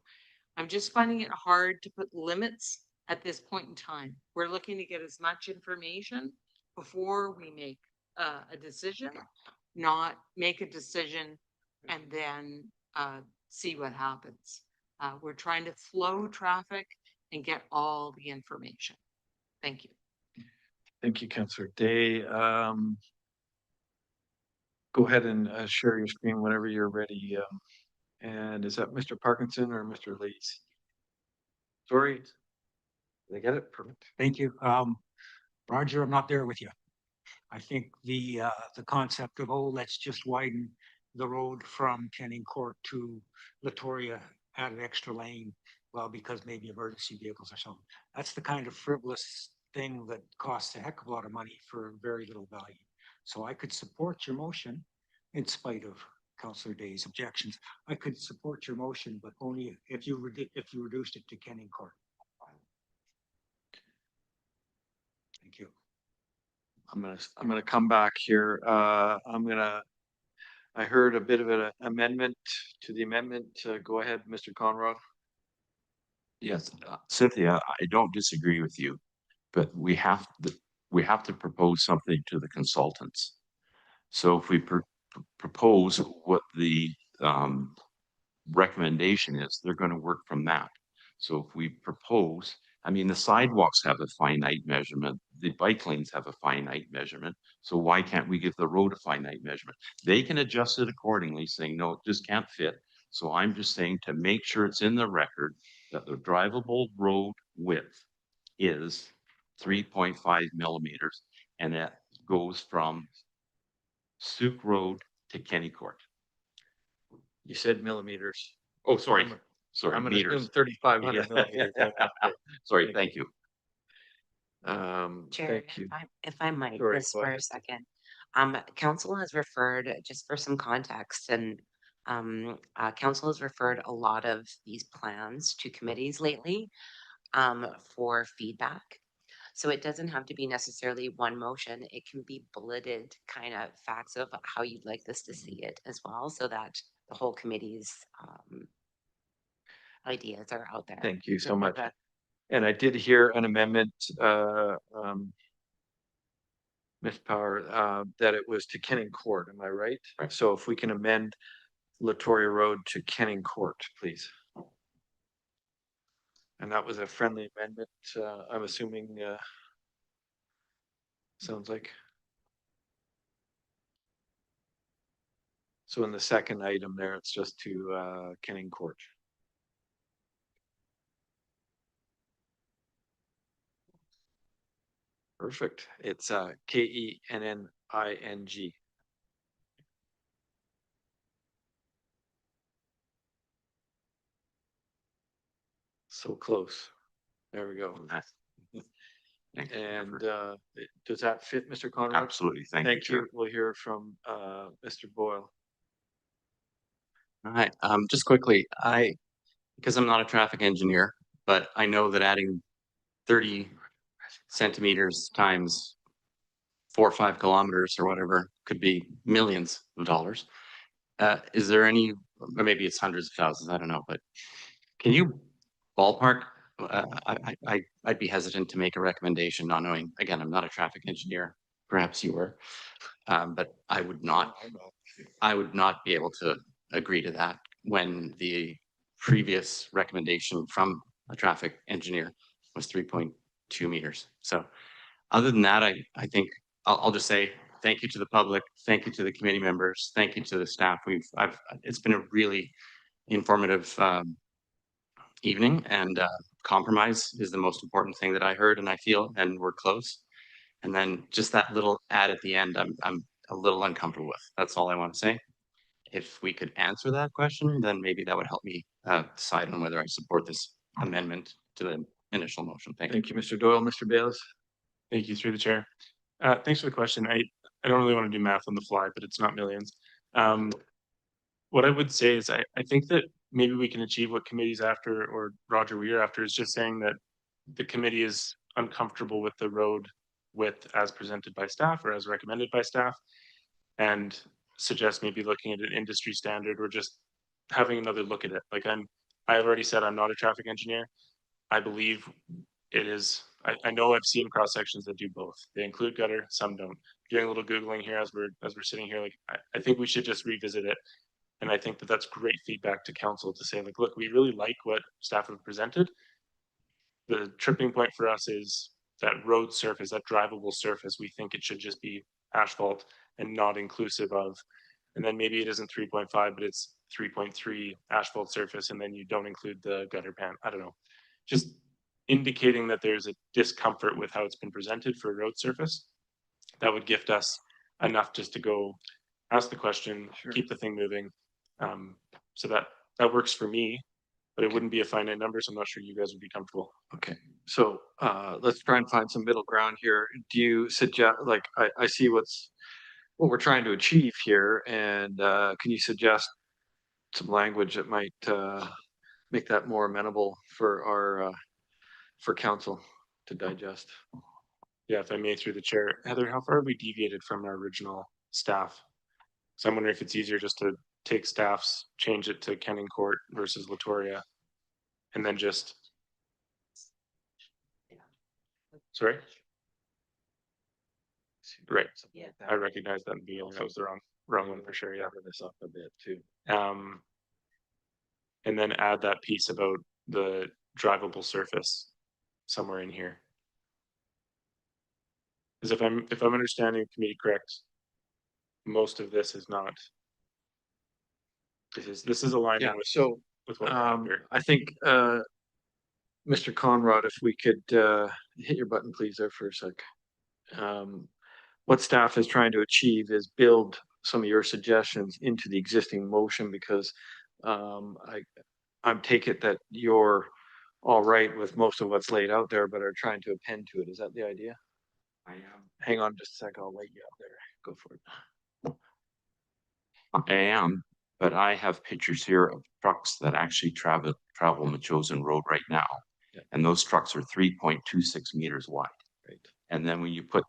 I'm just finding it hard to put limits at this point in time. We're looking to get as much information before we make a decision, not make a decision and then see what happens. We're trying to flow traffic and get all the information. Thank you. Thank you, Councillor Day. Go ahead and share your screen whenever you're ready. And is that Mr. Parkinson or Mr. Lees? Sorry. Did I get it? Perfect. Thank you. Roger, I'm not there with you. I think the concept of, let's just widen the road from Kenning Court to Latoria, add an extra lane, well, because maybe emergency vehicles or something. That's the kind of frivolous thing that costs a heck of a lot of money for very little value. So I could support your motion in spite of Councillor Day's objections. I could support your motion, but only if you reduced it to Kenning Court. Thank you. I'm gonna come back here. I heard a bit of an amendment to the amendment. Go ahead, Mr. Conrad. Yes, Cynthia, I don't disagree with you, but we have to propose something to the consultants. So if we propose what the recommendation is, they're going to work from that. So if we propose, I mean, the sidewalks have a finite measurement, the bike lanes have a finite measurement. So why can't we give the road a finite measurement? They can adjust it accordingly, saying, no, it just can't fit. So I'm just saying to make sure it's in the record that the drivable road width is 3.5 millimeters, and that goes from Souk Road to Kenny Court. You said millimeters. Oh, sorry. Sorry, I'm gonna assume meters. 3,500 millimeters. Sorry, thank you. Chair, Thank you. if I might, Sorry, just go for ahead. a second. Council has referred, just for some context, and council has referred a lot of these plans to committees lately for feedback. So it doesn't have to be necessarily one motion. It can be bulleted kind of facts of how you'd like this to see it as well, so that the whole committee's ideas are out there. Thank you so much. And I did hear an amendment, Ms. Power, that it was to Kenning Court. Am I right? Right. So if we can amend Latoria Road to Kenning Court, please. And that was a friendly amendment, I'm assuming, sounds like. So in the second item there, it's just to Kenning Court. Perfect. It's Kenning. So close. There we go. And does that fit, Mr. Conrad? Absolutely. Thank you, Chair. We'll hear from Mr. Boyle. All right, just quickly, because I'm not a traffic engineer, but I know that adding 30 centimeters times 4 or 5 kilometers or whatever could be millions of dollars. Is there any, or maybe it's hundreds of thousands, I don't know, but can you ballpark? I'd be hesitant to make a recommendation, not knowing, again, I'm not a traffic engineer, perhaps you were, but I would not be able to agree to that when the previous recommendation from a traffic engineer was 3.2 meters. So other than that, I think I'll just say thank you to the public, thank you to the committee members, thank you to the staff. It's been a really informative evening, and compromise is the most important thing that I heard and I feel, and we're close. And then just that little add at the end, I'm a little uncomfortable with. That's all I want to say. If we could answer that question, then maybe that would help me decide on whether I support this amendment to the initial motion. Thank you. Thank you, Mr. Doyle. Mr. Bayless. Thank you through the chair. Thanks for the question. I don't really want to do math on the fly, but it's not millions. What I would say is I think that maybe we can achieve what committee's after, or Roger, what you're after, is just saying that the committee is uncomfortable with the road width as presented by staff or as recommended by staff, and suggest maybe looking at an industry standard or just having another look at it. Like I've already said, I'm not a traffic engineer. I believe it is, I know I've seen cross sections that do both. They include gutter, some don't. Doing a little Googling here as we're sitting here, like I think we should just revisit it. And I think that that's great feedback to council to say, like, look, we really like what staff have presented. The tripping point for us is that road surface, that drivable surface. We think it should just be asphalt and not inclusive of, and then maybe it isn't 3.5, but it's 3.3 asphalt surface, and then you don't include the gutter pan. I don't know. Just indicating that there's a discomfort with how it's been presented for road surface. That would gift us enough just to go ask the question, keep the thing moving. So that works for me, but it wouldn't be a finite number, so I'm not sure you guys would be comfortable. Okay, so let's try and find some middle ground here. Do you suggest, like, I see what we're trying to achieve here, and can you suggest some language that might make that more amenable for our for council to digest? Yeah, if I may, through the chair. Heather, how far have we deviated from our original staff? So I'm wondering if it's easier just to take staff's, change it to Kenning Court versus Latoria, and then just Sorry? Right. Yeah. I recognize that being, that was the wrong one for sure, yeah. This up a bit too. And then add that piece about the drivable surface somewhere in here. Because if I'm understanding the committee correct, most of this is not. This is aligning with with what we have here. I think Mr. Conrad, if we could hit your button please there for a sec. What staff is trying to achieve is build some of your suggestions into the existing motion, because I take it that you're all right with most of what's laid out there, but are trying to append to it. Is that the idea? I am. Hang on just a sec. I'll wait you up there. Go for it. I am, but I have pictures here of trucks that actually travel Metchosin Road right now. Yeah. And those trucks are 3.26 meters wide. Right. And then when you put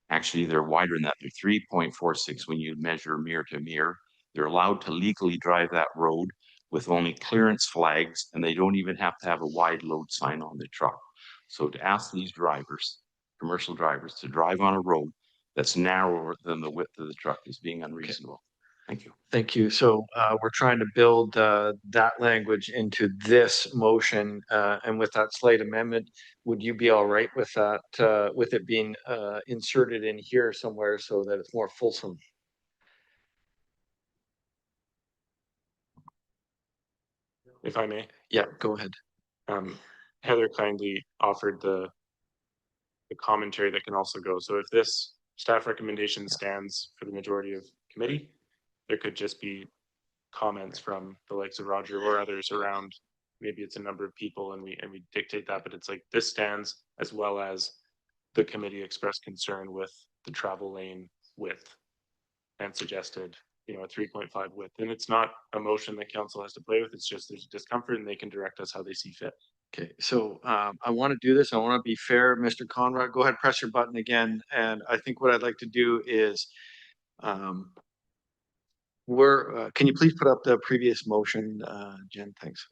actually they're wider than that. They're 3.46 when you measure mirror to mirror. They're allowed to legally drive that road with only clearance flags, and they don't even have to have a wide load sign on the truck. So to ask these drivers, commercial drivers, to drive on a road that's narrower than the width of the truck is being unreasonable. Thank you. Thank you. So we're trying to build that language into this motion, and with that slight amendment, would you be all right with that, with it being inserted in here somewhere so that it's more fulsome? If I may. Yeah, go ahead. Heather kindly offered the commentary that can also go. So if this staff recommendation stands for the majority of committee, there could just be comments from the likes of Roger or others around, maybe it's a number of people and we dictate that, but it's like this stands, as well as the committee expressed concern with the travel lane width and suggested, a 3.5 width. And it's not a motion that council has to play with. It's just there's discomfort and they can direct us how they see fit. Okay, so I want to do this. I want to be fair, Mr. Conrad. Go ahead, press your button again. And I think what I'd like to do is, can you please put up the previous motion, Jen? Thanks.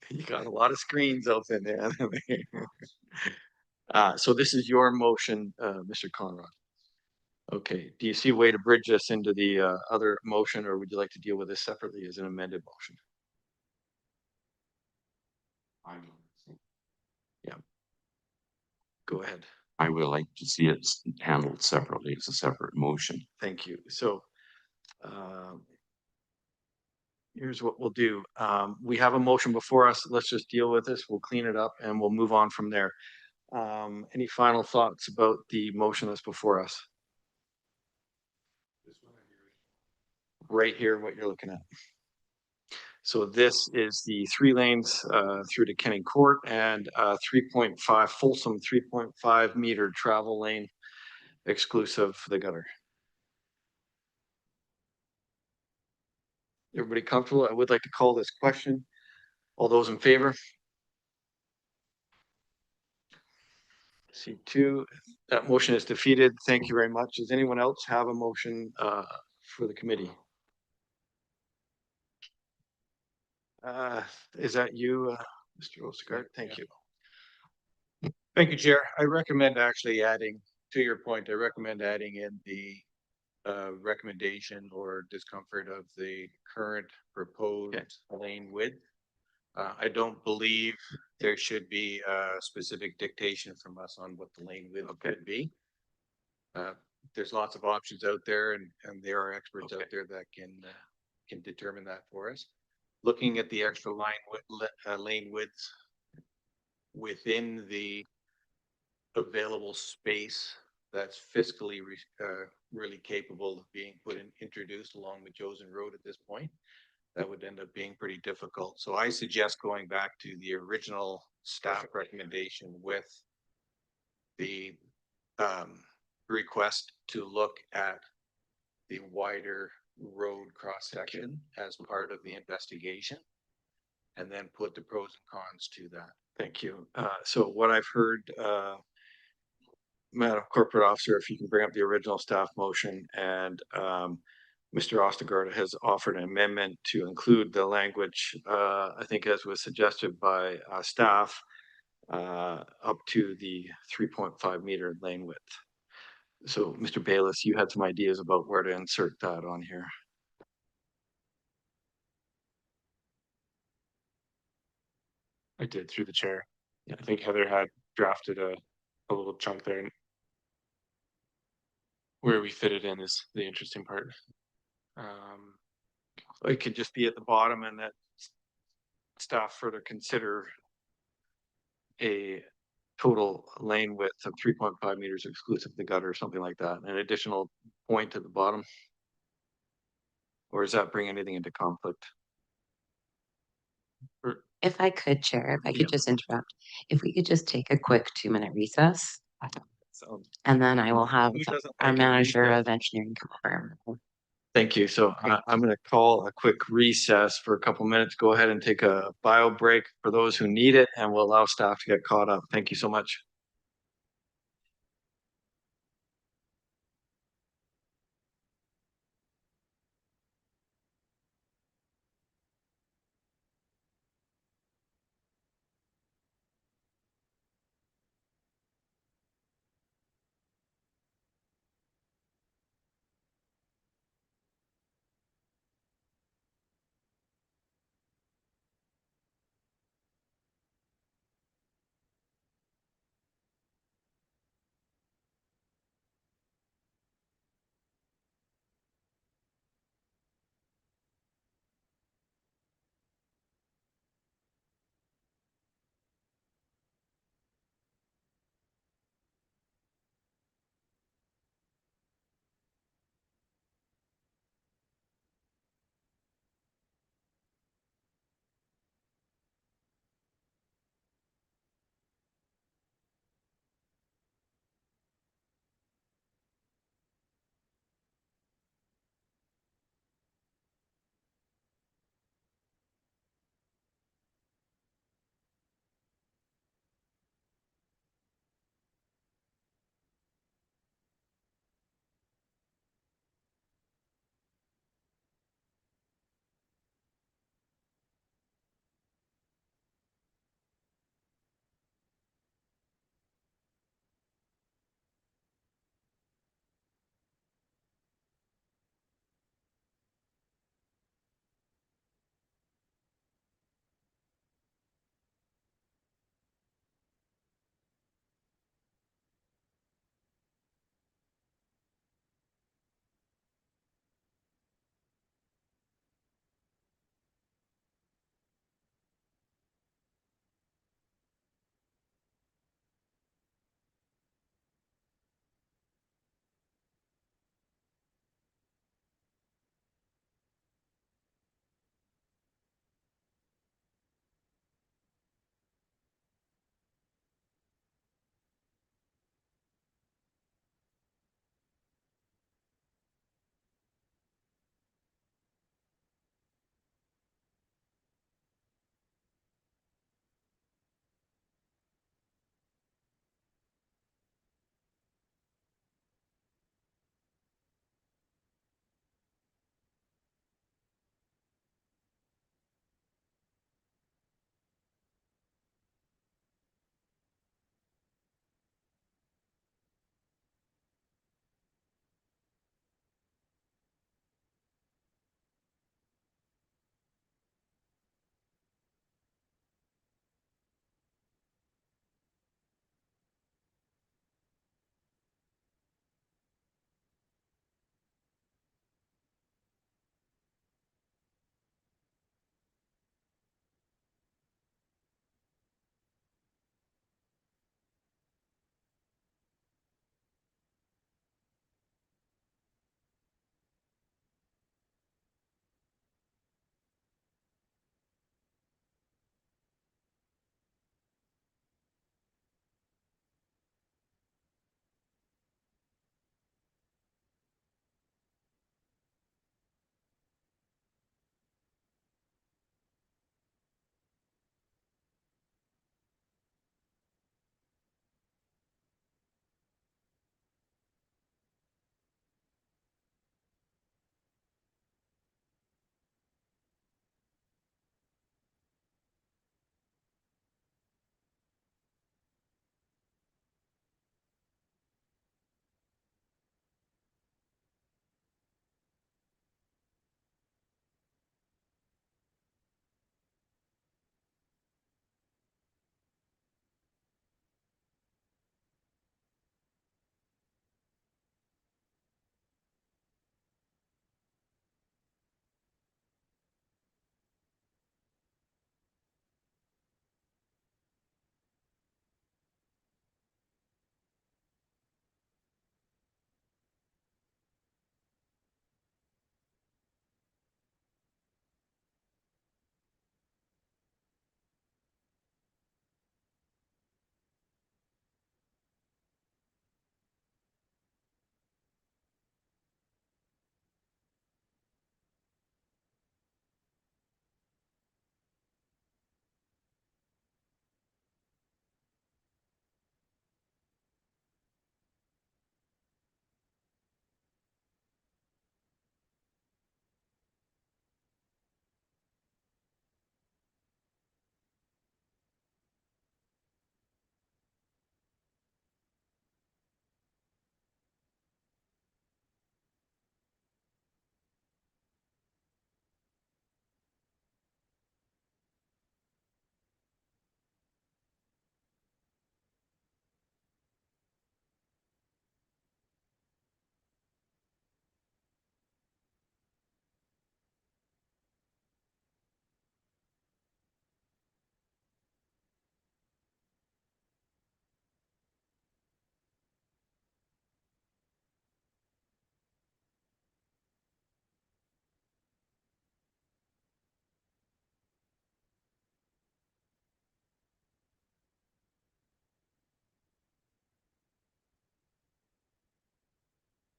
You got a lot of screens open there. So this is your motion, Mr. Conrad. Okay, do you see a way to bridge this into the other motion, or would you like to deal with this separately as an amended motion? Yeah. Go ahead. I would like to see it handled separately as a separate motion. Thank you. So here's what we'll do. We have a motion before us. Let's just deal with this. We'll clean it up and we'll move on from there. Any final thoughts about the motion that's before us? Right here, what you're looking at. So this is the 3 lanes through to Kenning Court and 3.5 fulsome 3.5 meter travel lane exclusive the gutter. Everybody comfortable? I would like to call this question. All those in favor? See 2. That motion is defeated. Thank you very much. Does anyone else have a motion for the committee? Is that you, Mr. Ostergaard? Thank you. Thank you, Chair. I recommend actually adding, to your point, I recommend adding in the recommendation or discomfort of the current proposed lane width. I don't believe there should be a specific dictation from us on what the lane width could be. There's lots of options out there, and there are experts out there that can determine that for us. Looking at the extra lane widths within the available space that's fiscally really capable of being introduced along Metchosin Road at this point, that would end up being pretty difficult. So I suggest going back to the original staff recommendation with the request to look at the wider road cross section as part of the investigation, and then put the pros and cons to that. Thank you. So what I've heard, Madam Corporate Officer, if you can bring up the original staff motion, and Mr. Ostergaard has offered an amendment to include the language, I think as was suggested by staff, up to the 3.5 meter lane width. So, Mr. Bayless, you had some ideas about where to insert that on here. I did through the chair. Yeah, I think Heather had drafted a little chunk there. Where we fit it in is the interesting part. It could just be at the bottom and that staff further consider a total lane width of 3.5 meters exclusive of the gutter or something like that. An additional point at the bottom. Or does that bring anything into conflict? If I could, Chair, if I could just interrupt, if we could just take a quick 2-minute recess. And then I will have our manager of engineering confirm. Thank you. So I'm going to call a quick recess for a couple minutes. Go ahead and take a bio break for those who need it, and we'll allow staff to get caught up. Thank you so much.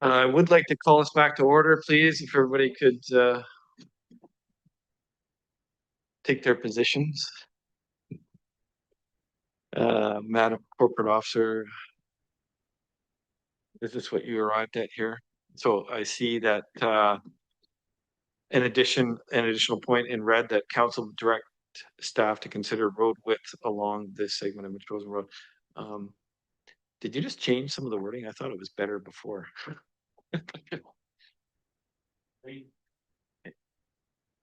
I would like to call us back to order, please, if everybody could take their positions. Madam Corporate Officer, is this what you arrived at here? So I see that an additional point in red that council direct staff to consider road width along this segment of Metchosin Road. Did you just change some of the wording? I thought it was better before.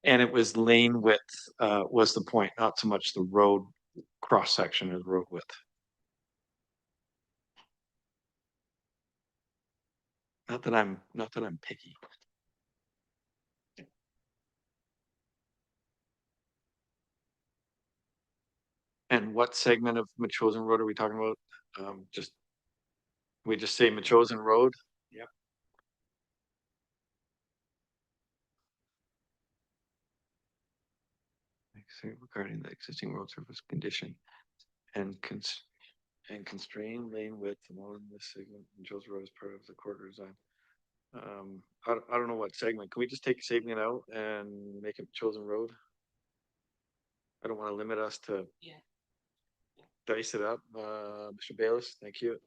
And it was lane width was the point, not so much the road cross section as road width. Not that I'm picky. And what segment of Metchosin Road are we talking about? We just say Metchosin Road. Yep. Regarding the existing road surface condition and constrain lane width along this segment. Metchosin Road is part of the corridor design. I don't know what segment. Can we just take a segment out and make it Metchosin Road? I don't want to limit us to dice it up. Mr. Bayless, thank you.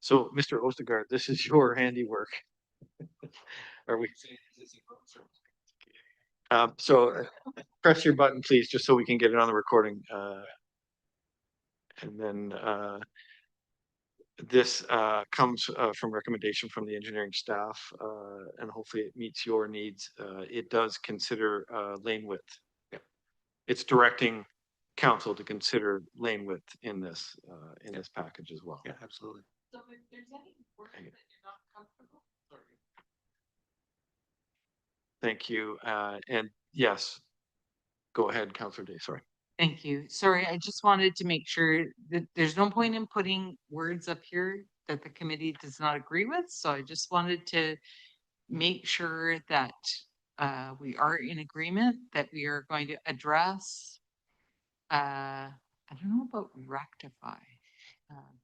So, Mr. Ostergaard, this is your handiwork. Are we? So press your button, please, just so we can get it on the recording. And then this comes from recommendation from the engineering staff, and hopefully it meets your needs. It does consider lane width. Yeah. It's directing council to consider lane width in this package as well. Yeah, absolutely. So if there's any word that you're not comfortable, sorry. Thank you. And yes, go ahead, Councillor Day. Sorry. Thank you. Sorry, I just wanted to make sure that there's no point in putting words up here that the committee does not agree with. So I just wanted to make sure that we are in agreement, that we are going to address, I don't know about rectify,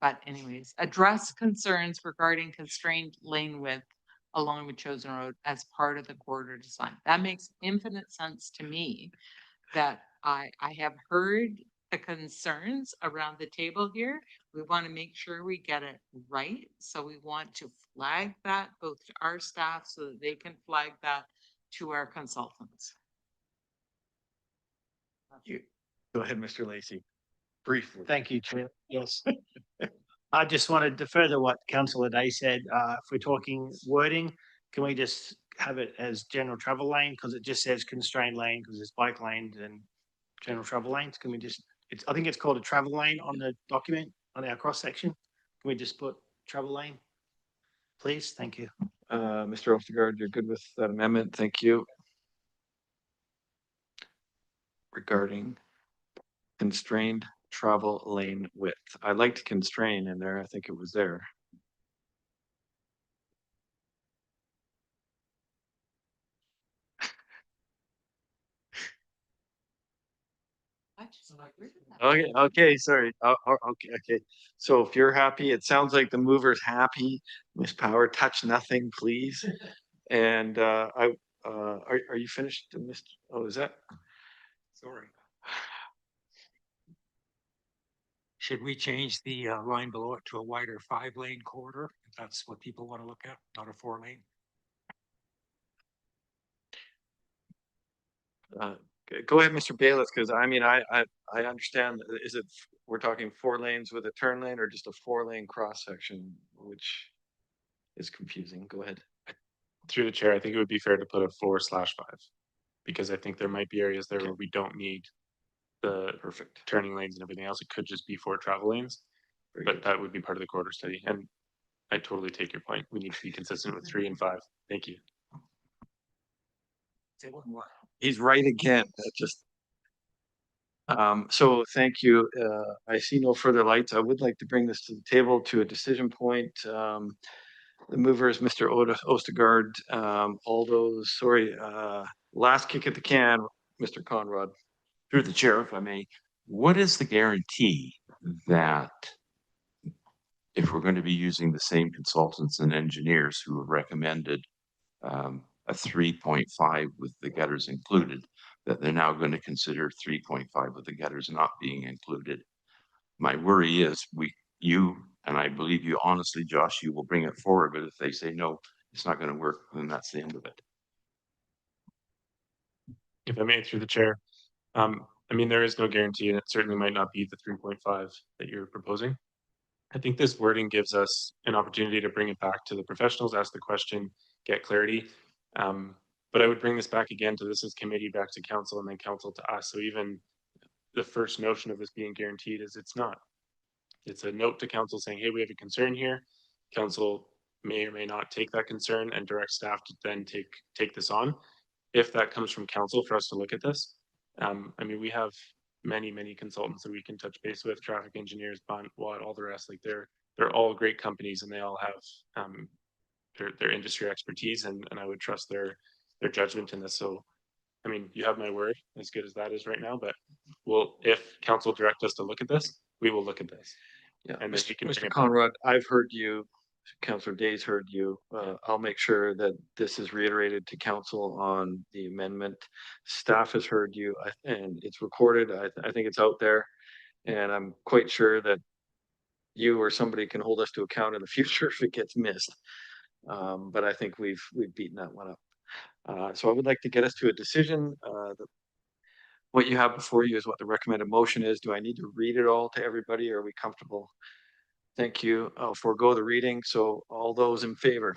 but anyways, address concerns regarding constrained lane width along Metchosin Road as part of the corridor design. That makes infinite sense to me, that I have heard the concerns around the table here. We want to make sure we get it right. So we want to flag that both to our staff so that they can flag that to our consultants. Go ahead, Mr. Lacey. Briefly. Thank you, Chair. Yes. I just wanted to further what Councillor Day said. If we're talking wording, can we just have it as general travel lane? Because it just says constrained lane because it's bike lanes and general travel lanes. Can we just, I think it's called a travel lane on the document on our cross section. Can we just put travel lane, please? Thank you. Mr. Ostergaard, you're good with that amendment. Thank you. Regarding constrained travel lane width. I liked constrain in there. I think it was there. Okay, sorry. Okay. So if you're happy, it sounds like the mover's happy. Miss Power, touch nothing, please. And are you finished, Mr.? Oh, is that? Sorry. Should we change the line below it to a wider 5-lane corridor? If that's what people want to look at, not a 4-lane. Go ahead, Mr. Bayless, because I mean, I understand. Is it we're talking 4 lanes with a turn lane or just a 4-lane cross section, which is confusing. Go ahead. Through the chair, I think it would be fair to put a 4/5 because I think there might be areas there where we don't need the perfect turning lanes and everything else. It could just be 4 travel lanes, but that would be part of the corridor study. And I totally take your point. We need to be consistent with 3 and 5. Thank you. He's right again. That just so thank you. I see no further lights. I would like to bring this to the table to a decision point. The mover is Mr. Ostergaard. All those, sorry, last kick at the can, Mr. Conrad. Through the chair, if I may, what is the guarantee that if if we're going to be using the same consultants and engineers who have recommended a 3.5 with the gutters included, that they're now going to consider 3.5 with the gutters not being included. My worry is you, and I believe you honestly, Josh, you will bring it forward, but if they say, no, it's not going to work, then that's the end of it. If I may, through the chair, I mean, there is no guarantee, and it certainly might not be the 3.5 that you're proposing. I think this wording gives us an opportunity to bring it back to the professionals, ask the question, get clarity. But I would bring this back again to this as committee, back to council, and then council to us. So even the first notion of this being guaranteed is it's not. It's a note to council saying, hey, we have a concern here. Council may or may not take that concern and direct staff to then take this on. If that comes from council for us to look at this, I mean, we have many consultants that we can touch base with, traffic engineers, Bond, Watt, all the rest. Like they're all great companies, and they all have their industry expertise, and I would trust their judgment in this. So, I mean, you have my word, as good as that is right now. But if council direct us to look at this, we will look at this. Yeah, and Mr. Conrad, I've heard you. Councillor Day's heard you. I'll make sure that this is reiterated to council on the amendment. Staff has heard you, and it's recorded. I think it's out there, and I'm quite sure that you or somebody can hold us to account in the future if it gets missed. But I think we've beaten that one up. So I would like to get us to a decision. What you have before you is what the recommended motion is. Do I need to read it all to everybody? Or are we comfortable? Thank you. I'll forego the reading. So all those in favor?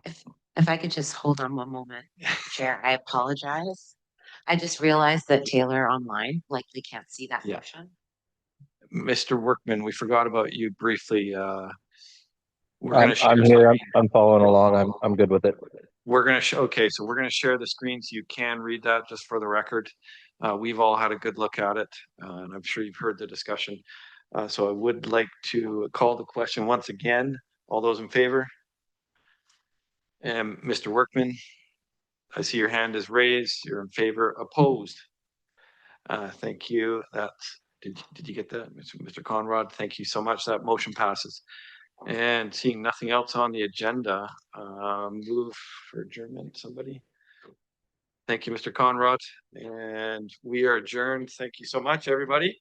If I could just hold on one moment, Chair, I apologize. I just realized that Taylor online likely can't see that motion. Mr. Workman, we forgot about you briefly. I'm here. I'm following along. I'm good with it. We're going to okay, so we're going to share the screen so you can read that just for the record. We've all had a good look at it, and I'm sure you've heard the discussion. So I would like to call the question once again. All those in favor? And Mr. Workman, I see your hand is raised. You're in favor. Opposed? Thank you. Did you get that, Mr. Conrad? Thank you so much. That motion passes. And seeing nothing else on the agenda, move for adjournment. Somebody? Thank you, Mr. Conrad. And we are adjourned. Thank you so much, everybody.